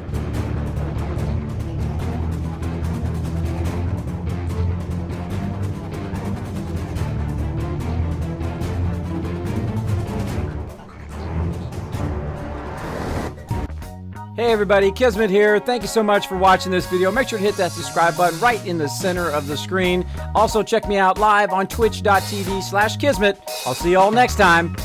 Hey everybody, Kismet here. Thank you so much for watching this video. Make sure to hit that subscribe button right in the center of the screen. Also check me out live on twitch.tv/Kismet. I'll see you all next time.